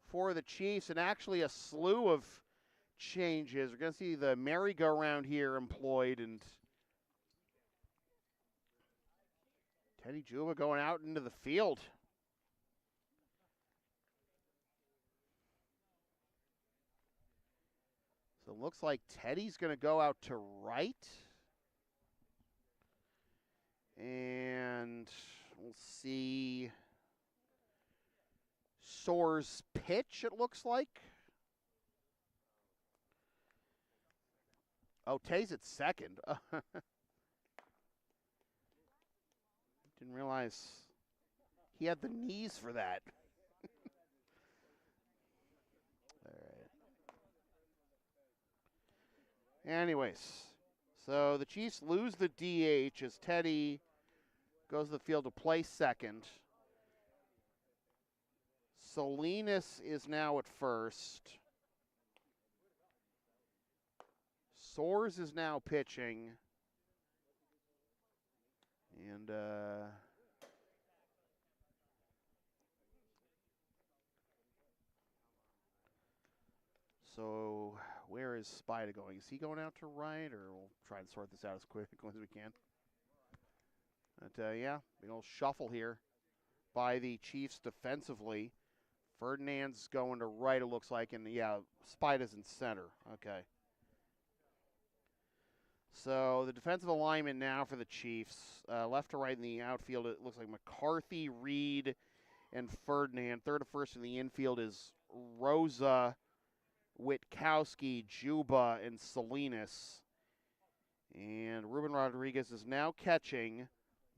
for the Chiefs, and actually a slew of changes. We're going to see the merry-go-round here employed, and Teddy Juba going out into the field. So it looks like Teddy's going to go out to right. And we'll see Soares pitch, it looks like. Oh, Tay's at second. Didn't realize he had the knees for that. All right. Anyways, so the Chiefs lose the DH as Teddy goes to the field to play second. Salinas is now at first. Soares is now pitching. And so Where is Spida going? Is he going out to right, or we'll try and sort this out as quick as we can? But, yeah, big old shuffle here by the Chiefs defensively. Ferdinand's going to right, it looks like, and, yeah, Spida's in center. Okay. So the defensive alignment now for the Chiefs, left to right in the outfield, it looks like McCarthy, Reed, and Ferdinand. Third to first in the infield is Rosa, Witkowski, Juba, and Salinas. And Ruben Rodriguez is now catching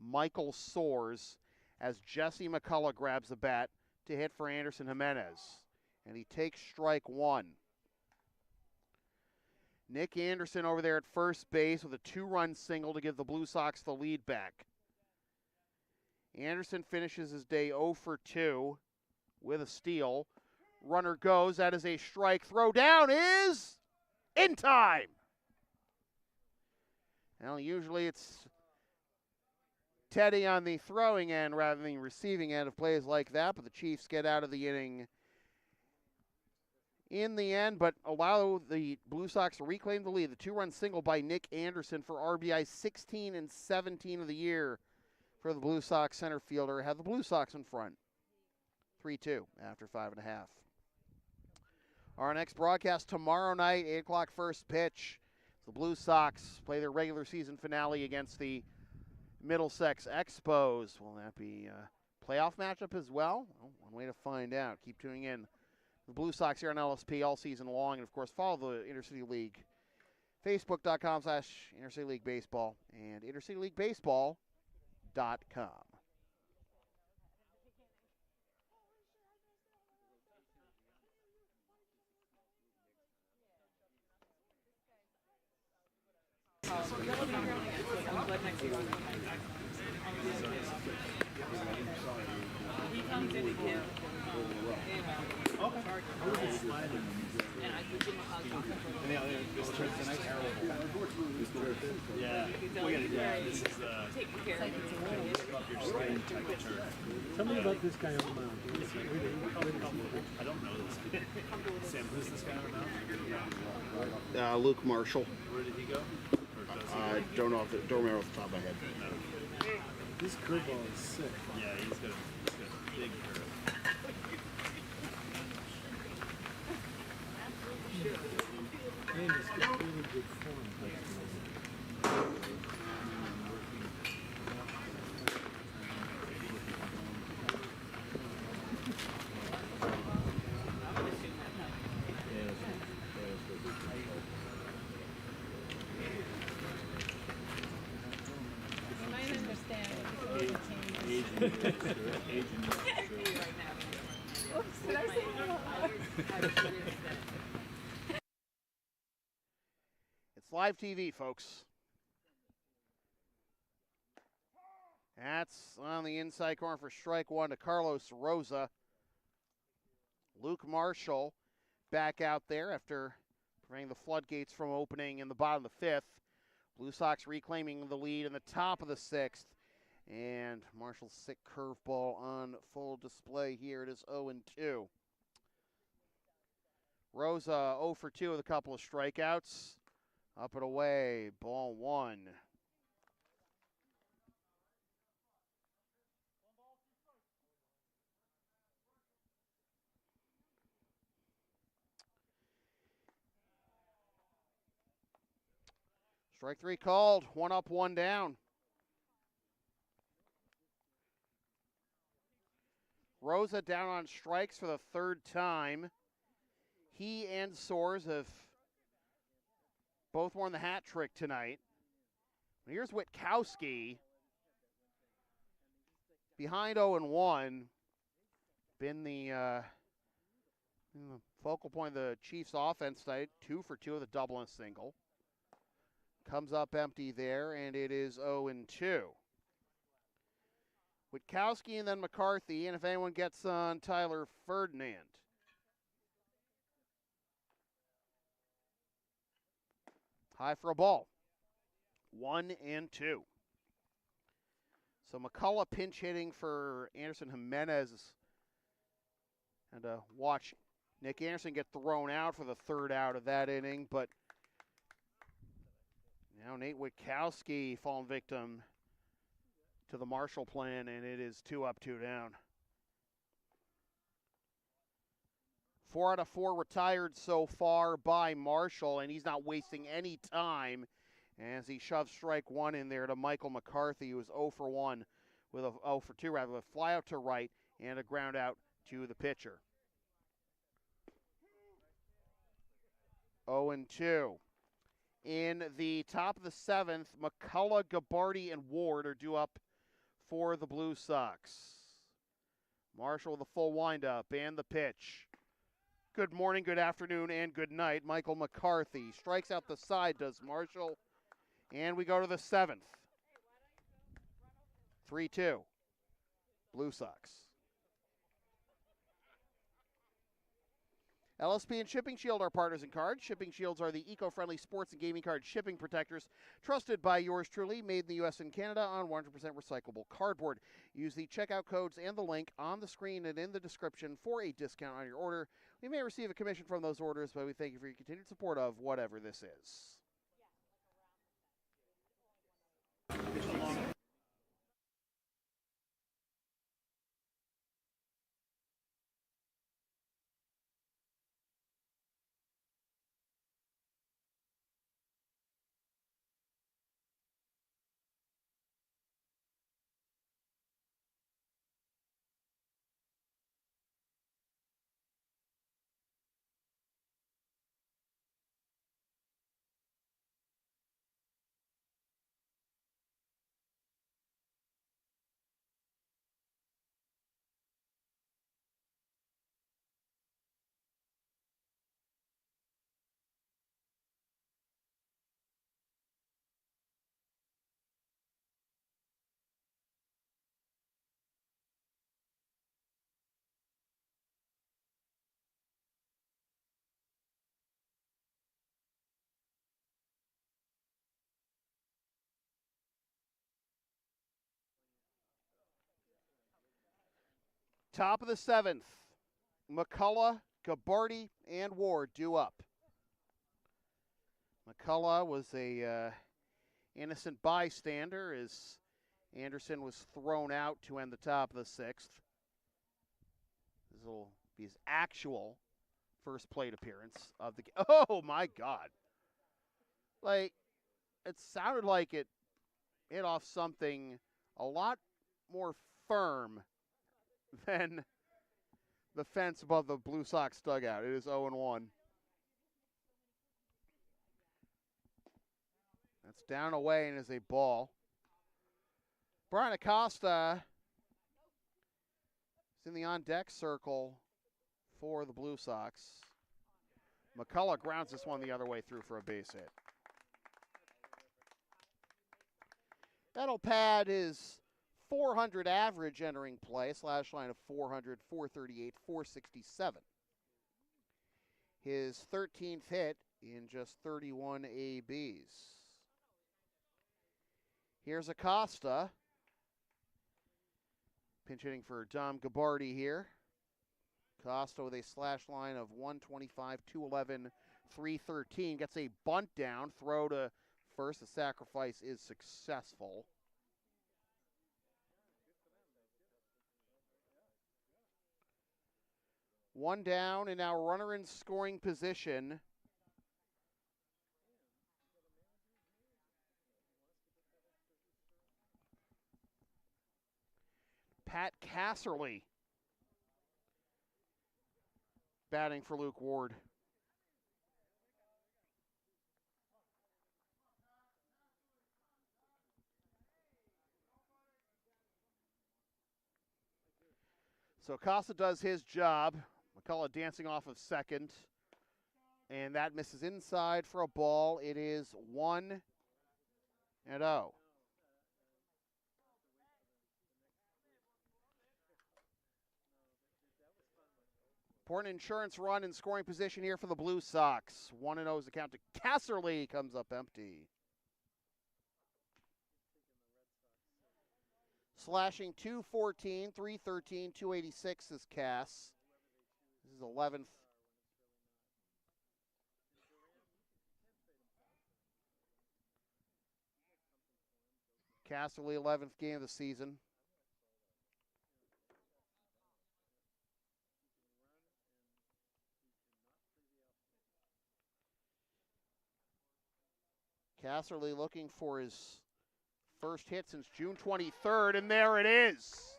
Michael Soares as Jesse McCullough grabs the bat to hit for Anderson Jimenez. And he takes strike one. Nick Anderson over there at first base with a 2-run single to give the Blue Sox the lead back. Anderson finishes his day 0 for 2 with a steal. Runner goes. That is a strike. Throw down is in time. Well, usually it's Teddy on the throwing end rather than the receiving end of plays like that, but the Chiefs get out of the inning in the end, but allow the Blue Sox to reclaim the lead. The 2-run single by Nick Anderson for RBI 16 and 17 of the year for the Blue Sox center fielder. Had the Blue Sox in front. 3-2 after 5.5. Our next broadcast tomorrow night, 8 o'clock first pitch. The Blue Sox play their regular season finale against the Middlesex Expos. Will that be a playoff matchup as well? Well, one way to find out. Keep tuning in. The Blue Sox here on LSP all season long. And, of course, follow the Intercity League. Facebook.com/Intercity League Baseball and IntercityLeagueBaseball.com. He comes in again. And I could give him a hug. This trip tonight, yeah. This is Taking care of Tell me about this guy on the mound. I don't know this kid. Sam, who's this guy on the mound? Luke Marshall. Where did he go? Don't remember off the top of my head. This curveball is sick. Yeah, he's got a big curve. And he's got really good form. Oops, did I say It's live TV, folks. That's on the inside corner for strike one to Carlos Rosa. Luke Marshall back out there after preventing the floodgates from opening in the bottom of the fifth. Blue Sox reclaiming the lead in the top of the sixth. And Marshall's sick curveball on full display here. It is 0-2. Rosa 0 for 2 with a couple of strikeouts. Up and away, ball one. Strike three called. 1 up, 1 down. Rosa down on strikes for the third time. He and Soares have both won the hat trick tonight. Here's Witkowski. Behind 0-1. Been the focal point of the Chiefs' offense tonight. 2 for 2 with a double and a single. Comes up empty there, and it is 0-2. Witkowski and then McCarthy, and if anyone gets on Tyler Ferdinand. High for a ball. 1-2. So McCullough pinch hitting for Anderson Jimenez. And watch Nick Anderson get thrown out for the third out of that inning, but now Nate Witkowski falling victim to the Marshall plan, and it is 2 up, 2 down. 4 out of 4 retired so far by Marshall, and he's not wasting any time as he shoves strike 1 in there to Michael McCarthy, who was 0 for 1 with a 0 for 2 rather, with a fly out to right and a ground out to the pitcher. 0-2. In the top of the 7th, McCullough, Gabarty, and Ward are due up for the Blue Sox. Marshall with a full windup and the pitch. Good morning, good afternoon, and good night. Michael McCarthy strikes out the side, does Marshall. And we go to the 7th. 3-2. Blue Sox. LSP and Shipping Shield are partners in cards. Shipping Shields are the eco-friendly sports and gaming card shipping protectors trusted by yours truly, made in the U.S. and Canada on 100% recyclable cardboard. Use the checkout codes and the link on the screen and in the description for a discount on your order. We may receive a commission from those orders, but we thank you for your continued support of whatever this is. Top of the 7th, McCullough, Gabarty, and Ward due up. McCullough was a innocent bystander as Anderson was thrown out to end the top of the 6th. This will be his actual first plate appearance of the game. Oh, my God. Like, it sounded like it hit off something a lot more firm than the fence above the Blue Sox dugout. It is 0-1. That's down away and is a ball. Brian Acosta is in the on-deck circle for the Blue Sox. McCullough grounds this one the other way through for a base hit. That'll pad his 400 average entering play, slash line of 400, 438, 467. His 13th hit in just 31 ABs. Here's Acosta. Pinch hitting for Dom Gabarty here. Acosta with a slash line of 125, 211, 313. Gets a bunt down, throw to first. The sacrifice is successful. One down, and now runner in scoring position. Pat Casserly batting for Luke Ward. So Acosta does his job. McCullough dancing off of second. And that misses inside for a ball. It is 1-0. Important insurance run in scoring position here for the Blue Sox. 1-0 is the count to Casserly. Comes up empty. Slashing 214, 313, 286 is Cass. This is 11th Casterly, 11th game of the season. Casterly looking for his first hit since June 23rd, and there it is.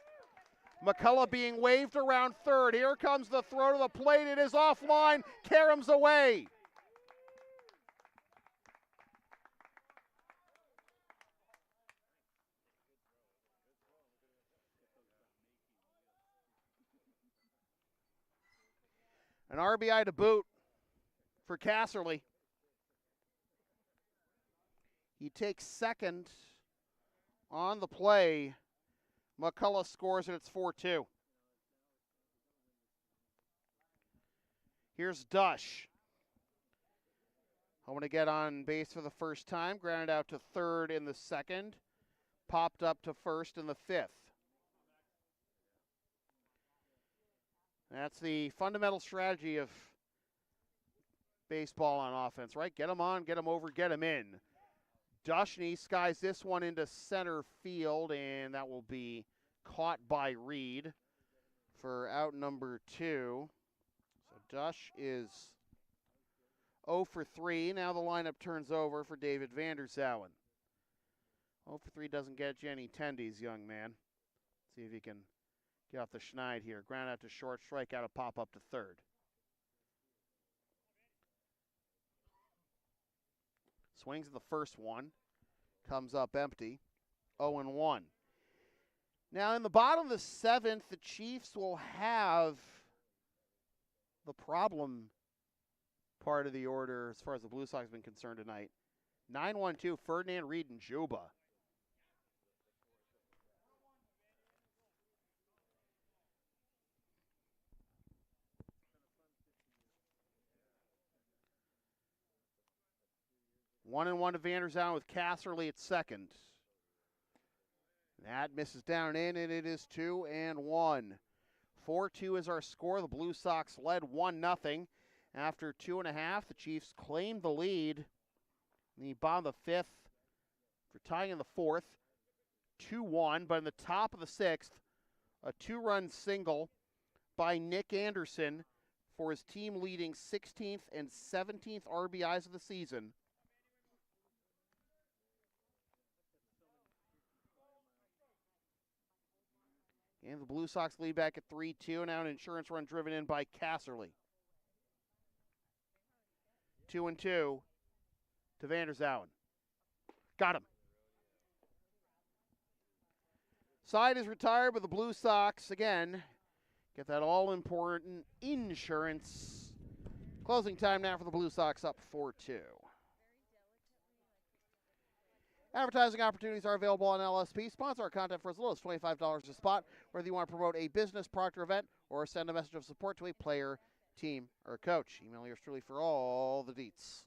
McCullough being waved around third. Here comes the throw to the plate. It is offline. Karams away. An RBI to boot for Casterly. He takes second on the play. McCullough scores and it's 4-2. Here's Dush. Hoping to get on base for the first time. Grounded out to third in the second. Popped up to first in the fifth. That's the fundamental strategy of baseball on offense, right? Get them on, get them over, get them in. Dushney skies this one into center field, and that will be caught by Reed for out number 2. So Dush is 0 for 3. Now the lineup turns over for David Vanderzowen. 0 for 3 doesn't get you any tendies, young man. See if he can get off the schneid here. Ground out to short, strike out, a pop up to third. Swings in the first one. Comes up empty. 0-1. Now in the bottom of the 7th, the Chiefs will have the problem part of the order as far as the Blue Sox have been concerned tonight. 9-1-2, Ferdinand, Reed, and Juba. One and one to Vanderzowen with Casterly at second. That misses down in, and it is 2-1. 4-2 is our score. The Blue Sox led 1-0. After 2.5, the Chiefs claimed the lead in the bottom of the 5th for tying in the 4th. 2-1, but in the top of the 6th, a 2-run single by Nick Anderson for his team-leading 16th and 17th RBIs of the season. And the Blue Sox lead back at 3-2. Now an insurance run driven in by Casterly. 2-2 to Vanderzowen. Got him. Side is retired, but the Blue Sox, again, get that all-important insurance. Closing time now for the Blue Sox, up 4-2. Advertising opportunities are available on LSP. Sponsor our content for as little as $25 a spot, whether you want to promote a business, product, or event, or send a message of support to a player, team, or coach. Email yours truly for all the deets.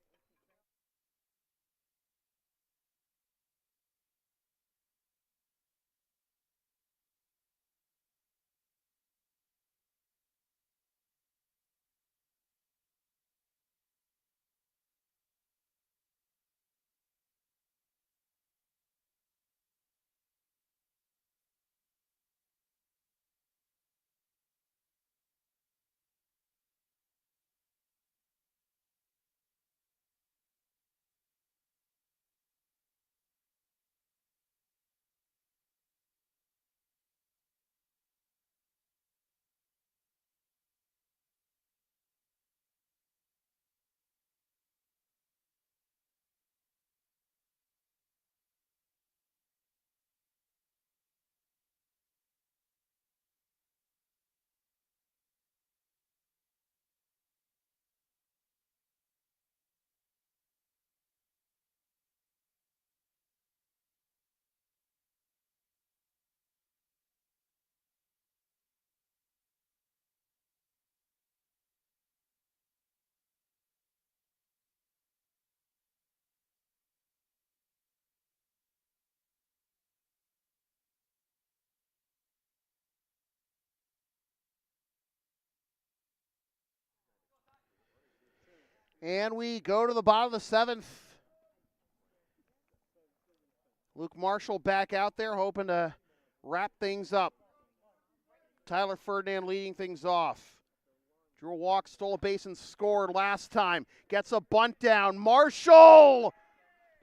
And we go to the bottom of the 7th. Luke Marshall back out there hoping to wrap things up. Tyler Ferdinand leading things off. Drew a walk, stole a base, and scored last time. Gets a bunt down. Marshall!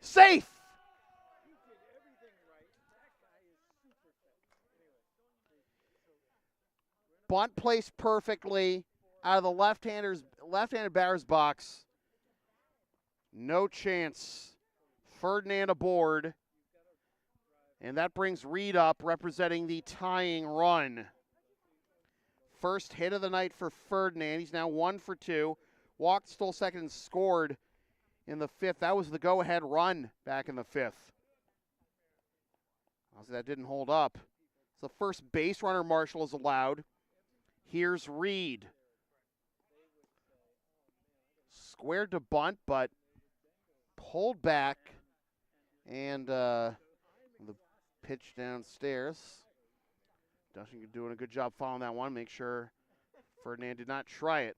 Safe! Bunt placed perfectly out of the left-handed batter's box. No chance. Ferdinand aboard. And that brings Reed up, representing the tying run. First hit of the night for Ferdinand. He's now 1 for 2. Walked, stole second, and scored in the 5th. That was the go-ahead run back in the 5th. Obviously, that didn't hold up. So the first base runner Marshall is allowed. Here's Reed. Squared to bunt, but pulled back. And the pitch downstairs. Dushing doing a good job following that one. Make sure Ferdinand did not try it.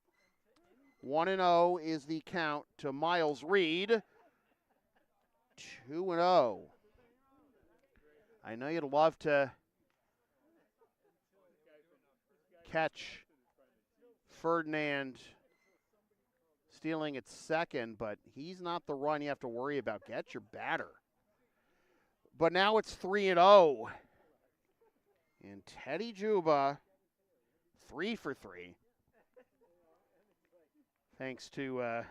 1-0 is the count to Miles Reed. 2-0. I know you'd love to catch Ferdinand stealing at second, but he's not the run you have to worry about. Get your batter. But now it's 3-0. And Teddy Juba, 3 for 3. Thanks to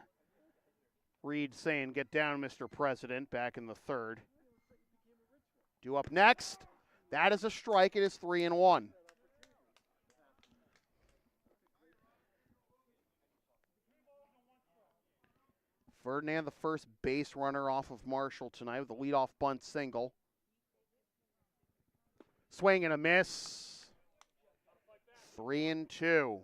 Reed saying, "Get down, Mr. President," back in the 3rd. Due up next. That is a strike. It is 3-1. Ferdinand, the first base runner off of Marshall tonight with a leadoff bunt single. Swing and a miss. 3-2.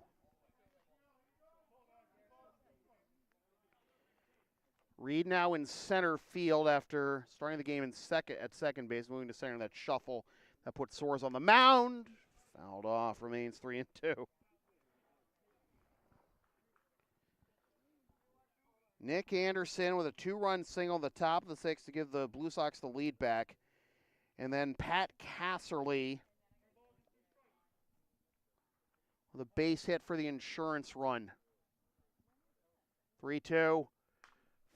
Reed now in center field after starting the game at second base, moving to center. That shuffle that put Soares on the mound. Fouled off, remains 3-2. Nick Anderson with a 2-run single at the top of the 6th to give the Blue Sox the lead back. And then Pat Casserly with a base hit for the insurance run. 3-2.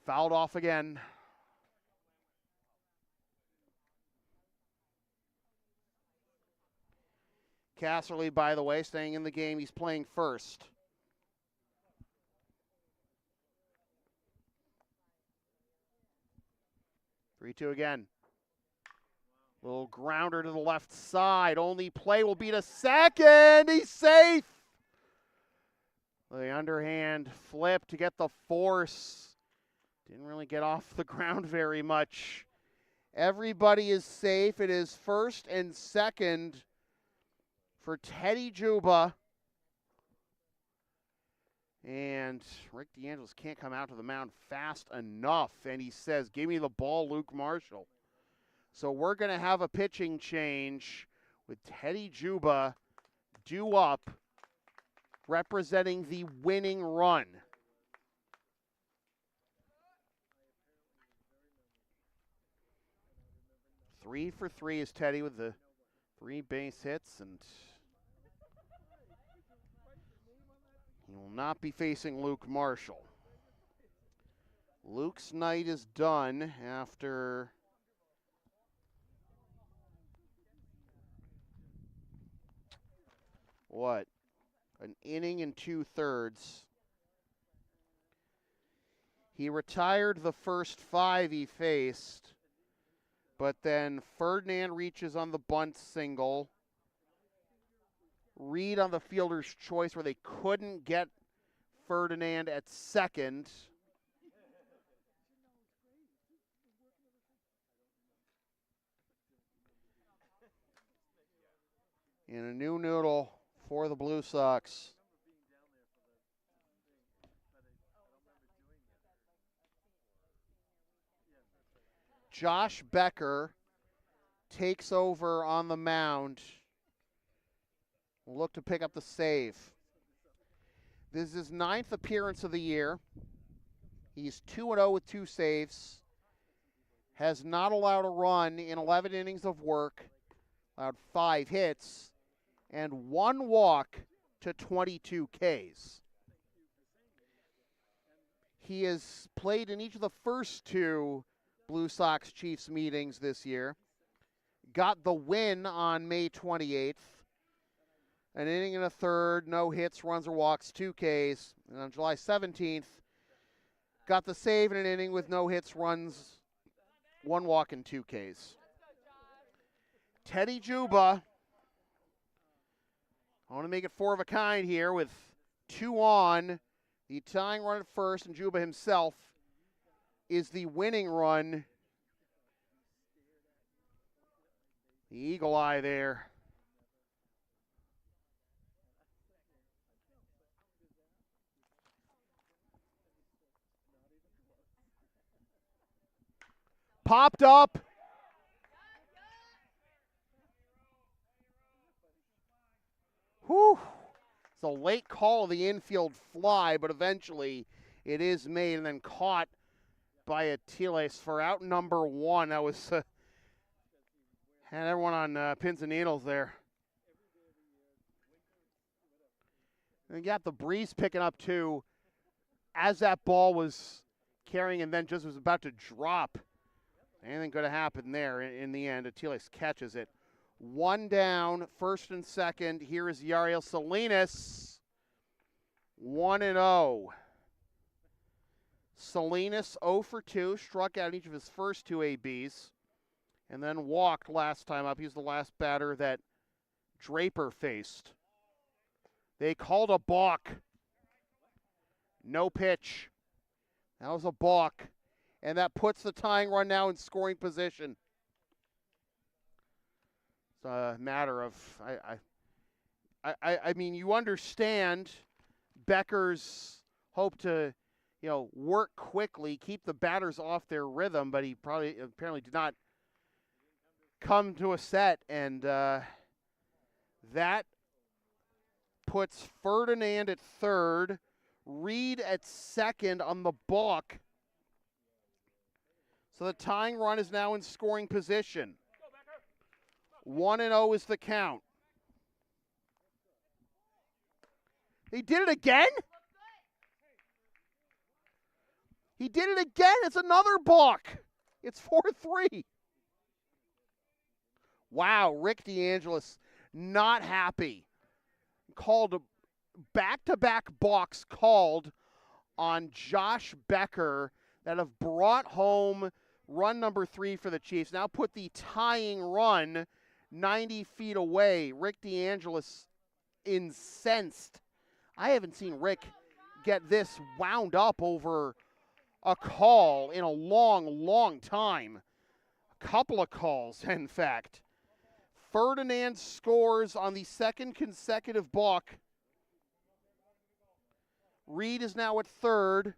Fouled off again. Casserly, by the way, staying in the game. He's playing first. Three-two again. Little grounder to the left side. Only play will be to second. He's safe. The underhand flip to get the force. Didn't really get off the ground very much. Everybody is safe. It is first and second for Teddy Juba. And Rick DeAngelis can't come out to the mound fast enough. And he says, "Give me the ball, Luke Marshall." So we're going to have a pitching change with Teddy Juba due up, representing the winning run. Three for 3 is Teddy with the 3 base hits, and he will not be facing Luke Marshall. Luke's night is done after what? An inning and 2/3. He retired the first 5 he faced, but then Ferdinand reaches on the bunt single. Reed on the fielder's choice where they couldn't get Ferdinand at second. And a new noodle for the Blue Sox. Josh Becker takes over on the mound. Will look to pick up the save. This is his 9th appearance of the year. He's 2-0 with 2 saves. has not allowed a run in 11 innings of work, allowed 5 hits, and 1 walk to 22 Ks. He has played in each of the first 2 Blue Sox Chiefs meetings this year. Got the win on May 28th. An inning and a third, no hits, runs or walks, 2 Ks. And on July 17th, got the save in an inning with no hits, runs, 1 walk, and 2 Ks. Teddy Juba, I want to make it 4 of a kind here with 2 on. The tying run at first, and Juba himself is the winning run. The eagle eye there. Popped up. Whew. It's a late call of the infield fly, but eventually it is made and then caught by Atiles for out number 1. That was had everyone on pins and needles there. And you got the breeze picking up too as that ball was carrying and then just was about to drop. Anything could have happened there in the end. Atiles catches it. 1 down, first and second. Here is Yariel Salinas. 1-0. Salinas 0 for 2, struck out in each of his first 2 ABs, and then walked last time up. He was the last batter that Draper faced. They called a balk. No pitch. That was a balk. And that puts the tying run now in scoring position. It's a matter of, I mean, you understand Becker's hope to, work quickly, keep the batters off their rhythm, but he apparently did not come to a set, and that puts Ferdinand at third, Reed at second on the balk. So the tying run is now in scoring position. 1-0 is the count. He did it again? He did it again. It's another balk. It's 4-3. Wow, Rick DeAngelis not happy. Called back-to-back balks called on Josh Becker that have brought home run number 3 for the Chiefs. Now put the tying run 90 feet away. Rick DeAngelis incensed. I haven't seen Rick get this wound up over a call in a long, long time. A couple of calls, in fact. Ferdinand scores on the second consecutive balk. Reed is now at third.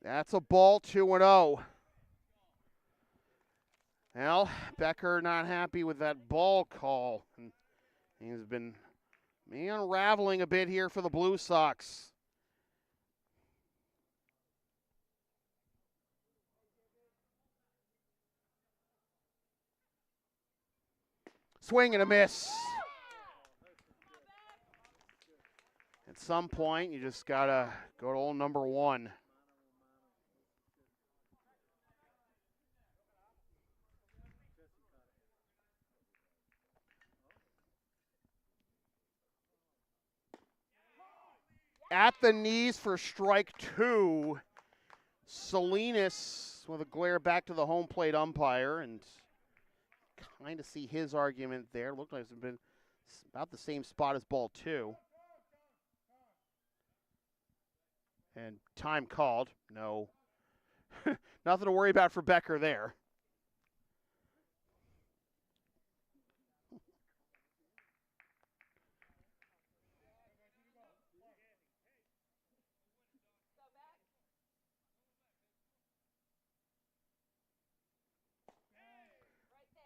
That's a ball, 2-0. Well, Becker not happy with that ball call. He's been unraveling a bit here for the Blue Sox. Swing and a miss. At some point, you just got to go to old number 1. At the knees for strike 2. Salinas with a glare back to the home plate umpire, and kind of see his argument there. Looked like it's been about the same spot as ball 2. And time called. No. Nothing to worry about for Becker there.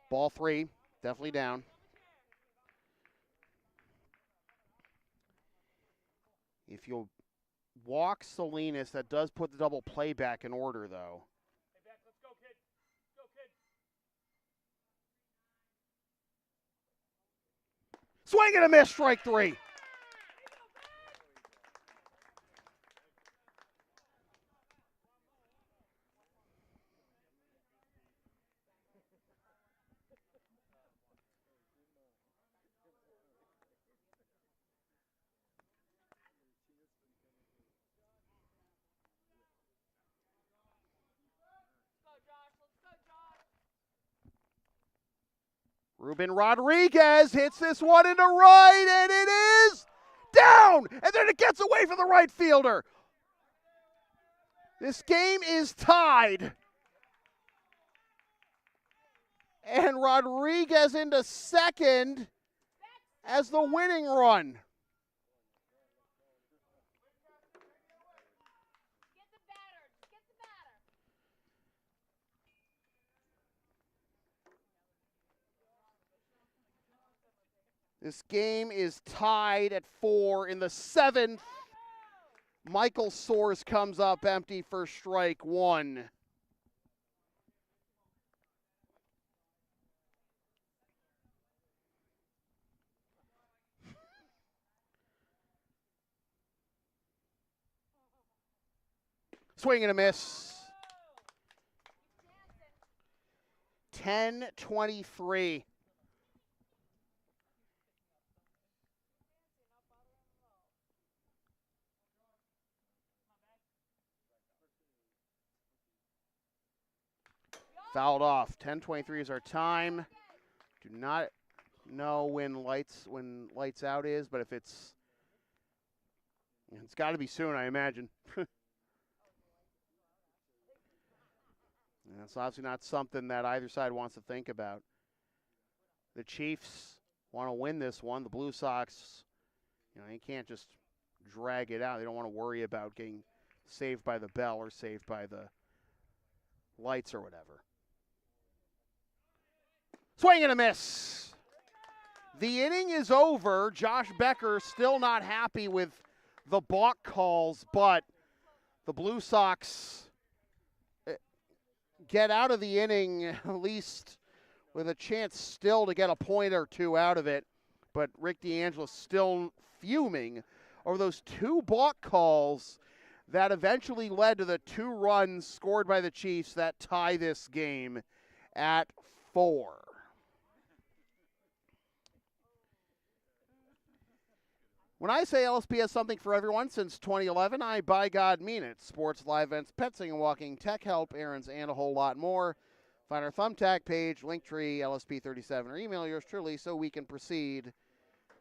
Ball 3, definitely down. If you'll walk Salinas, that does put the double play back in order, though. Swing and a miss, strike 3. Ruben Rodriguez hits this one into right, and it is down! And then it gets away from the right fielder. This game is tied. And Rodriguez into second as the winning run. This game is tied at 4 in the 7th. Michael Soares comes up empty for strike 1. Swing and a miss. 10-23. Fouled off. 10:23 is our time. Do not know when lights out is, but if it's got to be soon, I imagine. That's obviously not something that either side wants to think about. The Chiefs want to win this one. The Blue Sox, they can't just drag it out. They don't want to worry about getting saved by the bell or saved by the lights or whatever. Swing and a miss. The inning is over. Josh Becker still not happy with the balk calls, but the Blue Sox get out of the inning at least with a chance still to get a point or two out of it. But Rick D'Angelo still fuming over those 2 balk calls that eventually led to the 2 runs scored by the Chiefs that tie this game at 4. When I say LSP has something for everyone since 2011, I by God mean it. Sports, live events, pet sitting and walking, tech help, errands, and a whole lot more. Find our Thumbtack page, Linktree, LSP37, or email yours truly so we can proceed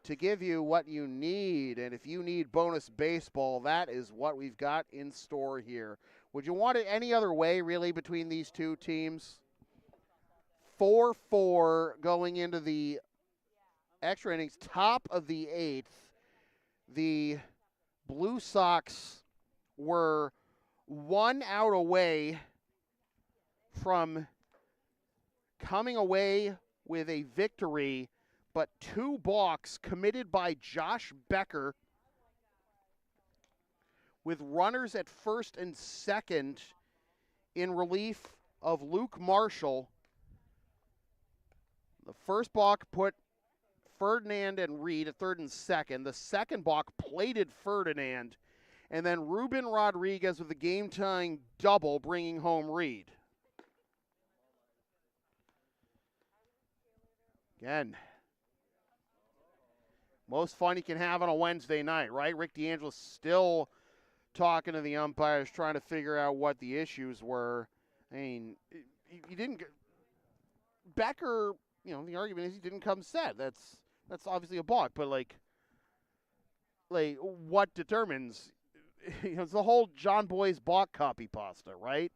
to give you what you need. And if you need bonus baseball, that is what we've got in store here. Would you want it any other way, really, between these two teams? 4-4 going into the extra innings, top of the 8th. The Blue Sox were 1 out away from coming away with a victory, but 2 balks committed by Josh Becker with runners at first and second in relief of Luke Marshall. The first balk put Ferdinand and Reed at third and second. The second balk plated Ferdinand. And then Ruben Rodriguez with the game-tying double bringing home Reed. Again, most fun you can have on a Wednesday night, right? Rick D'Angelo still talking to the umpires, trying to figure out what the issues were. I mean, he didn't. Becker, the argument is he didn't come set. That's obviously a balk, but like what determines? It's the whole John Boy's balk copy pasta, right?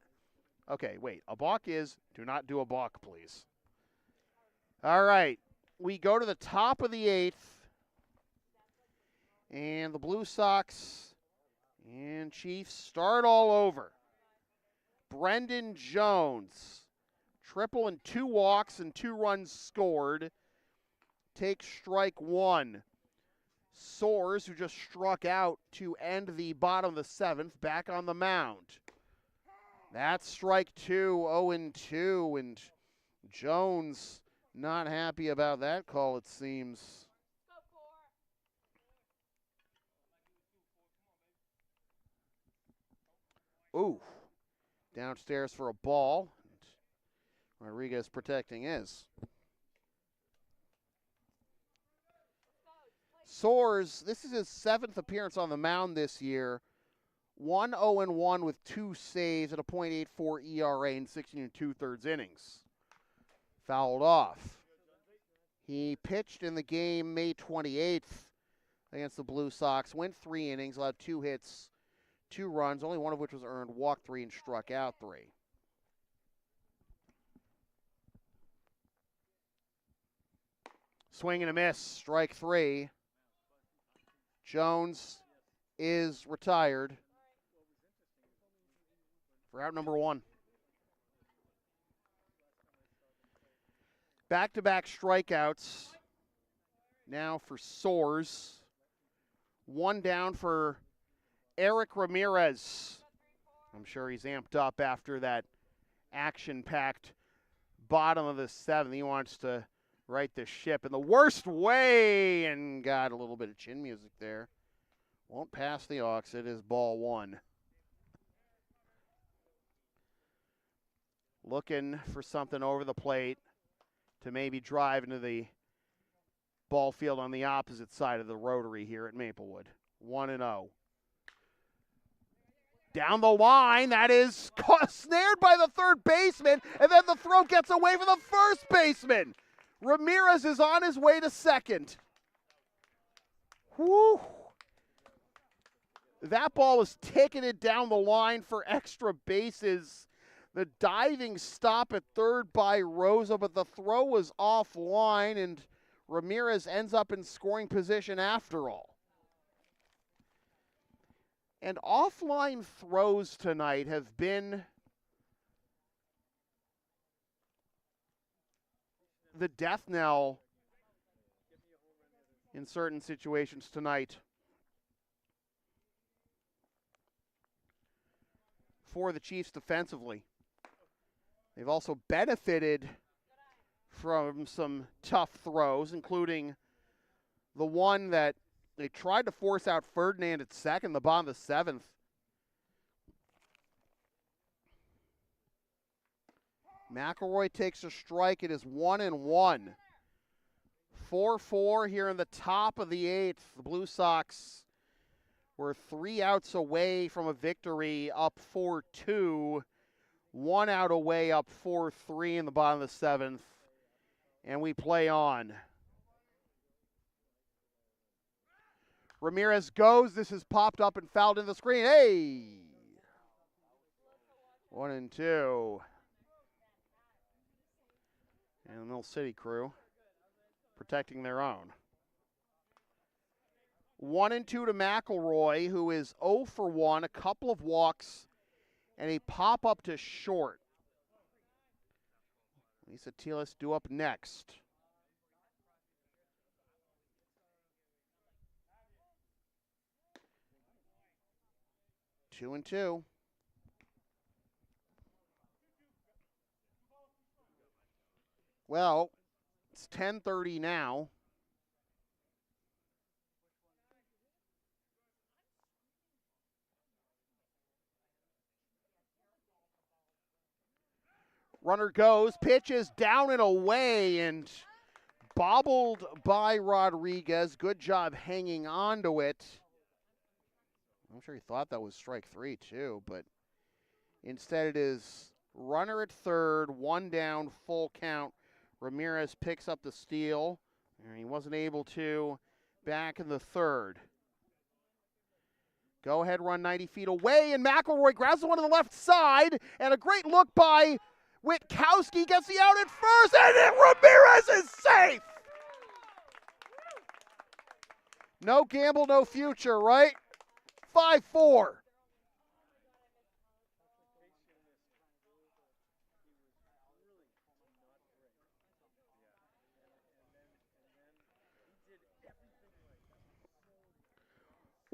Okay, wait. A balk is do not do a balk, please. All right, we go to the top of the 8th, and the Blue Sox and Chiefs start all over. Brendan Jones, triple and 2 walks and 2 runs scored, takes strike 1. Soares, who just struck out to end the bottom of the 7th, back on the mound. That's strike 2, 0-2, and Jones not happy about that call, it seems. Ooh, downstairs for a ball. Rodriguez protecting his. Soares, this is his 7th appearance on the mound this year. 1-0-1 with 2 saves at a .84 ERA in 16 2/3 innings. Fouled off. He pitched in the game May 28th against the Blue Sox, went 3 innings, allowed 2 hits, 2 runs, only one of which was earned, walked 3 and struck out 3. Swing and a miss, strike 3. Jones is retired for out number 1. Back-to-back strikeouts now for Soares. 1 down for Eric Ramirez. I'm sure he's amped up after that action-packed bottom of the 7th. He wants to right the ship in the worst way, and got a little bit of chin music there. Won't pass the aux. It is ball 1. Looking for something over the plate to maybe drive into the ball field on the opposite side of the rotary here at Maplewood. 1-0. Down the line, that is snared by the third baseman, and then the throw gets away from the first baseman. Ramirez is on his way to second. Whew. That ball was ticketed down the line for extra bases. The diving stop at third by Rosa, but the throw was offline, and Ramirez ends up in scoring position after all. And offline throws tonight have been the death knell in certain situations tonight for the Chiefs defensively. They've also benefited from some tough throws, including the one that they tried to force out Ferdinand at second, the bottom of the 7th. McElroy takes a strike. It is 1-1. 4-4 here in the top of the 8th. The Blue Sox were 3 outs away from a victory, up 4-2. 1 out away, up 4-3 in the bottom of the 7th. And we play on. Ramirez goes. This is popped up and fouled in the screen. Hey! 1-2. And the Mill City crew protecting their own. 1-2 to McElroy, who is 0 for 1, a couple of walks, and a pop-up to short. Lisa Telis due up next. Two and two. Well, it's 10:30 now. Runner goes, pitches down and away, and bobbled by Rodriguez. Good job hanging on to it. I'm sure he thought that was strike 3 too, but instead it is runner at third, 1 down, full count. Ramirez picks up the steal, and he wasn't able to back in the third. Go ahead run 90 feet away, and McElroy grabs the one to the left side, and a great look by Witkowski gets the out at first, and then Ramirez is safe! No gamble, no future, right? 5-4.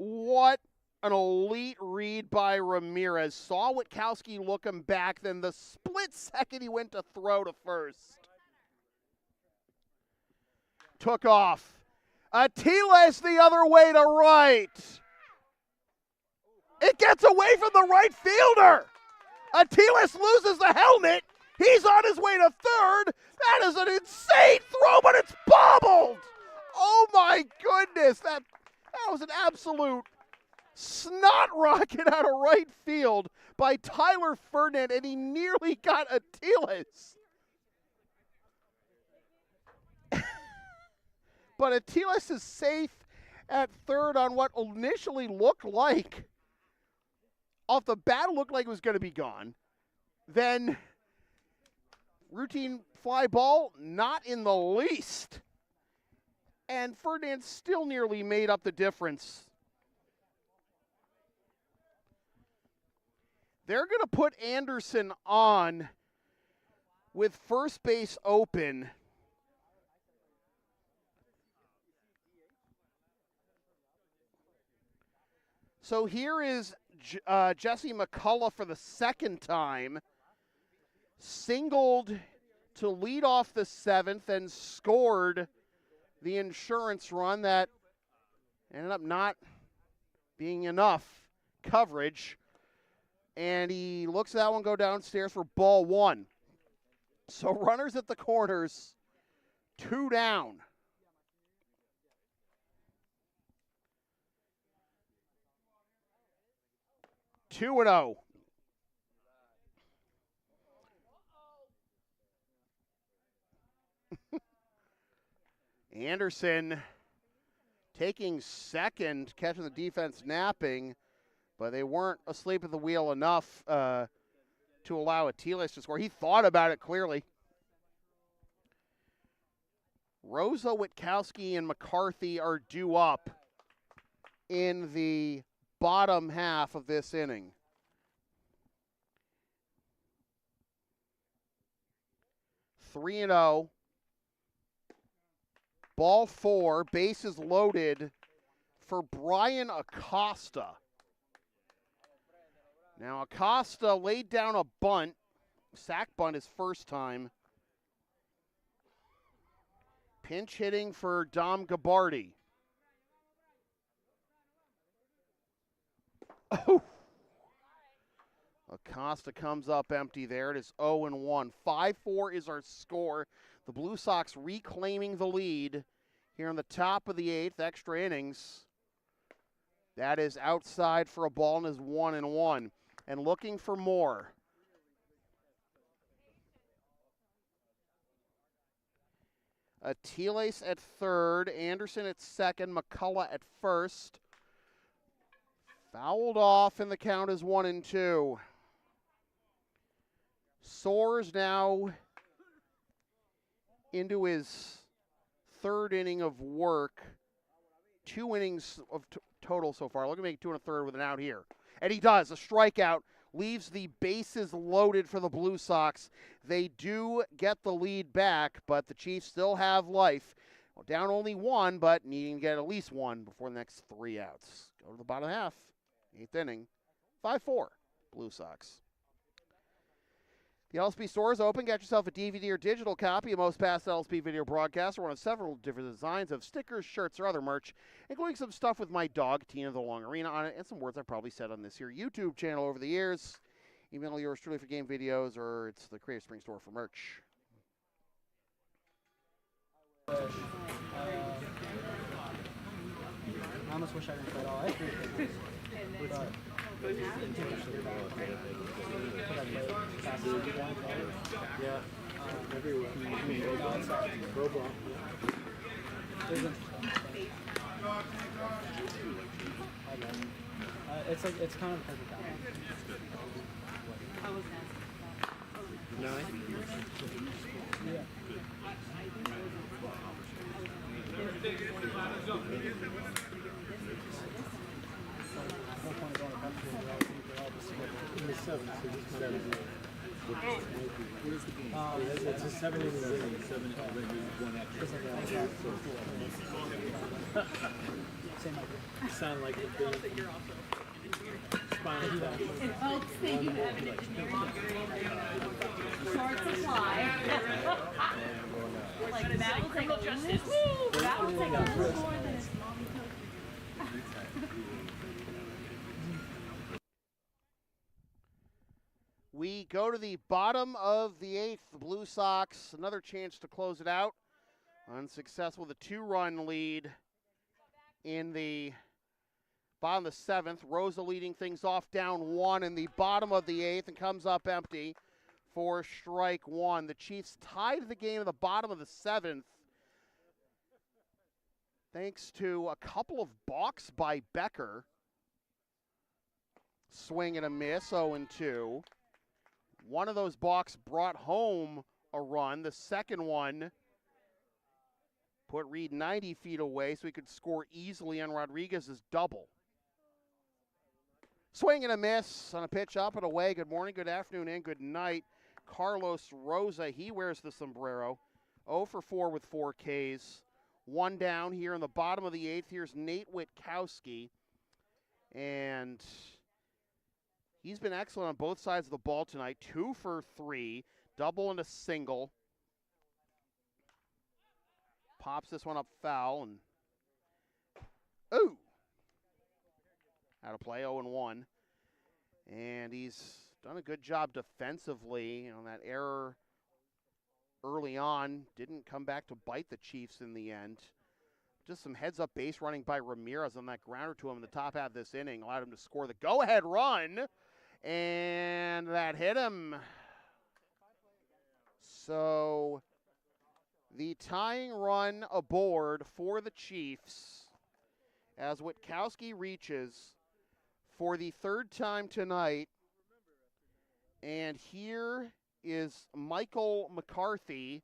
What an elite read by Ramirez. Saw Witkowski looking back, then the split second he went to throw to first. Took off. Atiles the other way to right. It gets away from the right fielder. Atiles loses the helmet. He's on his way to third. That is an insane throw, but it's bobbled. Oh my goodness. That was an absolute snot rocket out of right field by Tyler Ferdinand, and he nearly got Atiles. But Atiles is safe at third on what initially looked like, off the bat, it looked like it was going to be gone. Then routine fly ball, not in the least. And Ferdinand still nearly made up the difference. They're going to put Anderson on with first base open. So here is Jesse McCullough for the second time. Singled to lead off the seventh and scored the insurance run that ended up not being enough coverage. And he looks at that one go downstairs for ball one. So runners at the corners, 2 down. Two and 0. Anderson taking second, catching the defense napping, but they weren't asleep at the wheel enough to allow Atiles to score. He thought about it clearly. Rosa, Witkowski, and McCarthy are due up in the bottom half of this inning. Three and 0. Ball 4, bases loaded for Brian Acosta. Now Acosta laid down a bunt, sac bunt his first time. Pinch hitting for Dom Gabardi. Oh! Acosta comes up empty there. It is 0-1. 5-4 is our score. The Blue Sox reclaiming the lead here in the top of the 8th, extra innings. That is outside for a ball and is 1-1. And looking for more. Atiles at third, Anderson at second, McCullough at first. Fouled off, and the count is 1-2. Soares now into his third inning of work. 2 innings of total so far. Looking to make 2 1/3 with an out here. And he does. A strikeout leaves the bases loaded for the Blue Sox. They do get the lead back, but the Chiefs still have life. Well, down only 1, but needing to get at least 1 before the next 3 outs. Go to the bottom half. 8th inning. 5-4. Blue Sox. The LSP store is open. Get yourself a DVD or digital copy of most past LSP video broadcasts or one of several different designs of stickers, shirts, or other merch, including some stuff with my dog, Tina the Long Arena, on it, and some words I probably said on this here YouTube channel over the years. Email yours truly for game videos, or it's the Creative Spring store for merch. I almost wish I didn't play at all. I appreciate it. Yeah, everywhere. Pro ball. It's like it's kind of perfect. I was 9? Yeah. In the 7th, so this 7. Where's the game? It's a 7 innings inning. 7 1 extra. Same idea. Sound like a big spinal tap. It helps that you have an engineer short supply. Like that will take a little, that will take a little more than his mommy took. We go to the bottom of the 8th. The Blue Sox, another chance to close it out. Unsuccessful with a 2-run lead in the bottom of the 7th. Rosa leading things off down 1 in the bottom of the 8th and comes up empty for strike 1. The Chiefs tied the game in the bottom of the 7th thanks to a couple of balks by Becker. Swing and a miss, 0-2. One of those balks brought home a run. The second one put Reed 90 feet away so he could score easily on Rodriguez's double. Swing and a miss on a pitch up and away. Good morning, good afternoon, and good night. Carlos Rosa, he wears the sombrero. 0 for 4 with 4 Ks. 1 down here in the bottom of the 8th. Here's Nate Witkowski. And he's been excellent on both sides of the ball tonight. 2 for 3, double and a single. Pops this one up foul, and ooh! Out of play, 0-1. And he's done a good job defensively. You know, that error early on didn't come back to bite the Chiefs in the end. Just some heads-up base running by Ramirez on that grounder to him in the top half of this inning allowed him to score the go-ahead run, and that hit him. So the tying run aboard for the Chiefs as Witkowski reaches for the 3rd time tonight. And here is Michael McCarthy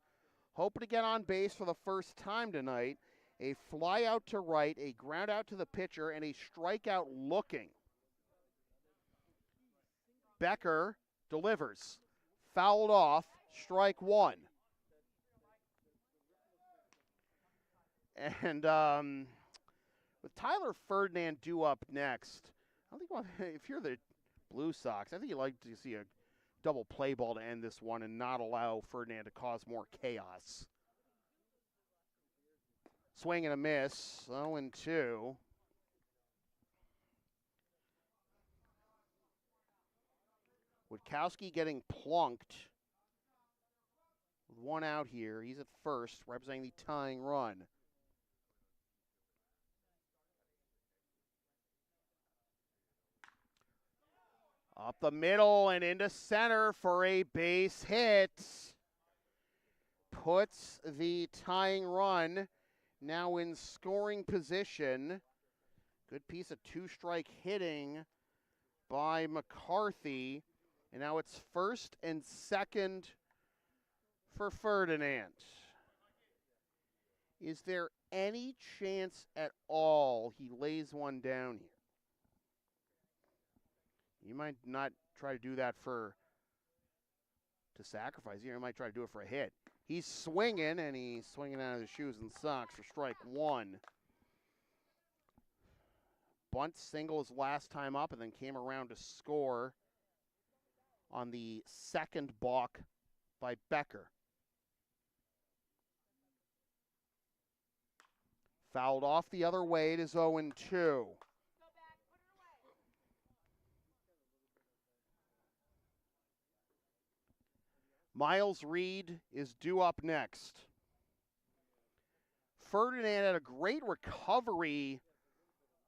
hoping to get on base for the first time tonight. A fly out to right, a ground out to the pitcher, and a strikeout looking. Becker delivers. Fouled off, strike 1. And with Tyler Ferdinand due up next, I don't think if you're the Blue Sox, I think you'd like to see a double play ball to end this one and not allow Ferdinand to cause more chaos. Swing and a miss, 0-2. Witkowski getting plunked with 1 out here. He's at first, representing the tying run. Up the middle and into center for a base hit. Puts the tying run now in scoring position. Good piece of 2-strike hitting by McCarthy. And now it's 1st and 2nd for Ferdinand. Is there any chance at all he lays one down here? You might not try to do that to sacrifice. You might try to do it for a hit. He's swinging, and he's swinging out of his shoes and socks for strike 1. Bunt single his last time up, and then came around to score on the 2nd balk by Becker. Fouled off the other way. It is 0-2. Miles Reed is due up next. Ferdinand had a great recovery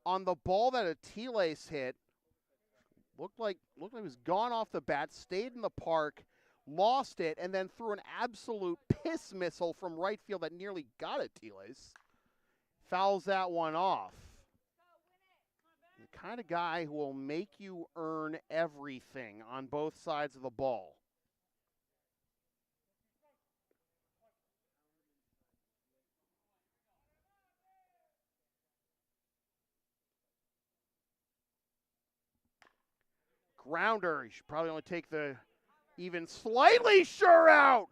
on the ball that Atiles hit. Looked like it was gone off the bat, stayed in the park, lost it, and then threw an absolute piss missile from right field that nearly got Atiles. Fouls that one off. The kind of guy who will make you earn everything on both sides of the ball. Grounder, he should probably only take the even slightly sure out.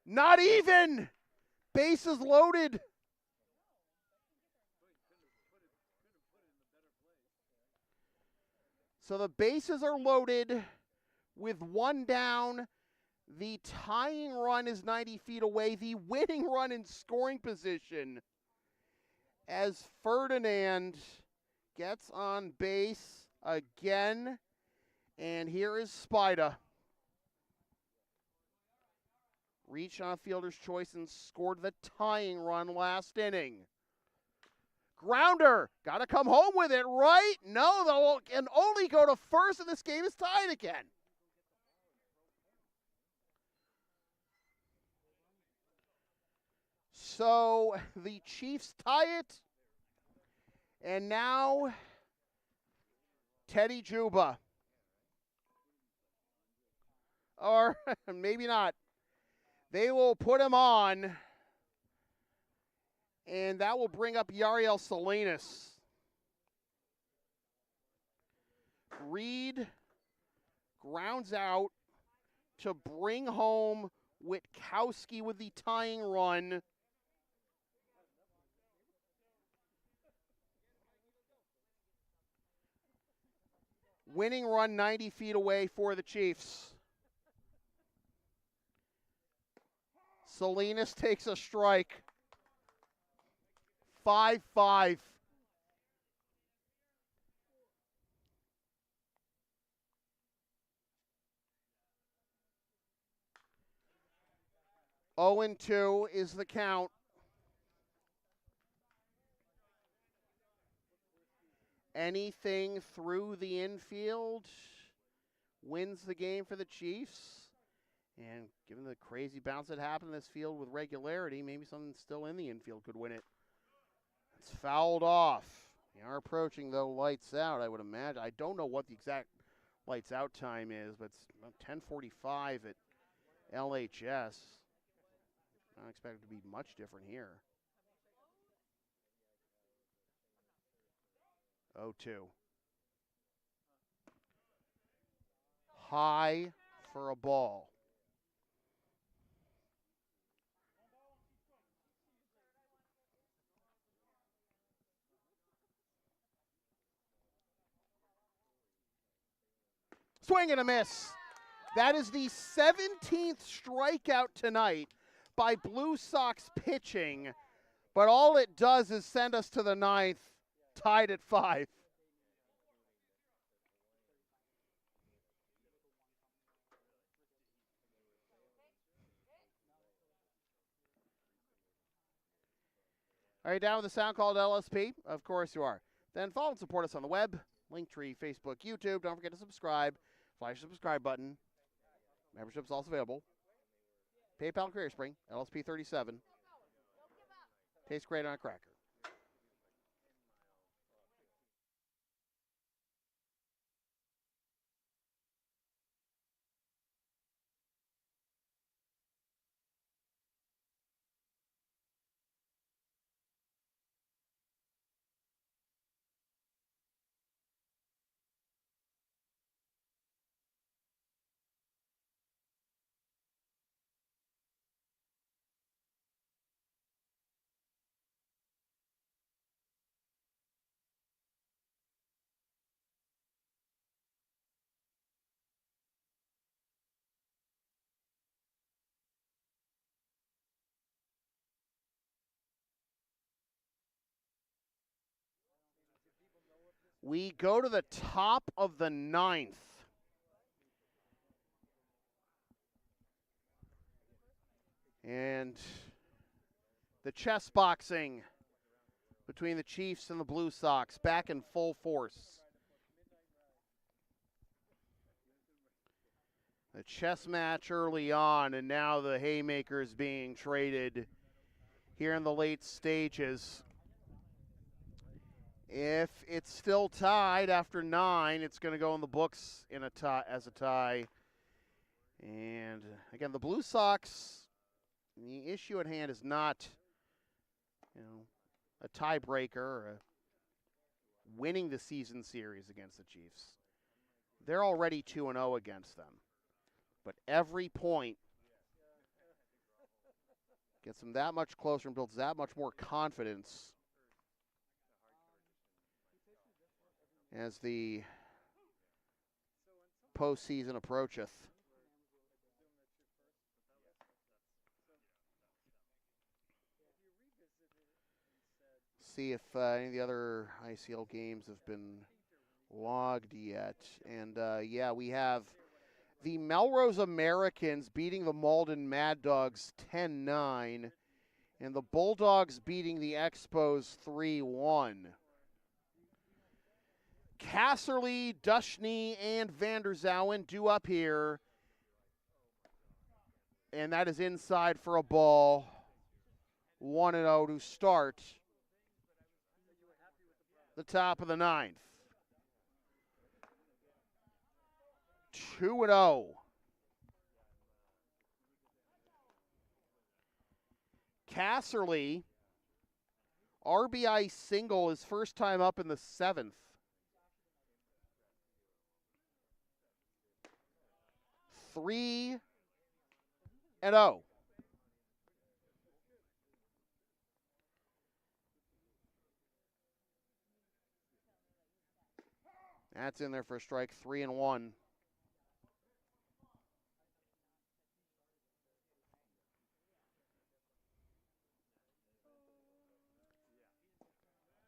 Not even. Bases loaded. So the bases are loaded with one down. The tying run is 90 feet away. The winning run in scoring position as Ferdinand gets on base again. And here is Spida. Reached on a fielder's choice and scored the tying run last inning. Grounder, got to come home with it, right? No, they'll can only go to first, and this game is tied again. So the Chiefs tie it, and now Teddy Juba. Or maybe not. They will put him on, and that will bring up Yariel Salinas. Reed grounds out to bring home Witkowski with the tying run. Winning run 90 feet away for the Chiefs. Salinas takes a strike. 5-5. Oh and 2 is the count. Anything through the infield wins the game for the Chiefs. And given the crazy bounce that happened in this field with regularity, maybe something still in the infield could win it. It's fouled off. They are approaching, though, lights out, I would imagine. I don't know what the exact lights out time is, but it's about 10:45 at LHS. I don't expect it to be much different here. 0-2. High for a ball. Swing and a miss. That is the 17th strikeout tonight by Blue Sox pitching, but all it does is send us to the 9th, tied at 5. Are you down with the sound called LSP? Of course you are. Then follow and support us on the web, Linktree, Facebook, YouTube. Don't forget to subscribe. Flash the subscribe button. Membership's also available. PayPal and ClearSpring, LSP 37. Tastes great on a cracker. We go to the top of the 9th. And the chess boxing between the Chiefs and the Blue Sox back in full force. The chess match early on, and now the haymakers being traded here in the late stages. If it's still tied after 9, it's going to go in the books in a tie, as a tie. And again, the Blue Sox, the issue at hand is not, a tiebreaker or winning the season series against the Chiefs. They're already 2-0 against them. But every point gets them that much closer and builds that much more confidence as the postseason approacheth. See if any of the other ICL games have been logged yet. And yeah, we have the Melrose Americans beating the Malden Mad Dogs 10-9, and the Bulldogs beating the Expos 3-1. Casserly, Dushney, and Vanderzowen due up here. And that is inside for a ball. 1-0 to start the top of the ninth. 2-0. Casserly, RBI single, his first time up in the seventh. 3-0. That's in there for a strike. 3-1.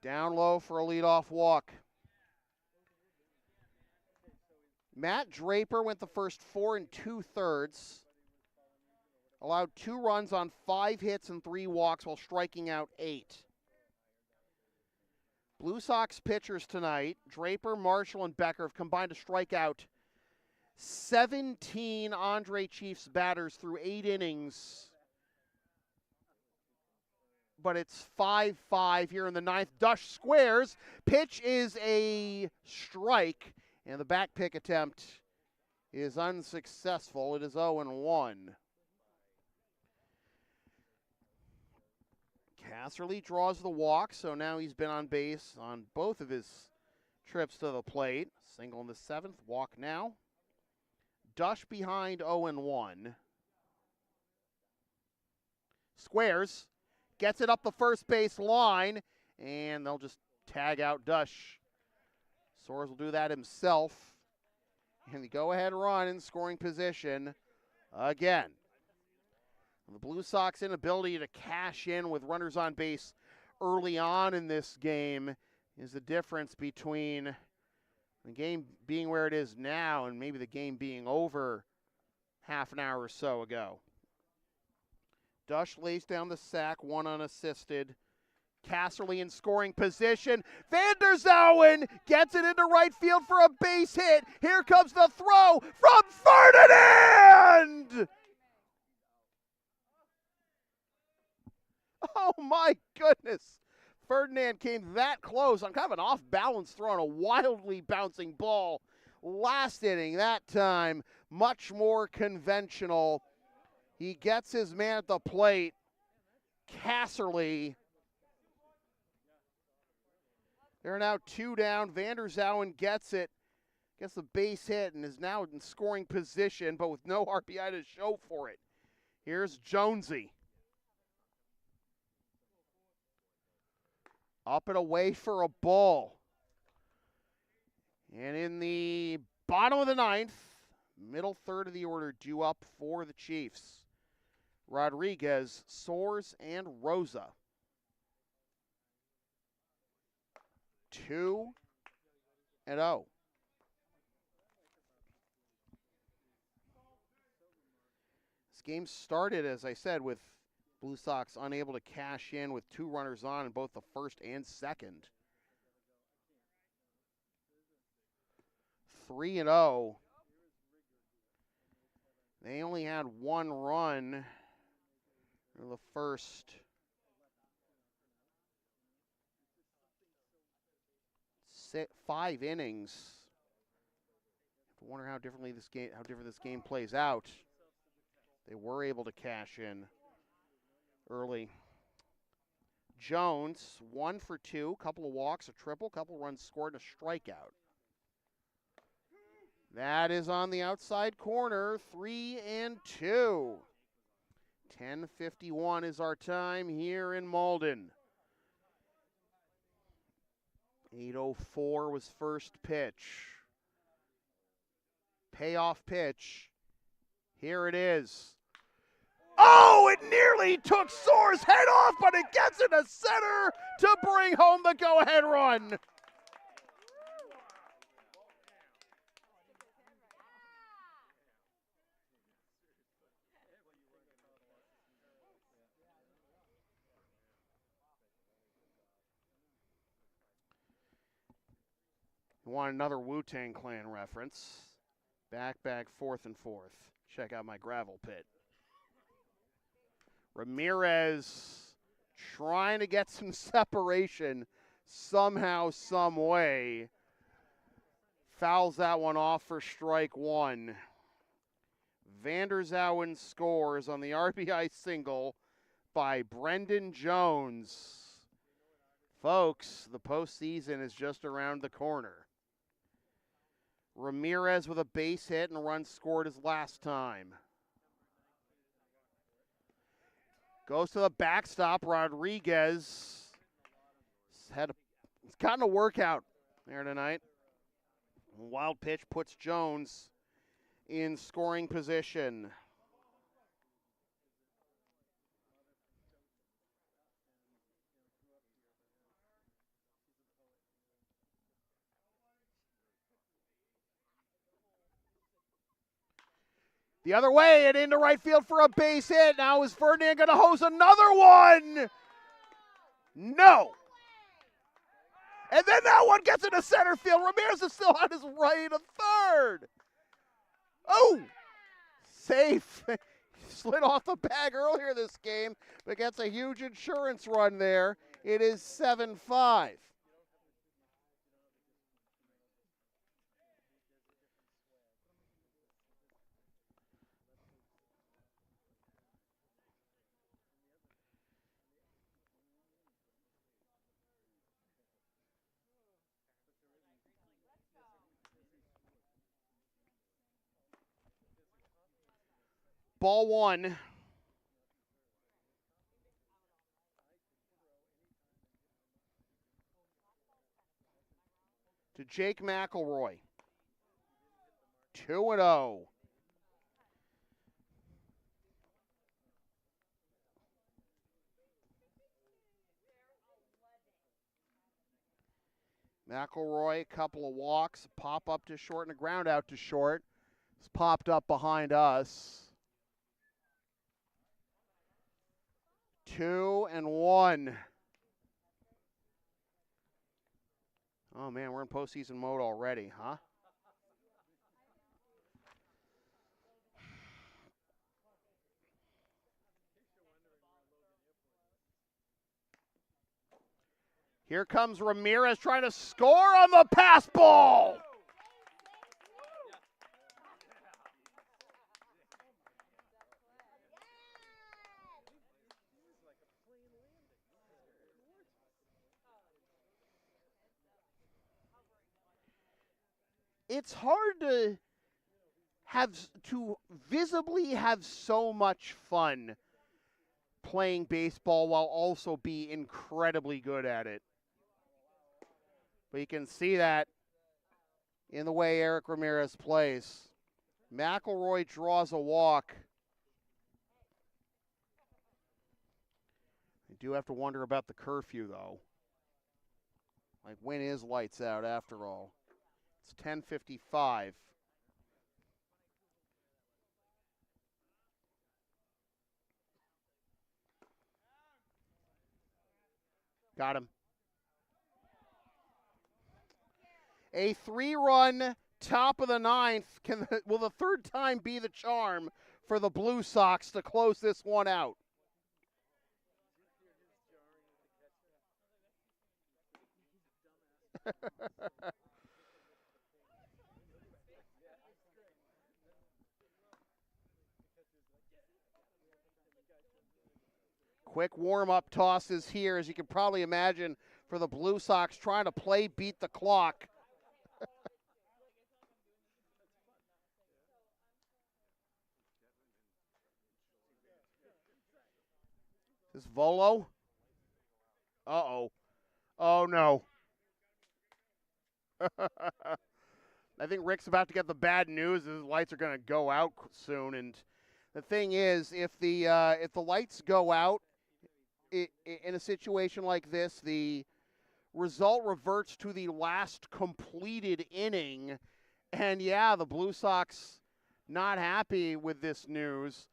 Down low for a leadoff walk. Matt Draper went the first 4 2/3. Allowed 2 runs on 5 hits and 3 walks while striking out 8. Blue Sox pitchers tonight, Draper, Marshall, and Becker, have combined to strike out 17 Andre Chiefs batters through 8 innings. But it's 5-5 here in the ninth. Dush squares. Pitch is a strike, and the back pick attempt is unsuccessful. It is 0-1. Casserly draws the walk, so now he's been on base on both of his trips to the plate. Single in the seventh, walk now. Dush behind 0-1. Squares. Gets it up the first base line, and they'll just tag out Dush. Soares will do that himself. And the go-ahead run in scoring position again. The Blue Sox inability to cash in with runners on base early on in this game is the difference between the game being where it is now and maybe the game being over half an hour or so ago. Dush lays down the sack, 1 unassisted. Casserly in scoring position. Vanderzowen gets it into right field for a base hit. Here comes the throw from Ferdinand! Oh my goodness. Ferdinand came that close on kind of an off-balance throw on a wildly bouncing ball. Last inning, that time, much more conventional. He gets his man at the plate. Casserly. They're now 2 down. Vanderzowen gets it. Gets the base hit and is now in scoring position, but with no RBI to show for it. Here's Jonesy. Up and away for a ball. And in the bottom of the ninth, middle third of the order due up for the Chiefs. Rodriguez, Soares, and Rosa. 2-0. This game started, as I said, with Blue Sox unable to cash in with 2 runners on in both the first and second. 3-0. They only had 1 run in the first 5 innings. I wonder how different this game plays out. They were able to cash in early. Jones, 1 for 2, couple of walks, a triple, couple runs scored, and a strikeout. That is on the outside corner, 3-2. 10:51 is our time here in Malden. 8:04 was first pitch. payoff pitch. Here it is. Oh, it nearly took Soar's head off, but it gets into center to bring home the go-ahead run. You want another Wu-Tang Clan reference? Back, 4th and 4th. Check out my gravel pit. Ramirez trying to get some separation somehow, some way. Fouls that one off for strike one. Vanderzouwen scores on the RBI single by Brendan Jones. Folks, the postseason is just around the corner. Ramirez with a base hit and a run scored his last time. Goes to the backstop. Rodriguez he's gotten a workout there tonight. Wild pitch puts Jones in scoring position. The other way and into right field for a base hit. Now is Ferdinand going to hose another one? No. And then that one gets into center field. Ramirez is still on his right of third. Oh, safe. Slid off the bag earlier this game, but gets a huge insurance run there. It is 7-5. Ball one. To Jake McElroy. 2-0. McElroy, a couple of walks, pop up to short and a ground out to short. It's popped up behind us. 2-1. Oh, man, we're in postseason mode already, huh? Here comes Ramirez trying to score on the pass ball. It's hard to visibly have so much fun playing baseball while also be incredibly good at it. But you can see that in the way Eric Ramirez plays. McElroy draws a walk. I do have to wonder about the curfew, though. Like, when is lights out after all? It's 10:55. Got him. A 3-run top of the ninth. Will the third time be the charm for the Blue Sox to close this one out? Quick warm-up tosses here, as you can probably imagine, for the Blue Sox trying to play beat the clock. This Volo? Uh-oh. Oh, no. I think Rick's about to get the bad news. His lights are going to go out soon, and the thing is, if the lights go out in a situation like this, the result reverts to the last completed inning, and yeah, the Blue Sox not happy with this news.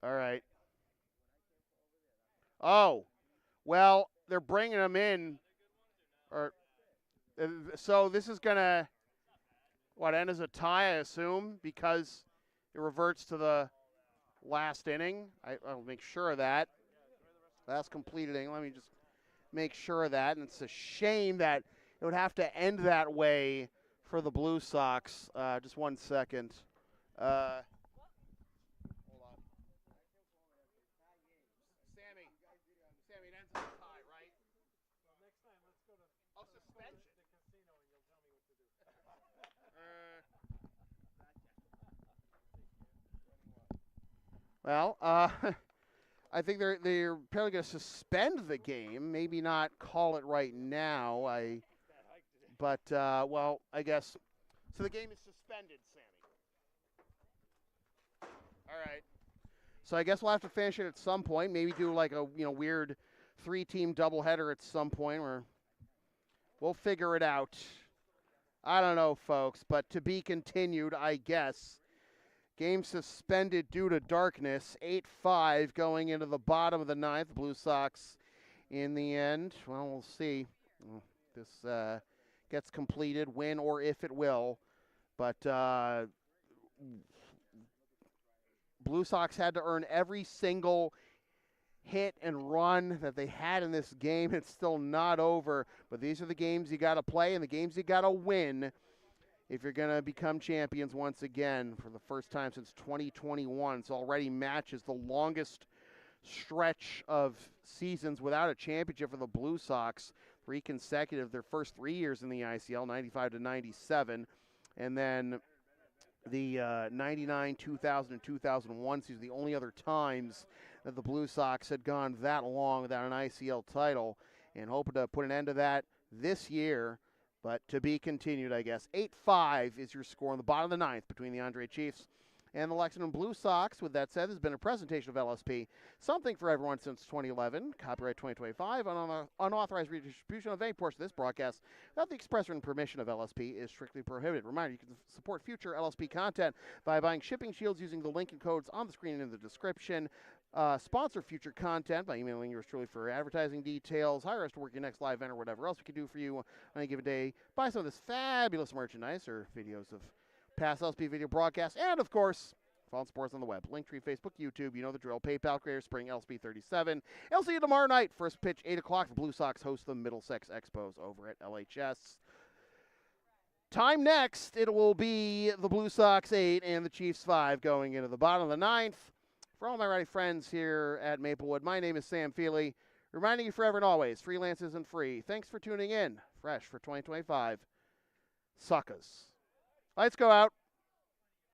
All right. Oh, well, they're bringing them in, so this is gonna end as a tie, I assume, because it reverts to the last inning. I'll make sure of that. Last completed inning. Let me just make sure of that. And it's a shame that it would have to end that way for the Blue Sox. Just 1 second. Hold on. Sammy, it ends in a tie, right? Well, next time, let's go to Suspension. the casino and you'll tell me what to do. Well, I think they're apparently going to suspend the game. Maybe not call it right now. But I guess so. The game is suspended, Sammy. All right. So I guess we'll have to finish it at some point. Maybe do like a weird 3-team doubleheader at some point, or we'll figure it out. I don't know, folks, but to be continued, I guess. Game suspended due to darkness. 8-5 going into the bottom of the ninth. Blue Sox in the end. Well, we'll see. This gets completed, win or if it will. But Blue Sox had to earn every single hit and run that they had in this game. It's still not over. But these are the games you got to play and the games you got to win if you're going to become champions once again for the first time since 2021. It's already matches the longest stretch of seasons without a championship for the Blue Sox. 3 consecutive, their first 3 years in the ICL, 95 to 97. And then the 99, 2000, and 2001 season, the only other times that the Blue Sox had gone that long without an ICL title, and hoping to put an end to that this year. But to be continued, I guess. 8-5 is your score in the bottom of the ninth between the Andre Chiefs and the Lexington Blue Sox. With that said, this has been a presentation of LSP, something for everyone since 2011. Copyright 2025. Unauthorized redistribution of any portion of this broadcast without the express written permission of LSP is strictly prohibited. Reminder, you can support future LSP content by buying shipping shields using the link and codes on the screen and in the description. Sponsor future content by emailing yours truly for advertising details, hire us to work your next live event, or whatever else we can do for you on any given day. Buy some of this fabulous merchandise or videos of past LSP video broadcasts, and of course, follow sports on the web. Linktree, Facebook, YouTube, you know the drill. PayPal, Creator Spring, LSP 37. I'll see you tomorrow night. First pitch, 8 o'clock. The Blue Sox host the Middlesex Expos over at LHS. Time next, it will be the Blue Sox 8 and the Chiefs 5 going into the bottom of the ninth. For all my righty friends here at Maplewood, my name is Sam Feely, reminding you forever and always, freelance isn't free. Thanks for tuning in. Fresh for 2025. Suckers. Lights go out.